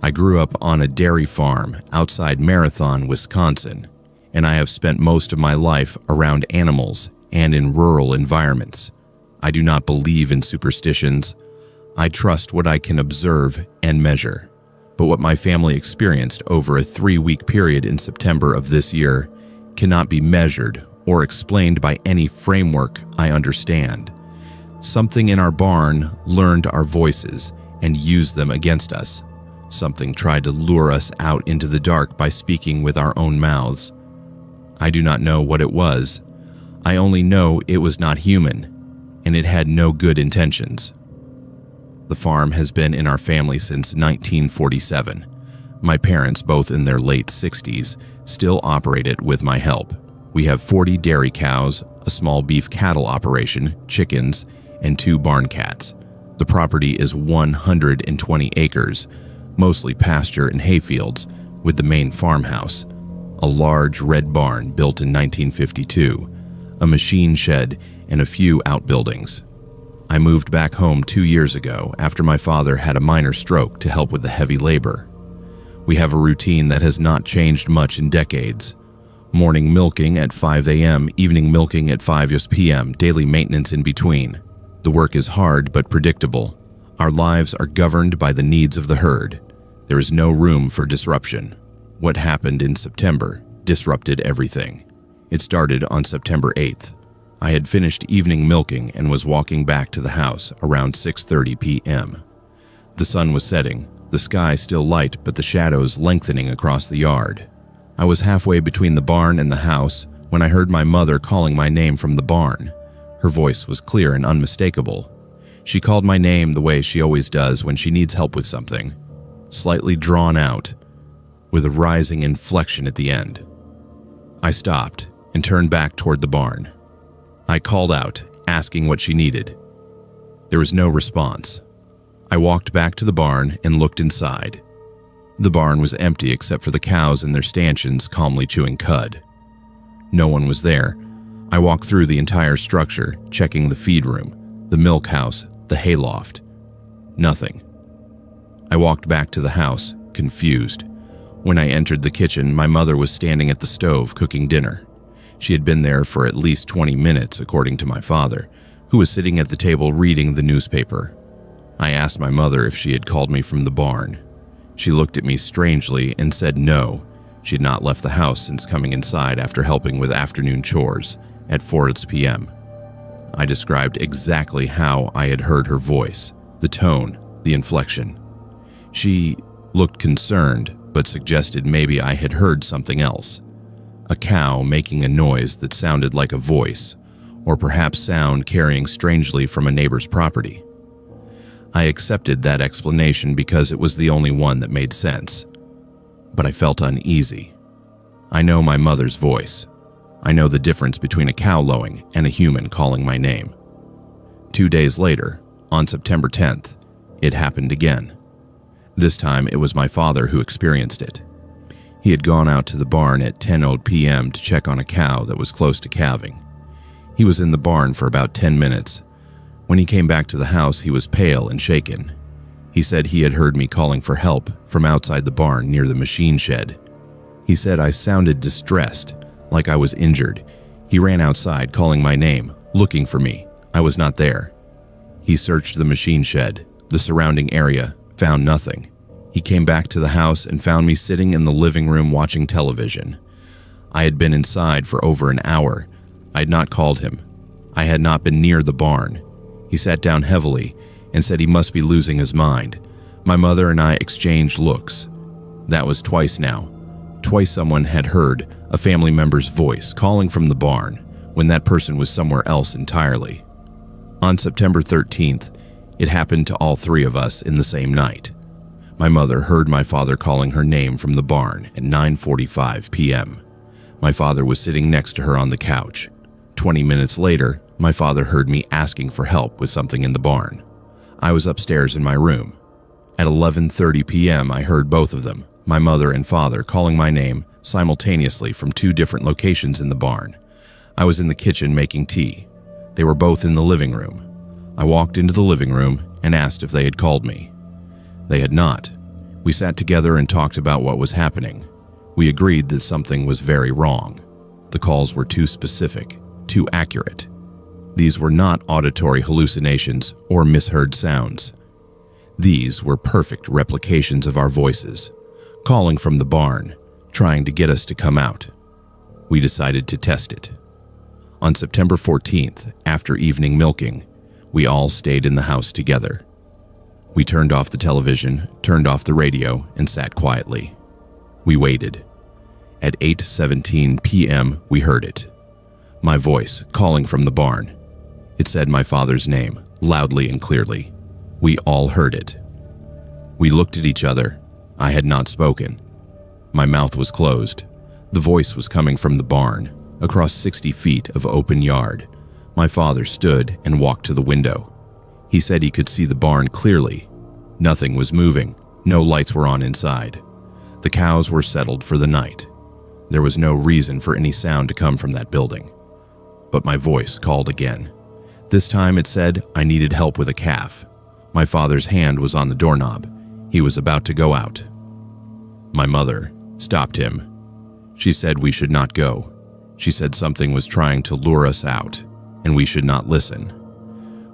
S1: I grew up on a dairy farm outside Marathon, Wisconsin, and I have spent most of my life around animals and in rural environments. I do not believe in superstitions. I trust what I can observe and measure. But what my family experienced over a 3-week period in September of this year cannot be measured or explained by any framework I understand. Something in our barn learned our voices and used them against us. Something tried to lure us out into the dark by speaking with our own mouths. I do not know what it was. I only know it was not human, and it had no good intentions. The farm has been in our family since 1947. My parents, both in their late 60s, still operate it with my help. We have 40 dairy cows, a small beef cattle operation, chickens, and 2 barn cats. The property is 120 acres, mostly pasture and hayfields, with the main farmhouse, a large red barn built in 1952, a machine shed, and a few outbuildings. I moved back home 2 years ago after my father had a minor stroke to help with the heavy labor. We have a routine that has not changed much in decades. Morning milking at 5 a.m., evening milking at 5 p.m., daily maintenance in between. The work is hard but predictable. Our lives are governed by the needs of the herd. There is no room for disruption. What happened in September disrupted everything. It started on September 8th. I had finished evening milking and was walking back to the house around 6:30 p.m. The sun was setting, the sky still light but the shadows lengthening across the yard. I was halfway between the barn and the house when I heard my mother calling my name from the barn. Her voice was clear and unmistakable. She called my name the way she always does when she needs help with something, slightly drawn out, with a rising inflection at the end. I stopped and turned back toward the barn. I called out, asking what she needed. There was no response. I walked back to the barn and looked inside. The barn was empty except for the cows in their stanchions calmly chewing cud. No one was there. I walked through the entire structure, checking the feed room, the milk house, the hayloft, Nothing. I walked back to the house, confused. When I entered the kitchen, my mother was standing at the stove cooking dinner. She had been there for at least 20 minutes, according to my father, who was sitting at the table reading the newspaper. I asked my mother if she had called me from the barn. She looked at me strangely and said no. She had not left the house since coming inside after helping with afternoon chores at 4 p.m. I described exactly how I had heard her voice, the tone, the inflection. She looked concerned, but suggested maybe I had heard something else. A cow making a noise that sounded like a voice, or perhaps sound carrying strangely from a neighbor's property. I accepted that explanation because it was the only one that made sense. But I felt uneasy. I know my mother's voice. I know the difference between a cow lowing and a human calling my name. 2 days later, on September 10th, it happened again. This time it was my father who experienced it. He had gone out to the barn at 10 p.m. to check on a cow that was close to calving. He was in the barn for about 10 minutes. When he came back to the house, he was pale and shaken. He said he had heard me calling for help from outside the barn near the machine shed. He said I sounded distressed, like I was injured. He ran outside calling my name, looking for me. I was not there. He searched the machine shed, the surrounding area, found nothing. He came back to the house and found me sitting in the living room watching television. I had been inside for over an hour. I had not called him. I had not been near the barn. He sat down heavily and said he must be losing his mind. My mother and I exchanged looks. That was twice now. Twice someone had heard a family member's voice calling from the barn when that person was somewhere else entirely. On September 13th, it happened to all three of us in the same night. My mother heard my father calling her name from the barn at 9:45 p.m. My father was sitting next to her on the couch. 20 minutes later, my father heard me asking for help with something in the barn. I was upstairs in my room. At 11:30 p.m., I heard both of them, my mother and father, calling my name simultaneously from 2 different locations in the barn. I was in the kitchen making tea. They were both in the living room. I walked into the living room and asked if they had called me. They had not. We sat together and talked about what was happening. We agreed that something was very wrong. The calls were too specific, too accurate. These were not auditory hallucinations or misheard sounds. These were perfect replications of our voices, calling from the barn, trying to get us to come out. We decided to test it. On September 14th, after evening milking, we all stayed in the house together. We turned off the television, turned off the radio, and sat quietly. We waited. At 8:17 p.m., we heard it. My voice calling from the barn. It said my father's name, loudly and clearly. We all heard it. We looked at each other. I had not spoken. My mouth was closed. The voice was coming from the barn, across 60 feet of open yard. My father stood and walked to the window. He said he could see the barn clearly. Nothing was moving. No lights were on inside. The cows were settled for the night. There was no reason for any sound to come from that building. But my voice called again. This time it said I needed help with a calf. My father's hand was on the doorknob. He was about to go out. My mother stopped him. She said we should not go. She said something was trying to lure us out, and we should not listen.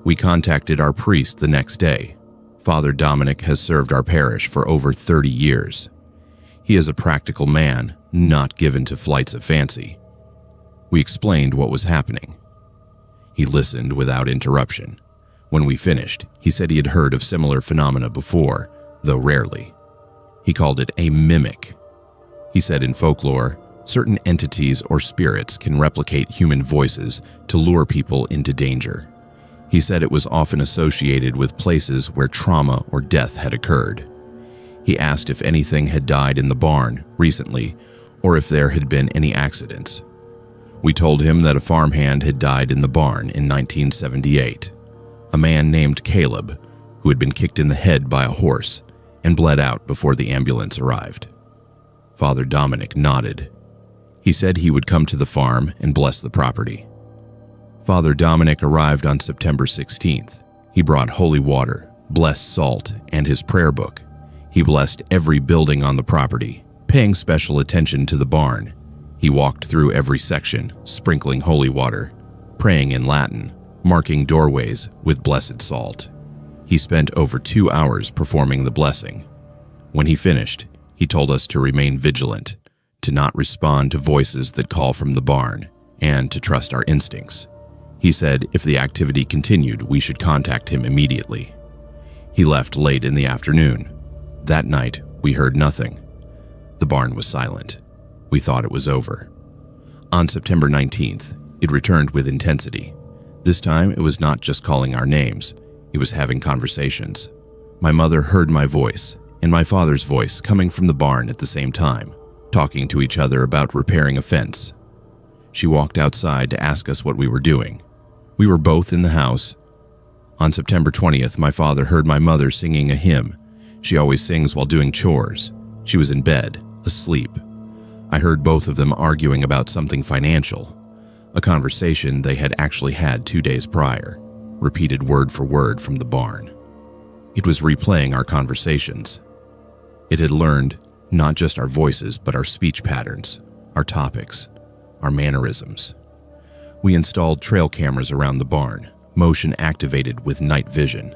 S1: We contacted our priest the next day. Father Dominic has served our parish for over 30 years. He is a practical man, not given to flights of fancy. We explained what was happening. He listened without interruption. When we finished, he said he had heard of similar phenomena before, though rarely. He called it a mimic. He said in folklore, certain entities or spirits can replicate human voices to lure people into danger. He said it was often associated with places where trauma or death had occurred. He asked if anything had died in the barn recently or if there had been any accidents. We told him that a farmhand had died in the barn in 1978, a man named Caleb who had been kicked in the head by a horse and bled out before the ambulance arrived. Father Dominic nodded. He said he would come to the farm and bless the property. Father Dominic arrived on September 16th. He brought holy water, blessed salt and his prayer book. He blessed every building on the property, paying special attention to the barn. He walked through every section, sprinkling holy water, praying in Latin, marking doorways with blessed salt. He spent over 2 hours performing the blessing. When he finished, he told us to remain vigilant, to not respond to voices that call from the barn, and to trust our instincts. He said if the activity continued, we should contact him immediately. He left late in the afternoon. That night, we heard nothing. The barn was silent. We thought it was over. On September 19th, it returned with intensity. This time, it was not just calling our names. It was having conversations. My mother heard my voice and my father's voice coming from the barn at the same time, talking to each other about repairing a fence. She walked outside to ask us what we were doing. We were both in the house. On September 20th, my father heard my mother singing a hymn. She always sings while doing chores. She was in bed, asleep. I heard both of them arguing about something financial, a conversation they had actually had 2 days prior, repeated word for word from the barn. It was replaying our conversations. It had learned not just our voices, but our speech patterns, our topics, our mannerisms. We installed trail cameras around the barn, motion activated with night vision.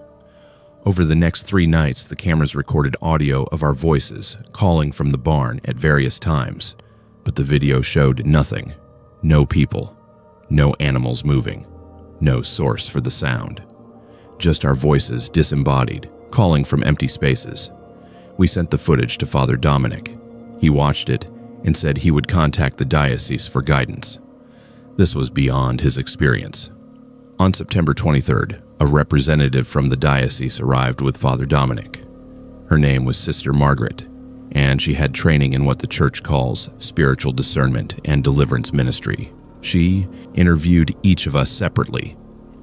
S1: Over the next 3 nights, the cameras recorded audio of our voices calling from the barn at various times, but the video showed nothing. No people, no animals moving, no source for the sound. Just our voices disembodied, calling from empty spaces. We sent the footage to Father Dominic. He watched it and said he would contact the diocese for guidance. This was beyond his experience. On September 23rd, a representative from the diocese arrived with Father Dominic. Her name was Sister Margaret, and she had training in what the church calls spiritual discernment and deliverance ministry. She interviewed each of us separately,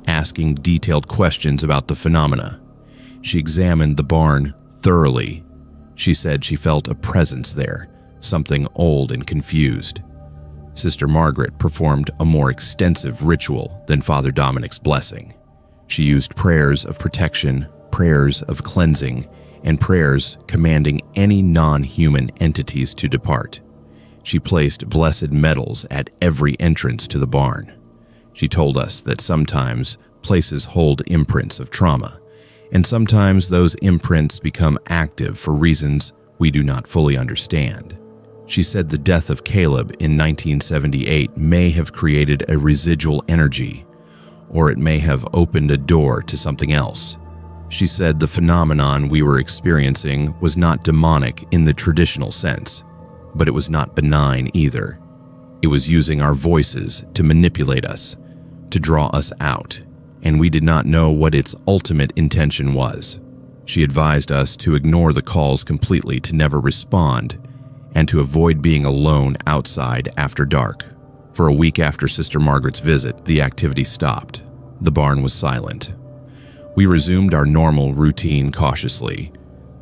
S1: asking detailed questions about the phenomena. She examined the barn thoroughly. She said she felt a presence there, something old and confused. Sister Margaret performed a more extensive ritual than Father Dominic's blessing. She used prayers of protection, prayers of cleansing, and prayers commanding any non-human entities to depart. She placed blessed medals at every entrance to the barn. She told us that sometimes places hold imprints of trauma, and sometimes those imprints become active for reasons we do not fully understand. She said the death of Caleb in 1978 may have created a residual energy, or it may have opened a door to something else. She said the phenomenon we were experiencing was not demonic in the traditional sense, but it was not benign either. It was using our voices to manipulate us, to draw us out, and we did not know what its ultimate intention was. She advised us to ignore the calls completely, to never respond, and to avoid being alone outside after dark. For a week after Sister Margaret's visit, the activity stopped. The barn was silent. We resumed our normal routine cautiously.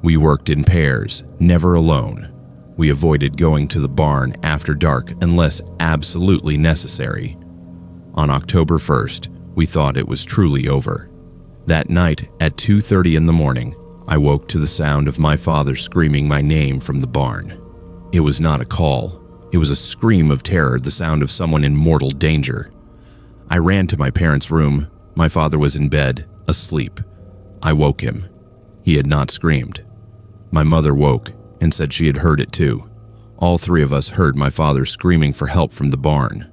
S1: We worked in pairs, never alone. We avoided going to the barn after dark unless absolutely necessary. On October 1st, we thought it was truly over. That night, at 2:30 in the morning, I woke to the sound of my father screaming my name from the barn. It was not a call. It was a scream of terror, the sound of someone in mortal danger. I ran to my parents' room. My father was in bed, asleep. I woke him. He had not screamed. My mother woke and said she had heard it too. All 3 of us heard my father screaming for help from the barn.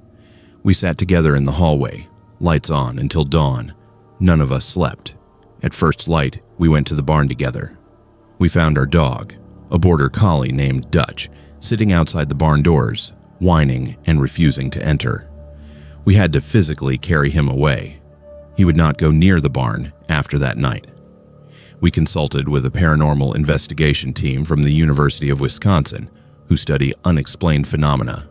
S1: We sat together in the hallway, lights on until dawn. None of us slept. At first light, we went to the barn together. We found our dog, a border collie named Dutch, sitting outside the barn doors, whining and refusing to enter. We had to physically carry him away. He would not go near the barn after that night. We consulted with a paranormal investigation team from the University of Wisconsin who study unexplained phenomena.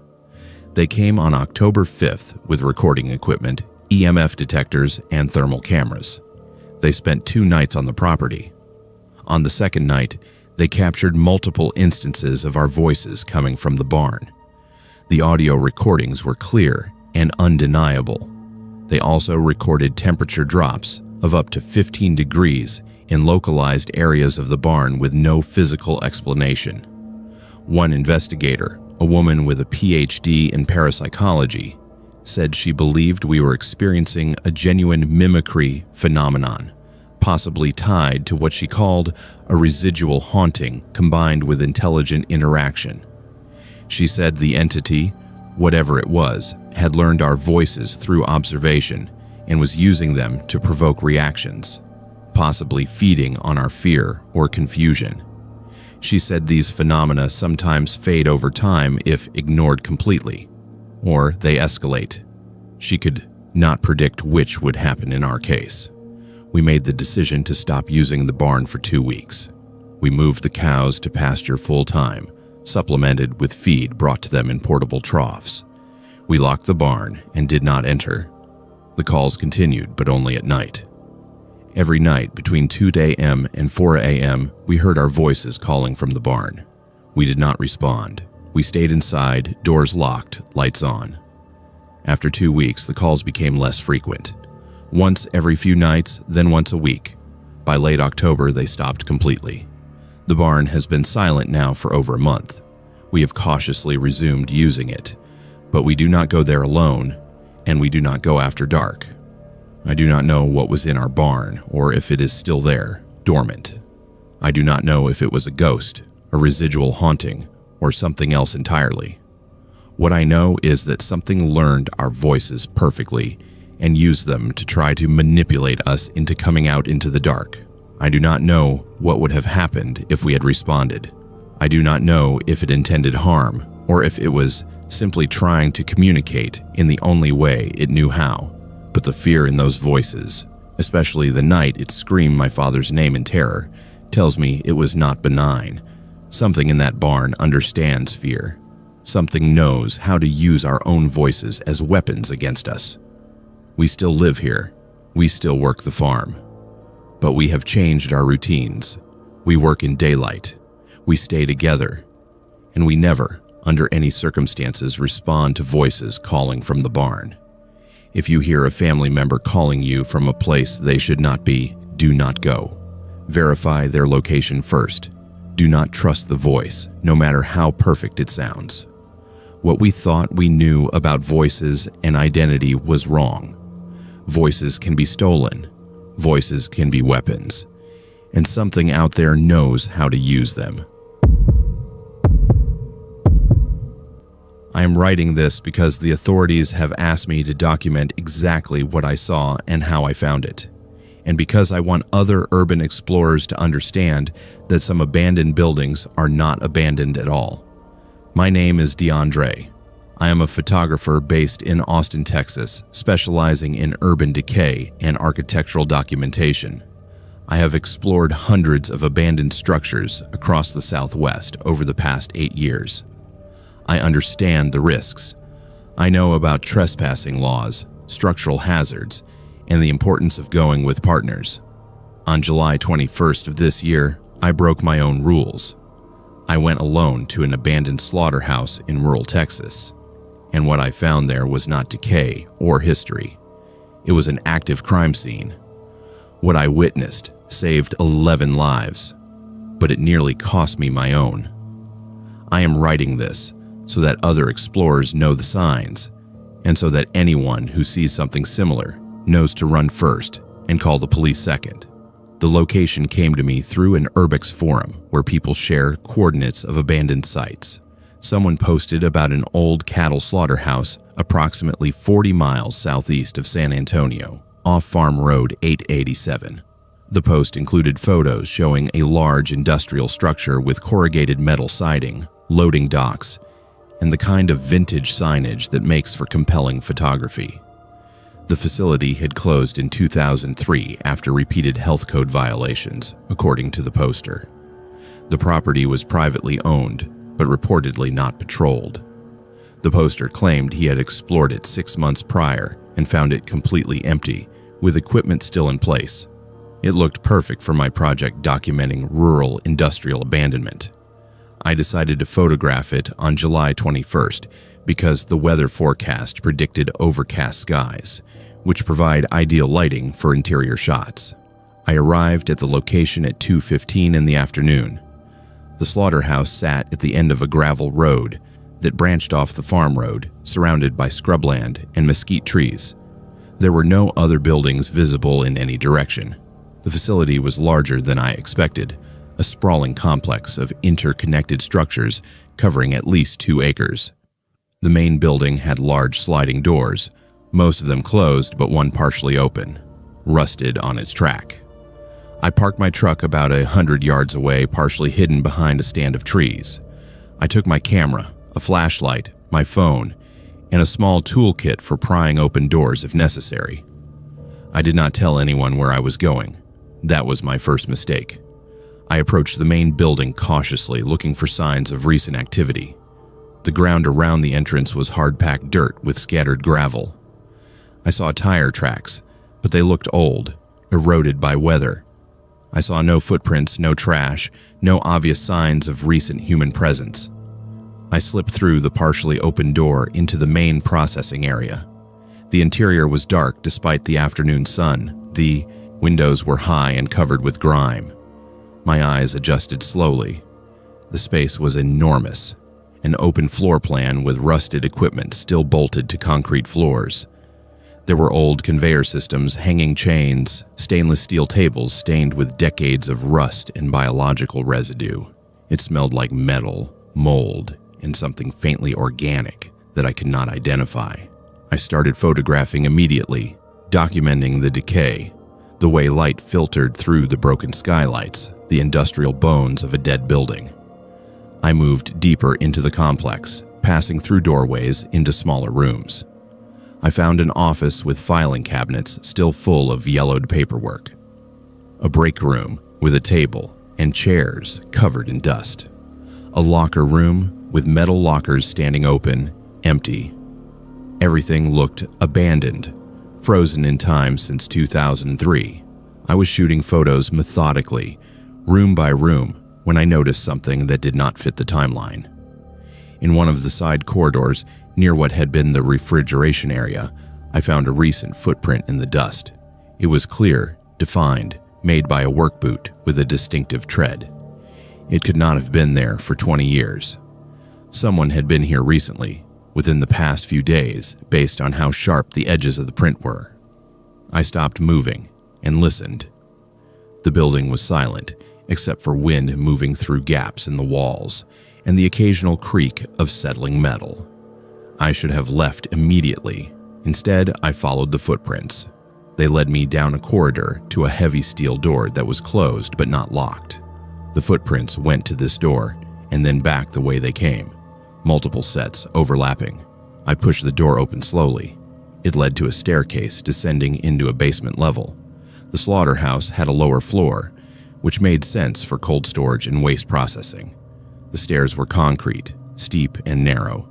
S1: They came on October 5th with recording equipment, EMF detectors, and thermal cameras. They spent 2 nights on the property. On the second night, they captured multiple instances of our voices coming from the barn. The audio recordings were clear and undeniable. They also recorded temperature drops of up to 15 degrees in localized areas of the barn with no physical explanation. One investigator, a woman with a PhD in parapsychology, said she believed we were experiencing a genuine mimicry phenomenon, possibly tied to what she called a residual haunting combined with intelligent interaction. She said the entity, whatever it was, had learned our voices through observation and was using them to provoke reactions, possibly feeding on our fear or confusion. She said these phenomena sometimes fade over time if ignored completely, or they escalate. She could not predict which would happen in our case. We made the decision to stop using the barn for 2 weeks. We moved the cows to pasture full-time, supplemented with feed brought to them in portable troughs. We locked the barn and did not enter. The calls continued, but only at night. Every night between 2 a.m. and 4 a.m., we heard our voices calling from the barn. We did not respond. We stayed inside, doors locked, lights on. After 2 weeks, the calls became less frequent. Once every few nights, then once a week. By late October, they stopped completely. The barn has been silent now for over a month. We have cautiously resumed using it, but we do not go there alone, and we do not go after dark. I do not know what was in our barn or if it is still there, dormant. I do not know if it was a ghost, a residual haunting, or something else entirely. What I know is that something learned our voices perfectly and used them to try to manipulate us into coming out into the dark. I do not know what would have happened if we had responded. I do not know if it intended harm or if it was simply trying to communicate in the only way it knew how. But the fear in those voices, especially the night it screamed my father's name in terror, tells me it was not benign. Something in that barn understands fear. Something knows how to use our own voices as weapons against us. We still live here. We still work the farm. But we have changed our routines. We work in daylight. We stay together. And we never, under any circumstances, respond to voices calling from the barn. If you hear a family member calling you from a place they should not be, do not go. Verify their location first. Do not trust the voice, no matter how perfect it sounds. What we thought we knew about voices and identity was wrong. Voices can be stolen. Voices can be weapons. And something out there knows how to use them. I am writing this because the authorities have asked me to document exactly what I saw and how I found it, and because I want other urban explorers to understand that some abandoned buildings are not abandoned at all. My name is DeAndre. I am a photographer based in Austin, Texas, specializing in urban decay and architectural documentation. I have explored hundreds of abandoned structures across the Southwest over the past 8 years. I understand the risks. I know about trespassing laws, structural hazards, and the importance of going with partners. On July 21st of this year, I broke my own rules. I went alone to an abandoned slaughterhouse in rural Texas, and what I found there was not decay or history. It was an active crime scene. What I witnessed saved 11 lives, but it nearly cost me my own. I am writing this so that other explorers know the signs, and so that anyone who sees something similar knows to run first and call the police second. The location came to me through an Urbex forum where people share coordinates of abandoned sites. Someone posted about an old cattle slaughterhouse approximately 40 miles southeast of San Antonio, off Farm Road 887. The post included photos showing a large industrial structure with corrugated metal siding, loading docks, and the kind of vintage signage that makes for compelling photography. The facility had closed in 2003 after repeated health code violations, according to the poster. The property was privately owned, but reportedly not patrolled. The poster claimed he had explored it 6 months prior and found it completely empty, with equipment still in place. It looked perfect for my project documenting rural industrial abandonment. I decided to photograph it on July 21st because the weather forecast predicted overcast skies, which provide ideal lighting for interior shots. I arrived at the location at 2:15 in the afternoon. The slaughterhouse sat at the end of a gravel road that branched off the farm road, surrounded by scrubland and mesquite trees. There were no other buildings visible in any direction. The facility was larger than I expected, a sprawling complex of interconnected structures covering at least 2 acres. The main building had large sliding doors, most of them closed but one partially open, rusted on its track. I parked my truck about 100 yards away, partially hidden behind a stand of trees. I took my camera, a flashlight, my phone, and a small toolkit for prying open doors if necessary. I did not tell anyone where I was going. That was my first mistake. I approached the main building cautiously, looking for signs of recent activity. The ground around the entrance was hard-packed dirt with scattered gravel. I saw tire tracks, but they looked old, eroded by weather. I saw no footprints, no trash, no obvious signs of recent human presence. I slipped through the partially open door into the main processing area. The interior was dark despite the afternoon sun. The windows were high and covered with grime. My eyes adjusted slowly. The space was enormous, an open floor plan with rusted equipment still bolted to concrete floors. There were old conveyor systems, hanging chains, stainless steel tables stained with decades of rust and biological residue. It smelled like metal, mold, and something faintly organic that I could not identify. I started photographing immediately, documenting the decay, the way light filtered through the broken skylights, the industrial bones of a dead building. I moved deeper into the complex, passing through doorways into smaller rooms. I found an office with filing cabinets still full of yellowed paperwork. A break room with a table and chairs covered in dust. A locker room with metal lockers standing open, empty. Everything looked abandoned, frozen in time since 2003. I was shooting photos methodically, room by room, when I noticed something that did not fit the timeline. In one of the side corridors, near what had been the refrigeration area, I found a recent footprint in the dust. It was clear, defined, made by a work boot with a distinctive tread. It could not have been there for 20 years. Someone had been here recently, within the past few days, based on how sharp the edges of the print were. I stopped moving and listened. The building was silent, except for wind moving through gaps in the walls and the occasional creak of settling metal. I should have left immediately. Instead, I followed the footprints. They led me down a corridor to a heavy steel door that was closed but not locked. The footprints went to this door and then back the way they came, multiple sets overlapping. I pushed the door open slowly. It led to a staircase descending into a basement level. The slaughterhouse had a lower floor, which made sense for cold storage and waste processing. The stairs were concrete, steep and narrow.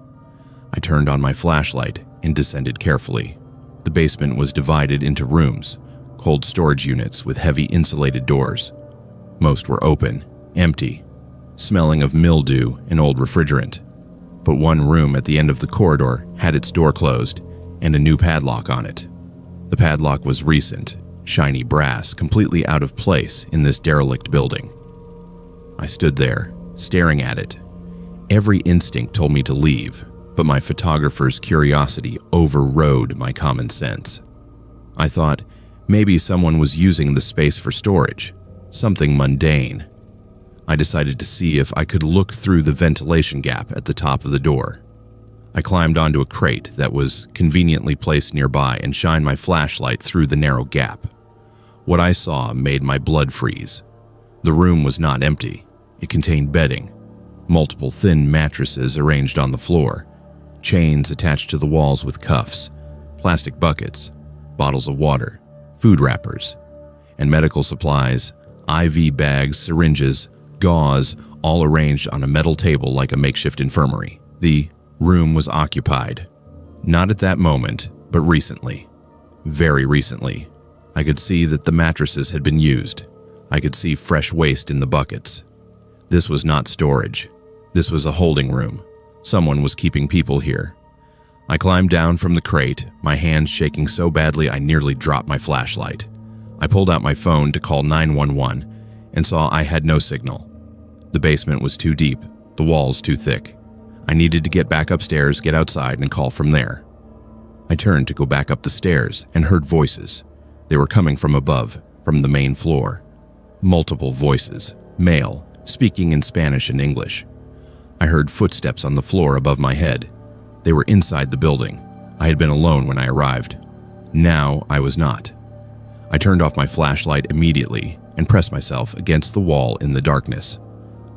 S1: I turned on my flashlight and descended carefully. The basement was divided into rooms, cold storage units with heavy insulated doors. Most were open, empty, smelling of mildew and old refrigerant. But one room at the end of the corridor had its door closed and a new padlock on it. The padlock was recent, shiny brass, completely out of place in this derelict building. I stood there, staring at it. Every instinct told me to leave, but my photographer's curiosity overrode my common sense. I thought maybe someone was using the space for storage, something mundane. I decided to see if I could look through the ventilation gap at the top of the door. I climbed onto a crate that was conveniently placed nearby and shined my flashlight through the narrow gap. What I saw made my blood freeze. The room was not empty. It contained bedding, multiple thin mattresses arranged on the floor, chains attached to the walls with cuffs, plastic buckets, bottles of water, food wrappers, and medical supplies, IV bags, syringes, gauze, all arranged on a metal table like a makeshift infirmary. The room was occupied. Not at that moment, but recently. Very recently. I could see that the mattresses had been used. I could see fresh waste in the buckets. This was not storage. This was a holding room. Someone was keeping people here. I climbed down from the crate, my hands shaking so badly I nearly dropped my flashlight. I pulled out my phone to call 911 and saw I had no signal. The basement was too deep, the walls too thick. I needed to get back upstairs, get outside, and call from there. I turned to go back up the stairs and heard voices. They were coming from above, from the main floor. Multiple voices, male, speaking in Spanish and English. I heard footsteps on the floor above my head. They were inside the building. I had been alone when I arrived. Now I was not. I turned off my flashlight immediately and pressed myself against the wall in the darkness.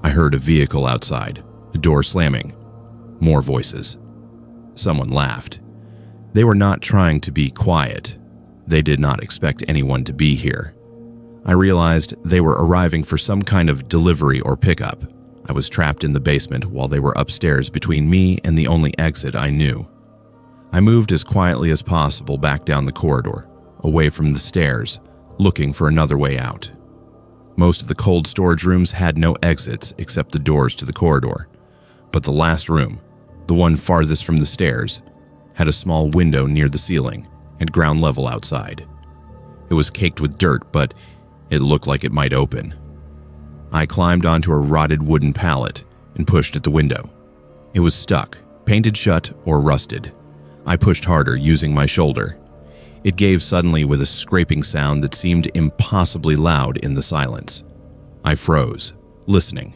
S1: I heard a vehicle outside, a door slamming. More voices. Someone laughed. They were not trying to be quiet. They did not expect anyone to be here. I realized they were arriving for some kind of delivery or pickup. I was trapped in the basement while they were upstairs between me and the only exit I knew. I moved as quietly as possible back down the corridor, away from the stairs, looking for another way out. Most of the cold storage rooms had no exits except the doors to the corridor, but the last room, the one farthest from the stairs, had a small window near the ceiling and ground level outside. It was caked with dirt, but it looked like it might open. I climbed onto a rotted wooden pallet and pushed at the window. It was stuck, painted shut, or rusted. I pushed harder, using my shoulder. It gave suddenly with a scraping sound that seemed impossibly loud in the silence. I froze, listening.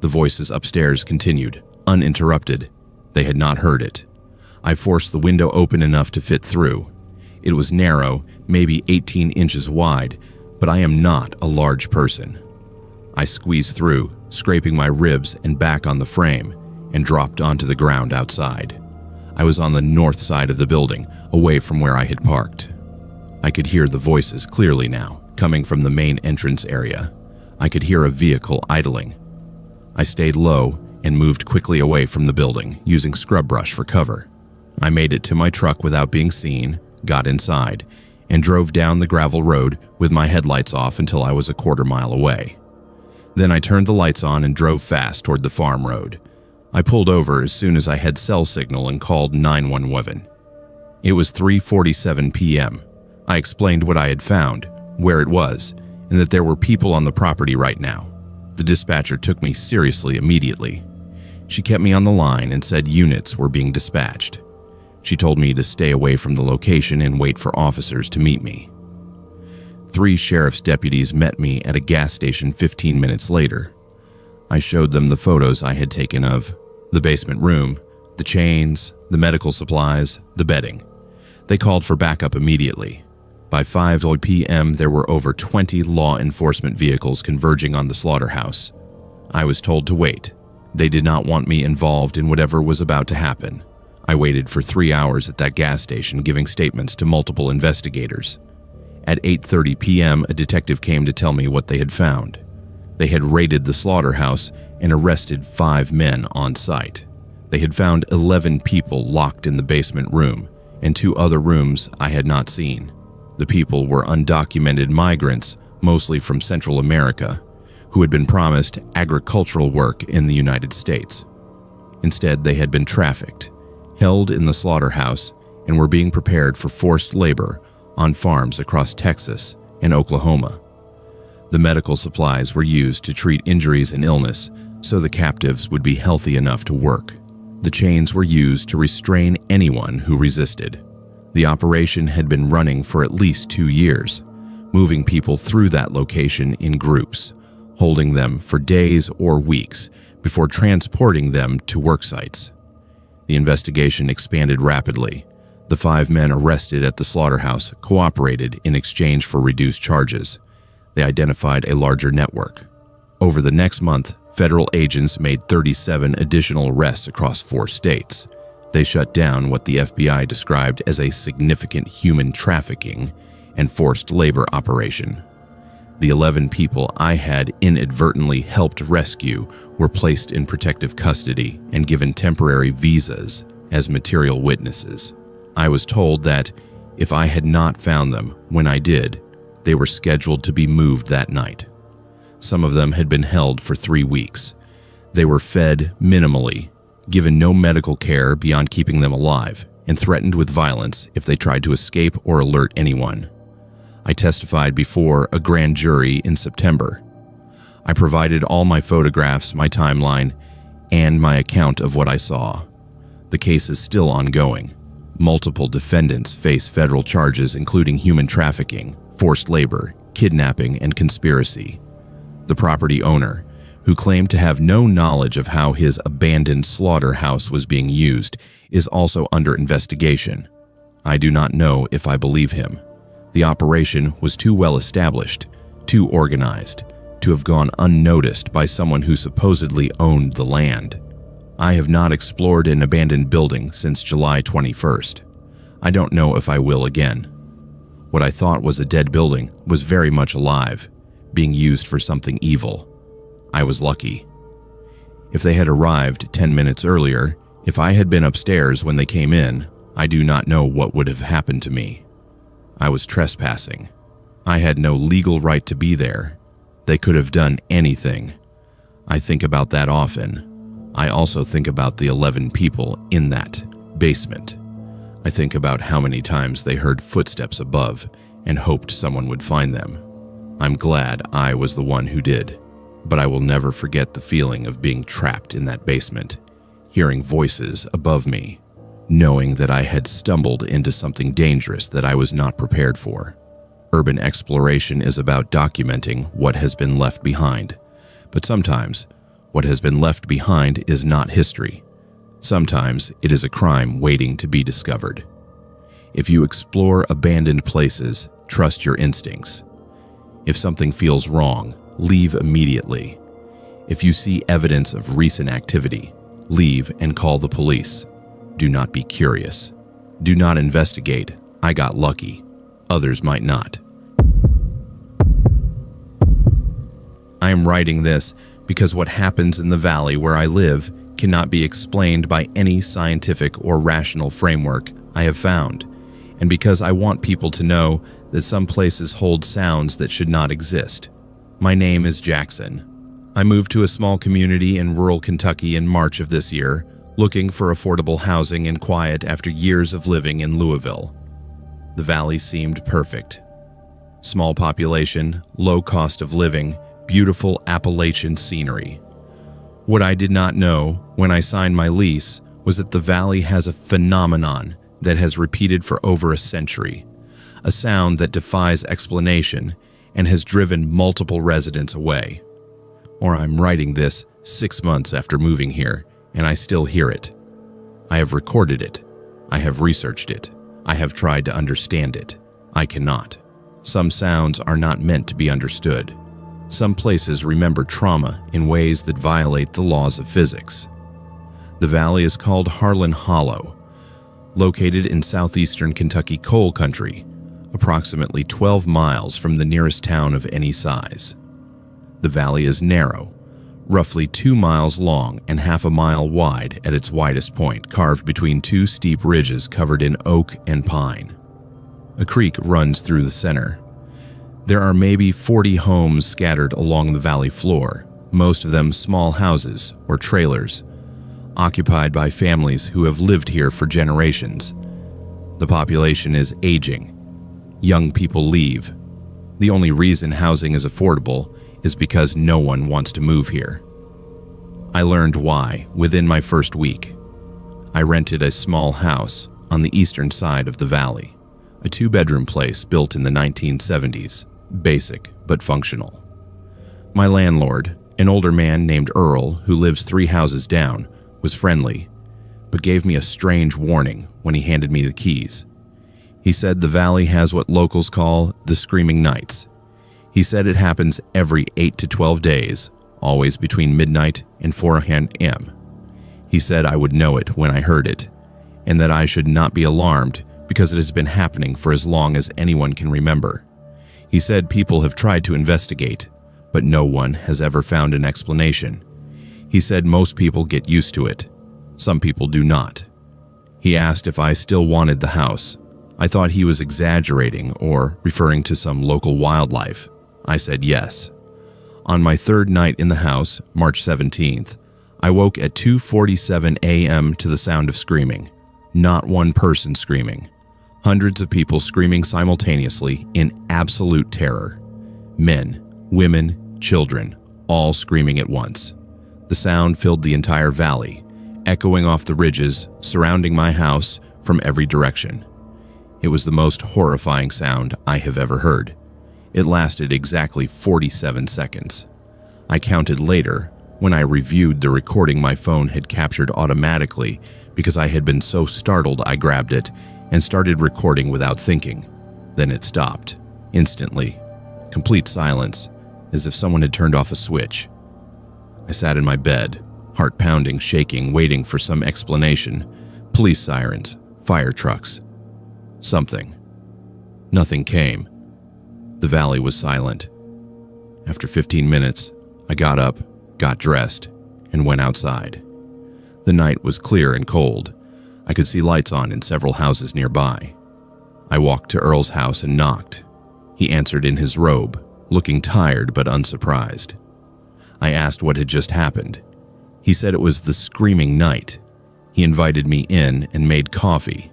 S1: The voices upstairs continued, uninterrupted. They had not heard it. I forced the window open enough to fit through. It was narrow, maybe 18 inches wide, but I am not a large person. I squeezed through, scraping my ribs and back on the frame, and dropped onto the ground outside. I was on the north side of the building, away from where I had parked. I could hear the voices clearly now, coming from the main entrance area. I could hear a vehicle idling. I stayed low and moved quickly away from the building, using scrub brush for cover. I made it to my truck without being seen, got inside, and drove down the gravel road with my headlights off until I was a quarter-mile away. Then I turned the lights on and drove fast toward the farm road. I pulled over as soon as I had cell signal and called 911. It was 3:47 p.m. I explained what I had found, where it was, and that there were people on the property right now. The dispatcher took me seriously immediately. She kept me on the line and said units were being dispatched. She told me to stay away from the location and wait for officers to meet me. 3 sheriff's deputies met me at a gas station 15 minutes later. I showed them the photos I had taken of the basement room, the chains, the medical supplies, the bedding. They called for backup immediately. By 5 p.m., there were over 20 law enforcement vehicles converging on the slaughterhouse. I was told to wait. They did not want me involved in whatever was about to happen. I waited for 3 hours at that gas station, giving statements to multiple investigators. At 8:30 p.m., a detective came to tell me what they had found. They had raided the slaughterhouse and arrested 5 men on site. They had found 11 people locked in the basement room and 2 other rooms I had not seen. The people were undocumented migrants, mostly from Central America, who had been promised agricultural work in the United States. Instead, they had been trafficked, held in the slaughterhouse, and were being prepared for forced labor on farms across Texas and Oklahoma. The medical supplies were used to treat injuries and illness so the captives would be healthy enough to work. The chains were used to restrain anyone who resisted. The operation had been running for at least 2 years, moving people through that location in groups, holding them for days or weeks before transporting them to work sites. The investigation expanded rapidly. The 5 men arrested at the slaughterhouse cooperated in exchange for reduced charges. They identified a larger network. Over the next month, federal agents made 37 additional arrests across 4 states. They shut down what the FBI described as a significant human trafficking and forced labor operation. The 11 people I had inadvertently helped rescue were placed in protective custody and given temporary visas as material witnesses. I was told that if I had not found them when I did, they were scheduled to be moved that night. Some of them had been held for 3 weeks. They were fed minimally, given no medical care beyond keeping them alive, and threatened with violence if they tried to escape or alert anyone. I testified before a grand jury in September. I provided all my photographs, my timeline, and my account of what I saw. The case is still ongoing. Multiple defendants face federal charges including human trafficking, forced labor, kidnapping, and conspiracy. The property owner, who claimed to have no knowledge of how his abandoned slaughterhouse was being used, is also under investigation. I do not know if I believe him. The operation was too well established, too organized, to have gone unnoticed by someone who supposedly owned the land. I have not explored an abandoned building since July 21st. I don't know if I will again. What I thought was a dead building was very much alive, being used for something evil. I was lucky. If they had arrived 10 minutes earlier, if I had been upstairs when they came in, I do not know what would have happened to me. I was trespassing. I had no legal right to be there. They could have done anything. I think about that often. I also think about the 11 people in that basement. I think about how many times they heard footsteps above and hoped someone would find them. I'm glad I was the one who did, but I will never forget the feeling of being trapped in that basement, hearing voices above me, knowing that I had stumbled into something dangerous that I was not prepared for. Urban exploration is about documenting what has been left behind, but sometimes what has been left behind is not history. Sometimes it is a crime waiting to be discovered. If you explore abandoned places, trust your instincts. If something feels wrong, leave immediately. If you see evidence of recent activity, leave and call the police. Do not be curious. Do not investigate. I got lucky. Others might not. I am writing this because what happens in the valley where I live cannot be explained by any scientific or rational framework I have found, and because I want people to know that some places hold sounds that should not exist. My name is Jackson. I moved to a small community in rural Kentucky in March of this year, looking for affordable housing and quiet after years of living in Louisville. The valley seemed perfect. Small population, low cost of living, beautiful Appalachian scenery. What I did not know when I signed my lease was that the valley has a phenomenon that has repeated for over a century, a sound that defies explanation and has driven multiple residents away. Or I'm writing this 6 months after moving here, and I still hear it. I have recorded it. I have researched it. I have tried to understand it. I cannot. Some sounds are not meant to be understood. Some places remember trauma in ways that violate the laws of physics. The valley is called Harlan Hollow, located in southeastern Kentucky coal country, approximately 12 miles from the nearest town of any size. The valley is narrow, roughly 2 miles long and half a mile wide at its widest point, carved between two steep ridges covered in oak and pine. A creek runs through the center. There are maybe 40 homes scattered along the valley floor, most of them small houses or trailers, occupied by families who have lived here for generations. The population is aging. Young people leave. The only reason housing is affordable is because no one wants to move here. I learned why within my first week. I rented a small house on the eastern side of the valley, a 2-bedroom place built in the 1970s, basic but functional. My landlord, an older man named Earl who lives 3 houses down, was friendly, but gave me a strange warning when he handed me the keys. He said the valley has what locals call the Screaming Nights. He said it happens every 8 to 12 days, always between midnight and 4 a.m. He said I would know it when I heard it, and that I should not be alarmed because it has been happening for as long as anyone can remember. He said people have tried to investigate, but no one has ever found an explanation. He said most people get used to it. Some people do not. He asked if I still wanted the house. I thought he was exaggerating or referring to some local wildlife. I said yes. On my 3rd night in the house, March 17th, I woke at 2:47 a.m. to the sound of screaming. Not one person screaming. Hundreds of people screaming simultaneously in absolute terror. Men, women, children, all screaming at once. The sound filled the entire valley, echoing off the ridges surrounding my house from every direction. It was the most horrifying sound I have ever heard. It lasted exactly 47 seconds. I counted later when I reviewed the recording my phone had captured automatically because I had been so startled I grabbed it and started recording without thinking. Then it stopped, instantly. Complete silence, as if someone had turned off a switch. I sat in my bed, heart pounding, shaking, waiting for some explanation. Police sirens, fire trucks. Something. Nothing came. The valley was silent. After 15 minutes, I got up, got dressed, and went outside. The night was clear and cold. I could see lights on in several houses nearby. I walked to Earl's house and knocked. He answered in his robe, looking tired but unsurprised. I asked what had just happened. He said it was the screaming night. He invited me in and made coffee.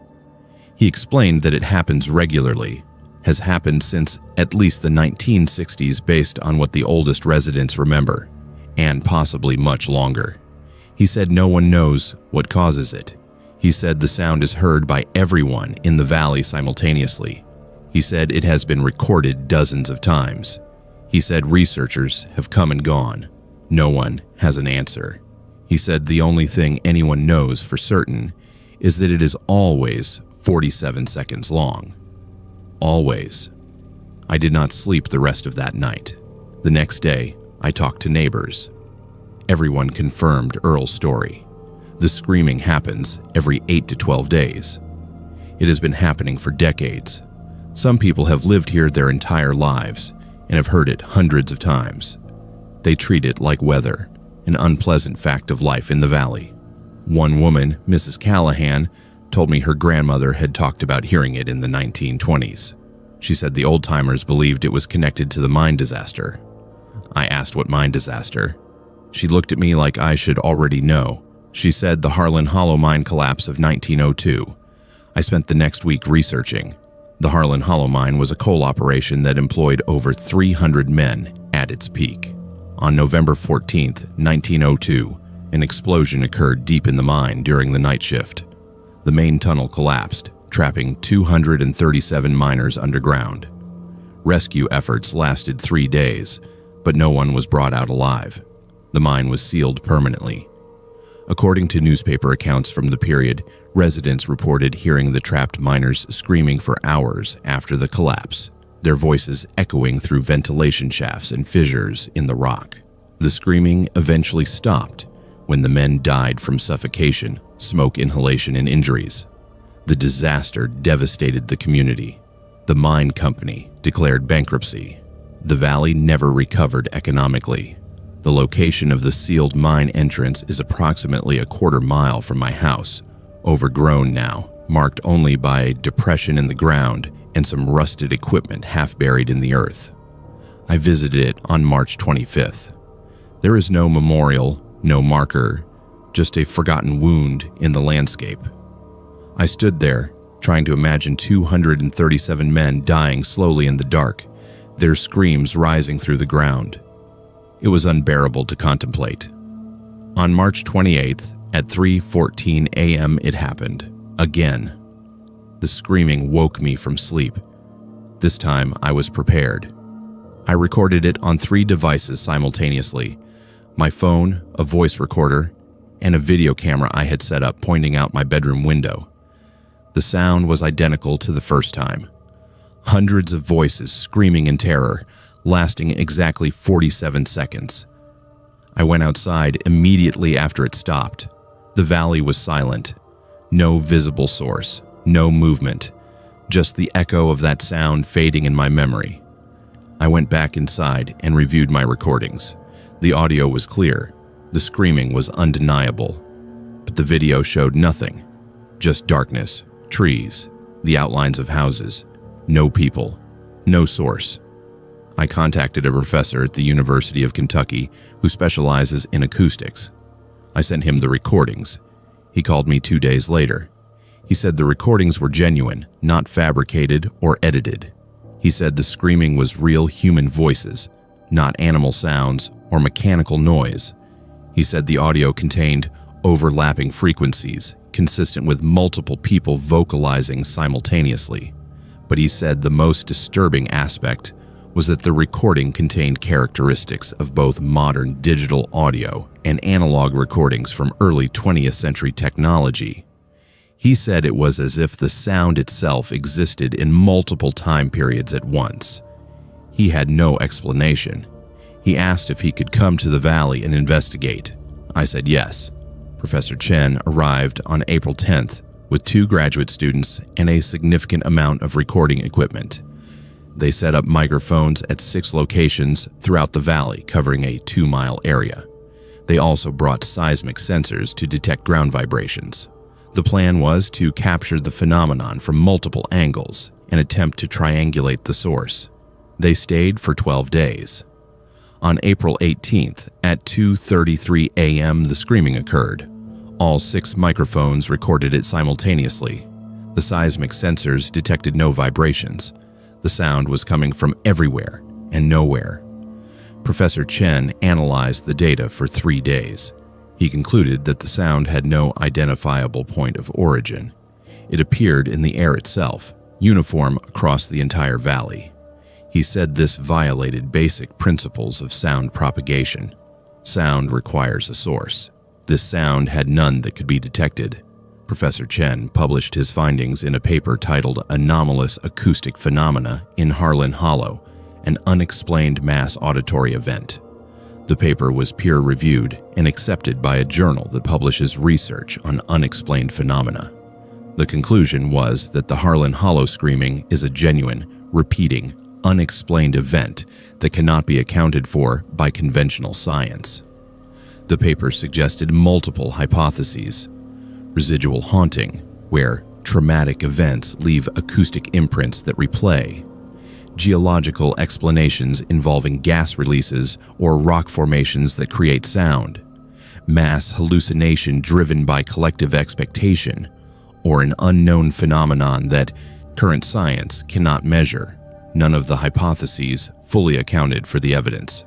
S1: He explained that it happens regularly, has happened since at least the 1960s based on what the oldest residents remember, and possibly much longer. He said no one knows what causes it. He said the sound is heard by everyone in the valley simultaneously. He said it has been recorded dozens of times. He said researchers have come and gone. No one has an answer. He said the only thing anyone knows for certain is that it is always 47 seconds long. Always. I did not sleep the rest of that night. The next day, I talked to neighbors. Everyone confirmed Earl's story. The screaming happens every 8 to 12 days. It has been happening for decades. Some people have lived here their entire lives and have heard it hundreds of times. They treat it like weather, an unpleasant fact of life in the valley. One woman, Mrs. Callahan, told me her grandmother had talked about hearing it in the 1920s. She said the old-timers believed it was connected to the mine disaster. I asked what mine disaster. She looked at me like I should already know. She said the Harlan Hollow mine collapse of 1902. I spent the next week researching. The Harlan Hollow mine was a coal operation that employed over 300 men at its peak. On November 14, 1902, an explosion occurred deep in the mine during the night shift. The main tunnel collapsed, trapping 237 miners underground. Rescue efforts lasted 3 days, but no one was brought out alive. The mine was sealed permanently. According to newspaper accounts from the period, residents reported hearing the trapped miners screaming for hours after the collapse, their voices echoing through ventilation shafts and fissures in the rock. The screaming eventually stopped when the men died from suffocation, smoke inhalation, and injuries. The disaster devastated the community. The mine company declared bankruptcy. The valley never recovered economically. The location of the sealed mine entrance is approximately a quarter mile from my house, overgrown now, marked only by a depression in the ground and some rusted equipment half buried in the earth. I visited it on March 25th. There is no memorial, no marker, just a forgotten wound in the landscape. I stood there, trying to imagine 237 men dying slowly in the dark, their screams rising through the ground. It was unbearable to contemplate. On March 28th, at 3:14 a.m. it happened. Again. The screaming woke me from sleep. This time I was prepared. I recorded it on 3 devices simultaneously: my phone, a voice recorder, and a video camera I had set up pointing out my bedroom window. The sound was identical to the first time. Hundreds of voices screaming in terror, lasting exactly 47 seconds. I went outside immediately after it stopped. The valley was silent. No visible source, no movement, just the echo of that sound fading in my memory. I went back inside and reviewed my recordings. The audio was clear. The screaming was undeniable. But the video showed nothing. Just darkness, trees, the outlines of houses. No people, no source. I contacted a professor at the University of Kentucky who specializes in acoustics. I sent him the recordings. He called me 2 days later. He said the recordings were genuine, not fabricated or edited. He said the screaming was real human voices, not animal sounds or mechanical noise. He said the audio contained overlapping frequencies, consistent with multiple people vocalizing simultaneously. But he said the most disturbing aspect was that the recording contained characteristics of both modern digital audio and analog recordings from early 20th century technology. He said it was as if the sound itself existed in multiple time periods at once. He had no explanation. He asked if he could come to the valley and investigate. I said yes. Professor Chen arrived on April 10th with 2 graduate students and a significant amount of recording equipment. They set up microphones at 6 locations throughout the valley, covering a 2-mile area. They also brought seismic sensors to detect ground vibrations. The plan was to capture the phenomenon from multiple angles and attempt to triangulate the source. They stayed for 12 days. On April 18th, at 2:33 a.m., the screaming occurred. All 6 microphones recorded it simultaneously. The seismic sensors detected no vibrations. The sound was coming from everywhere and nowhere. Professor Chen analyzed the data for 3 days. He concluded that the sound had no identifiable point of origin. It appeared in the air itself, uniform across the entire valley. He said this violated basic principles of sound propagation. Sound requires a source. This sound had none that could be detected. Professor Chen published his findings in a paper titled Anomalous Acoustic Phenomena in Harlan Hollow, an unexplained mass auditory event. The paper was peer-reviewed and accepted by a journal that publishes research on unexplained phenomena. The conclusion was that the Harlan Hollow screaming is a genuine, repeating, unexplained event that cannot be accounted for by conventional science. The paper suggested multiple hypotheses: residual haunting, where traumatic events leave acoustic imprints that replay; geological explanations involving gas releases or rock formations that create sound; mass hallucination driven by collective expectation; or an unknown phenomenon that current science cannot measure. None of the hypotheses fully accounted for the evidence.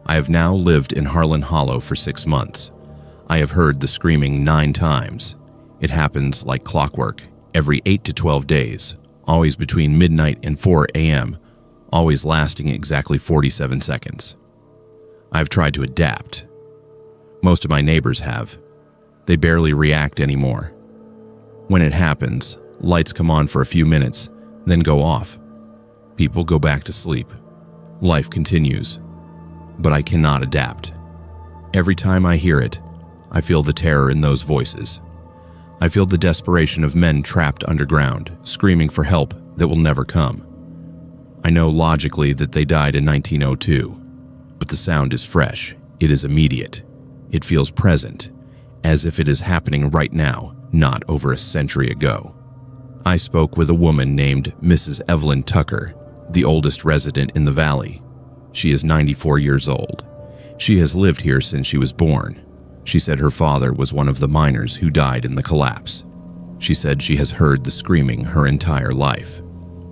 S1: I have now lived in Harlan Hollow for 6 months. I have heard the screaming 9 times. It happens like clockwork, every 8 to 12 days, always between midnight and 4 a.m., always lasting exactly 47 seconds. I've tried to adapt. Most of my neighbors have. They barely react anymore. When it happens, lights come on for a few minutes, then go off. People go back to sleep. Life continues. But I cannot adapt. Every time I hear it, I feel the terror in those voices. I feel the desperation of men trapped underground, screaming for help that will never come. I know logically that they died in 1902, but the sound is fresh. It is immediate. It feels present, as if it is happening right now, not over a century ago. I spoke with a woman named Mrs. Evelyn Tucker, the oldest resident in the valley. She is 94 years old. She has lived here since she was born. She said her father was one of the miners who died in the collapse. She said she has heard the screaming her entire life.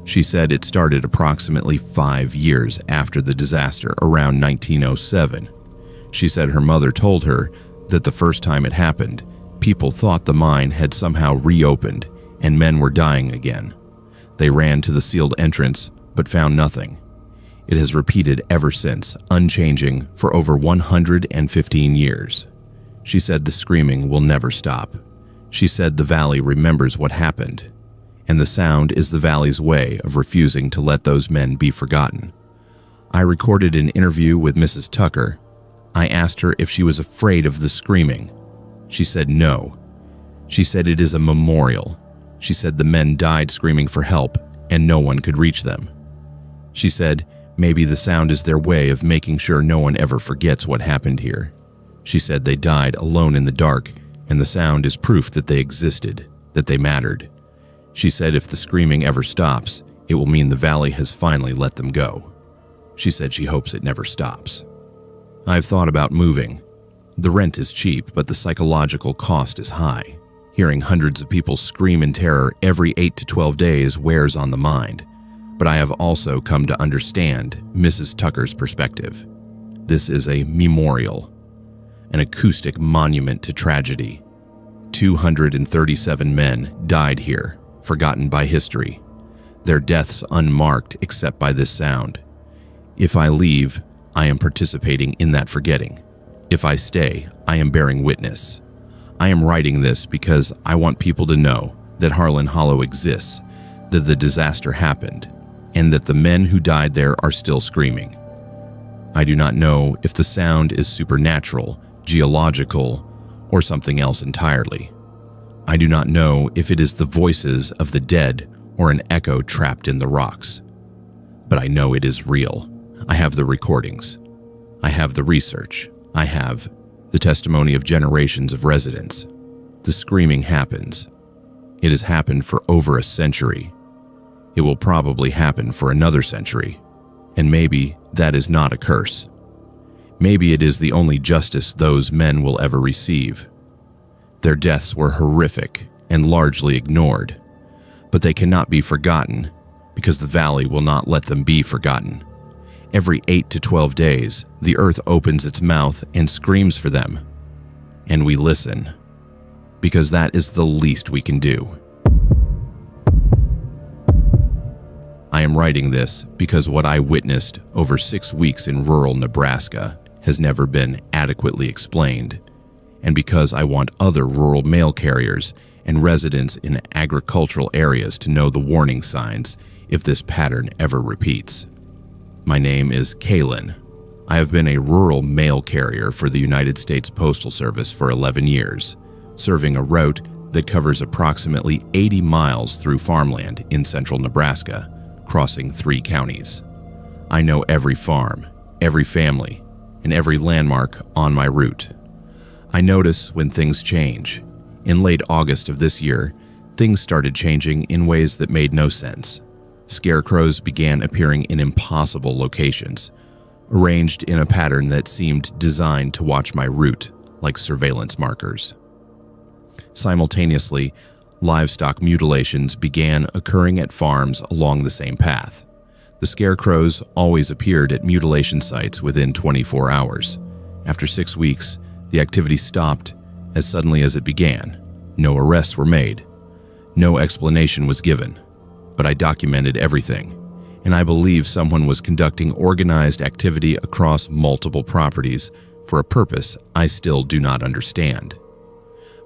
S1: She said it started approximately 5 years after the disaster around 1907. She said her mother told her that the first time it happened, people thought the mine had somehow reopened and men were dying again. They ran to the sealed entrance but found nothing. It has repeated ever since, unchanging for over 115 years. She said the screaming will never stop. She said the valley remembers what happened, and the sound is the valley's way of refusing to let those men be forgotten. I recorded an interview with Mrs. Tucker. I asked her if she was afraid of the screaming. She said no. She said it is a memorial. She said the men died screaming for help, and no one could reach them. She said maybe the sound is their way of making sure no one ever forgets what happened here. She said they died alone in the dark, and the sound is proof that they existed, that they mattered. She said if the screaming ever stops, it will mean the valley has finally let them go. She said she hopes it never stops. I've thought about moving. The rent is cheap, but the psychological cost is high. Hearing hundreds of people scream in terror every 8 to 12 days wears on the mind, but I have also come to understand Mrs. Tucker's perspective. This is a memorial, an acoustic monument to tragedy. 237 men died here, forgotten by history, their deaths unmarked except by this sound. If I leave, I am participating in that forgetting. If I stay, I am bearing witness. I am writing this because I want people to know that Harlan Hollow exists, that the disaster happened, and that the men who died there are still screaming. I do not know if the sound is supernatural, geological, or something else entirely. I do not know if it is the voices of the dead or an echo trapped in the rocks. But I know it is real. I have the recordings. I have the research. I have the testimony of generations of residents. The screaming happens. It has happened for over a century. It will probably happen for another century. And maybe that is not a curse. Maybe it is the only justice those men will ever receive. Their deaths were horrific and largely ignored, but they cannot be forgotten because the valley will not let them be forgotten. Every 8 to 12 days, the earth opens its mouth and screams for them, and we listen, because that is the least we can do. I am writing this because what I witnessed over 6 weeks in rural Nebraska has never been adequately explained, and because I want other rural mail carriers and residents in agricultural areas to know the warning signs if this pattern ever repeats. My name is Kalen. I have been a rural mail carrier for the United States Postal Service for 11 years, serving a route that covers approximately 80 miles through farmland in central Nebraska, crossing 3 counties. I know every farm, every family, and every landmark on my route. I notice when things change. In late August of this year, things started changing in ways that made no sense. Scarecrows began appearing in impossible locations, arranged in a pattern that seemed designed to watch my route like surveillance markers. Simultaneously, livestock mutilations began occurring at farms along the same path. The scarecrows always appeared at mutilation sites within 24 hours. After 6 weeks, the activity stopped as suddenly as it began. No arrests were made. No explanation was given. But I documented everything, and I believe someone was conducting organized activity across multiple properties for a purpose I still do not understand.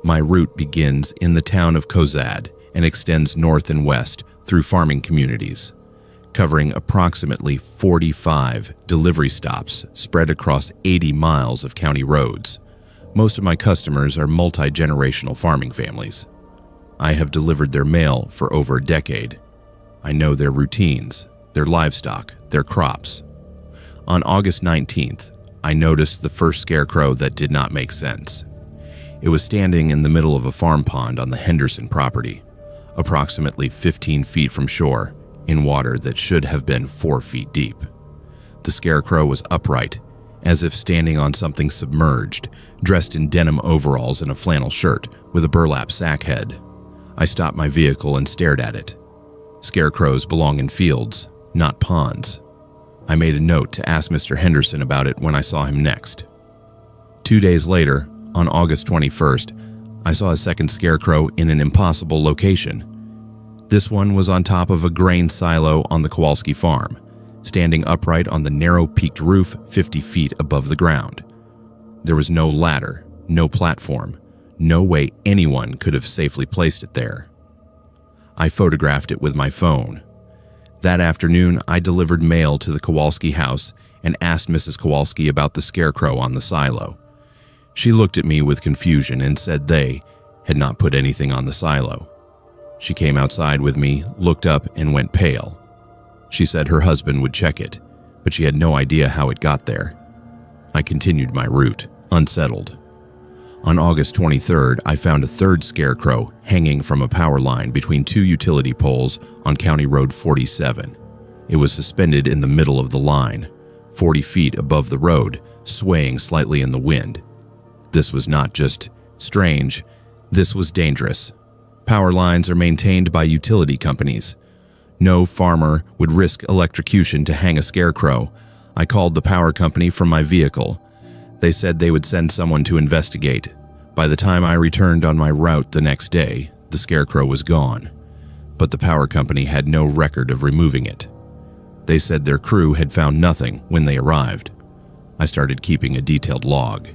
S1: My route begins in the town of Cozad and extends north and west through farming communities, covering approximately 45 delivery stops spread across 80 miles of county roads. Most of my customers are multi-generational farming families. I have delivered their mail for over a decade. I know their routines, their livestock, their crops. On August 19th, I noticed the first scarecrow that did not make sense. It was standing in the middle of a farm pond on the Henderson property, approximately 15 feet from shore, in water that should have been 4 feet deep. The scarecrow was upright, as if standing on something submerged, dressed in denim overalls and a flannel shirt with a burlap sack head. I stopped my vehicle and stared at it. Scarecrows belong in fields, not ponds. I made a note to ask Mr. Henderson about it when I saw him next. 2 days later, on August 21st, I saw a second scarecrow in an impossible location. This one was on top of a grain silo on the Kowalski farm, standing upright on the narrow peaked roof 50 feet above the ground. There was no ladder, no platform, no way anyone could have safely placed it there. I photographed it with my phone. That afternoon, I delivered mail to the Kowalski house and asked Mrs. Kowalski about the scarecrow on the silo. She looked at me with confusion and said they had not put anything on the silo. She came outside with me, looked up, and went pale. She said her husband would check it, but she had no idea how it got there. I continued my route, unsettled. On August 23rd, I found a third scarecrow hanging from a power line between 2 utility poles on County Road 47. It was suspended in the middle of the line, 40 feet above the road, swaying slightly in the wind. This was not just strange, This was dangerous. Power lines are maintained by utility companies. No farmer would risk electrocution to hang a scarecrow. I called the power company from my vehicle. They said they would send someone to investigate. By the time I returned on my route the next day, the scarecrow was gone, but the power company had no record of removing it. They said their crew had found nothing when they arrived. I started keeping a detailed log.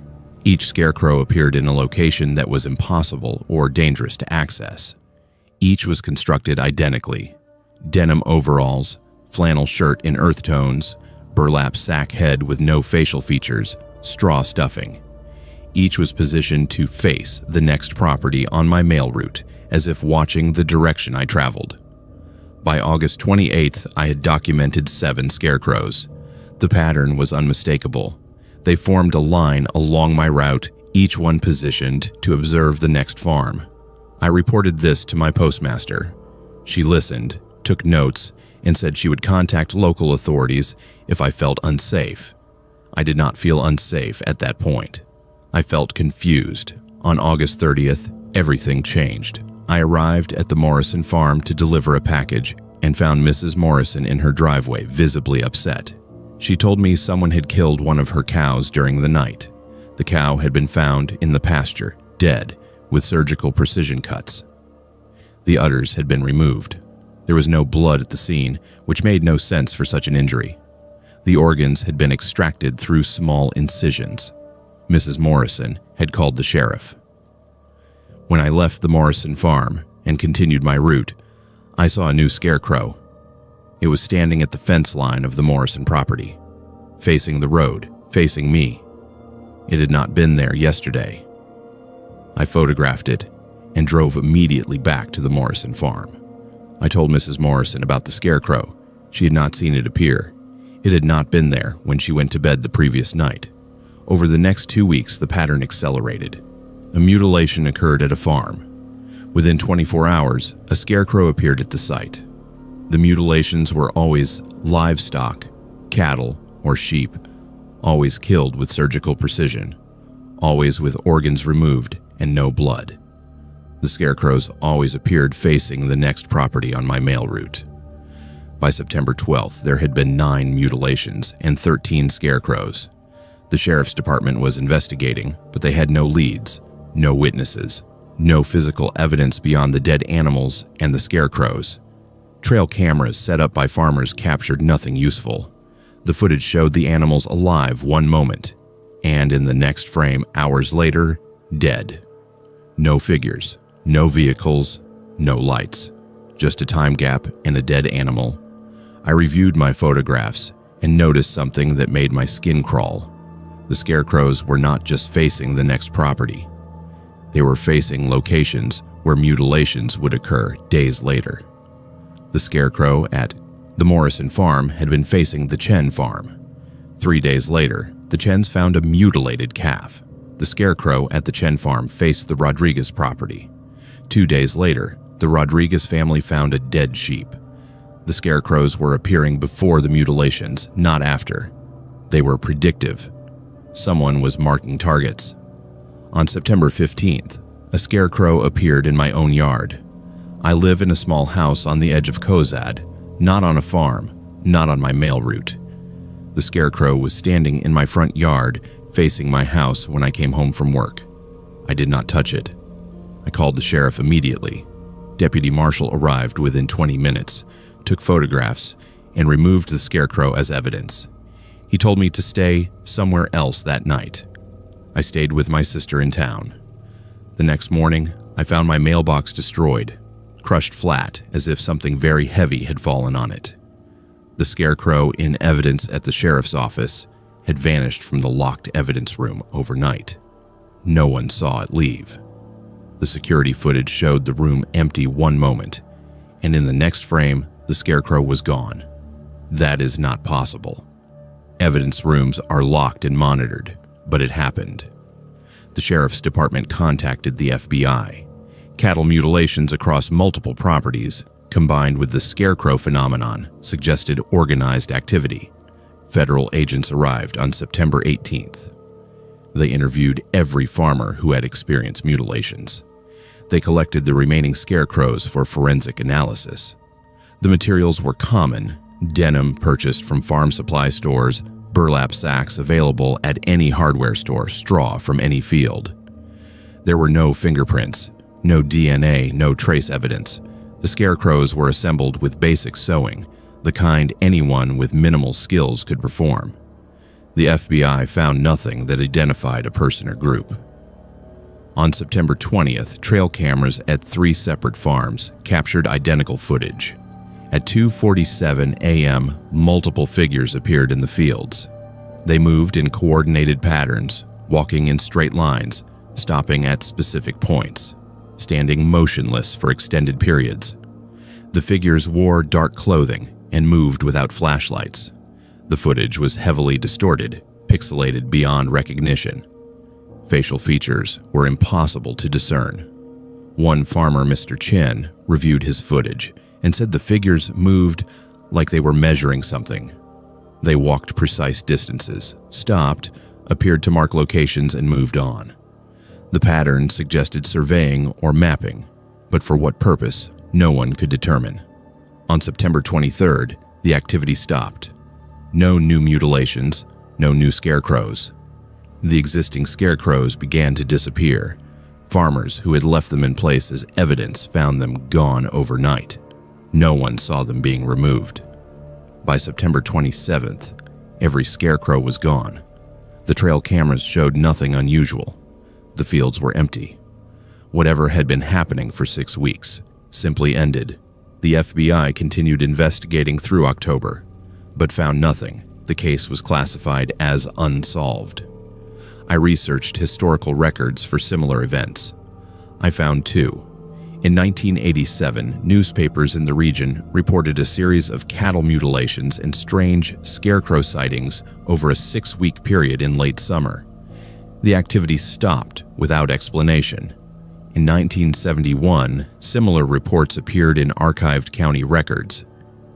S1: Each scarecrow appeared in a location that was impossible or dangerous to access. Each was constructed identically: denim overalls, flannel shirt in earth tones, burlap sack head with no facial features, straw stuffing. Each was positioned to face the next property on my mail route, as if watching the direction I traveled. By August 28th, I had documented 7 scarecrows. The pattern was unmistakable. They formed a line along my route, each one positioned to observe the next farm. I reported this to my postmaster. She listened, took notes, and said she would contact local authorities if I felt unsafe. I did not feel unsafe at that point. I felt confused. On August 30th, everything changed. I arrived at the Morrison farm to deliver a package and found Mrs. Morrison in her driveway, visibly upset. She told me someone had killed one of her cows during the night. The cow had been found in the pasture, dead, with surgical precision cuts. The udders had been removed. There was no blood at the scene, which made no sense for such an injury. The organs had been extracted through small incisions. Mrs. Morrison had called the sheriff. When I left the Morrison farm and continued my route, I saw a new scarecrow. It was standing at the fence line of the Morrison property, facing the road, facing me. It had not been there yesterday. I photographed it and drove immediately back to the Morrison farm. I told Mrs. Morrison about the scarecrow. She had not seen it appear. It had not been there when she went to bed the previous night. Over the next 2 weeks, the pattern accelerated. A mutilation occurred at a farm. Within 24 hours, a scarecrow appeared at the site. The mutilations were always livestock, cattle, or sheep, always killed with surgical precision, always with organs removed and no blood. The scarecrows always appeared facing the next property on my mail route. By September 12th, there had been 9 mutilations and 13 scarecrows. The sheriff's department was investigating, but they had no leads, no witnesses, no physical evidence beyond the dead animals and the scarecrows. Trail cameras set up by farmers captured nothing useful. The footage showed the animals alive one moment, and in the next frame, hours later, dead. No figures, no vehicles, no lights, just a time gap and a dead animal. I reviewed my photographs and noticed something that made my skin crawl. The scarecrows were not just facing the next property. They were facing locations where mutilations would occur days later. The scarecrow at the Morrison farm had been facing the Chen farm. 3 days later, the Chens found a mutilated calf. The scarecrow at the Chen farm faced the Rodriguez property. 2 days later, the Rodriguez family found a dead sheep. The scarecrows were appearing before the mutilations, not after. They were predictive. Someone was marking targets. On September 15th, a scarecrow appeared in my own yard. I live in a small house on the edge of Kozad, not on a farm, not on my mail route. The scarecrow was standing in my front yard, facing my house when I came home from work. I did not touch it. I called the sheriff immediately. Deputy Marshal arrived within 20 minutes, took photographs, and removed the scarecrow as evidence. He told me to stay somewhere else that night. I stayed with my sister in town. The next morning, I found my mailbox destroyed, crushed flat as if something very heavy had fallen on it. The scarecrow in evidence at the sheriff's office had vanished from the locked evidence room overnight. No one saw it leave. The security footage showed the room empty one moment, and in the next frame, the scarecrow was gone. That is not possible. Evidence rooms are locked and monitored, but it happened. The sheriff's department contacted the FBI. Cattle mutilations across multiple properties, combined with the scarecrow phenomenon, suggested organized activity. Federal agents arrived on September 18th. They interviewed every farmer who had experienced mutilations. They collected the remaining scarecrows for forensic analysis. The materials were common: denim purchased from farm supply stores, burlap sacks available at any hardware store, straw from any field. There were no fingerprints, no DNA, no trace evidence. The scarecrows were assembled with basic sewing, the kind anyone with minimal skills could perform. The FBI found nothing that identified a person or group. On September 20th, trail cameras at 3 separate farms captured identical footage. At 2:47 a.m., multiple figures appeared in the fields. They moved in coordinated patterns, walking in straight lines, stopping at specific points, standing motionless for extended periods. The figures wore dark clothing and moved without flashlights. The footage was heavily distorted, pixelated beyond recognition. Facial features were impossible to discern. One farmer, Mr. Chin, reviewed his footage and said the figures moved like they were measuring something. They walked precise distances, stopped, appeared to mark locations, and moved on. The pattern suggested surveying or mapping, but for what purpose, no one could determine. On September 23rd, the activity stopped. No new mutilations, no new scarecrows. The existing scarecrows began to disappear. Farmers who had left them in place as evidence found them gone overnight. No one saw them being removed. By September 27th, every scarecrow was gone. The trail cameras showed nothing unusual. The fields were empty. Whatever had been happening for 6 weeks simply ended. The FBI continued investigating through October, but found nothing. The case was classified as unsolved. I researched historical records for similar events. I found 2. In 1987, newspapers in the region reported a series of cattle mutilations and strange scarecrow sightings over a 6-week period in late summer. The activity stopped without explanation. In 1971, similar reports appeared in archived county records.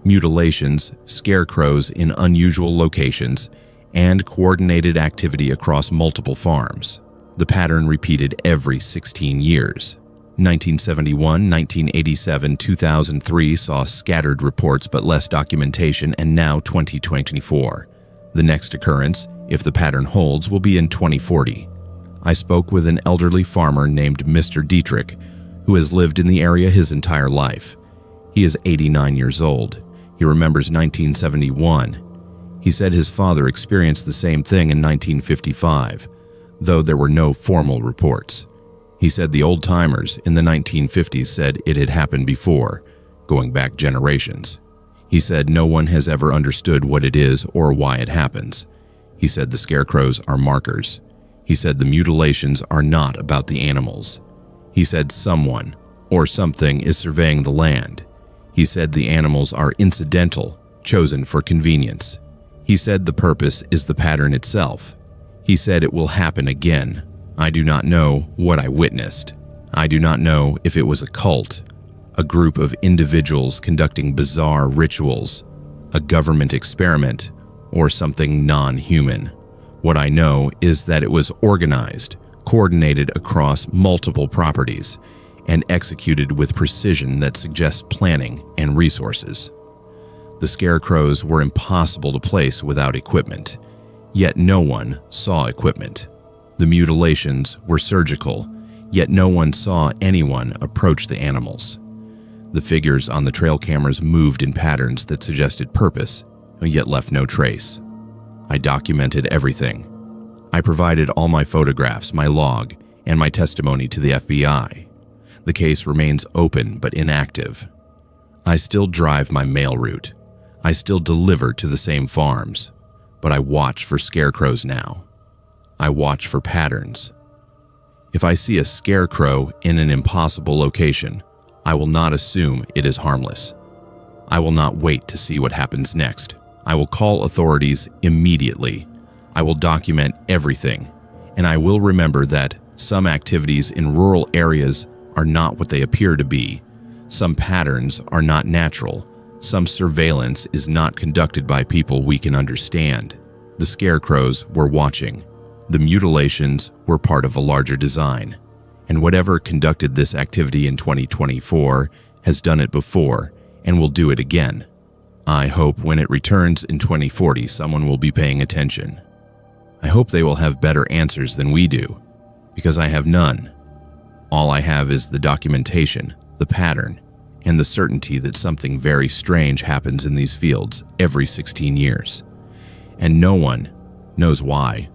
S1: Mutilations, scarecrows in unusual locations, and coordinated activity across multiple farms. The pattern repeated every 16 years. 1971, 1987, 2003 saw scattered reports but less documentation, and now 2024. The next occurrence, if the pattern holds, will be in 2040. I spoke with an elderly farmer named Mr. Dietrich, who has lived in the area his entire life. He is 89 years old. He remembers 1971. He said his father experienced the same thing in 1955, though there were no formal reports. He said the old-timers in the 1950s said it had happened before, going back generations. He said no one has ever understood what it is or why it happens. He said the scarecrows are markers. He said the mutilations are not about the animals. He said someone or something is surveying the land. He said the animals are incidental, chosen for convenience. He said the purpose is the pattern itself. He said it will happen again. I do not know what I witnessed. I do not know if it was a cult, a group of individuals conducting bizarre rituals, a government experiment, or something non-human. What I know is that it was organized, coordinated across multiple properties, and executed with precision that suggests planning and resources. The scarecrows were impossible to place without equipment, yet no one saw equipment. The mutilations were surgical, yet no one saw anyone approach the animals. The figures on the trail cameras moved in patterns that suggested purpose, yet left no trace. I documented everything. I provided all my photographs, my log, and my testimony to the FBI. The case remains open but inactive. I still drive my mail route. I still deliver to the same farms, but I watch for scarecrows now. I watch for patterns. If I see a scarecrow in an impossible location, I will not assume it is harmless. I will not wait to see what happens next. I will call authorities immediately. I will document everything, and I will remember that some activities in rural areas are not what they appear to be. Some patterns are not natural. Some surveillance is not conducted by people we can understand. The scarecrows were watching. The mutilations were part of a larger design, And whatever conducted this activity in 2024 has done it before and will do it again. I hope when it returns in 2040, someone will be paying attention. I hope they will have better answers than we do, because I have none. All I have is the documentation, the pattern, and the certainty that something very strange happens in these fields every 16 years. And no one knows why.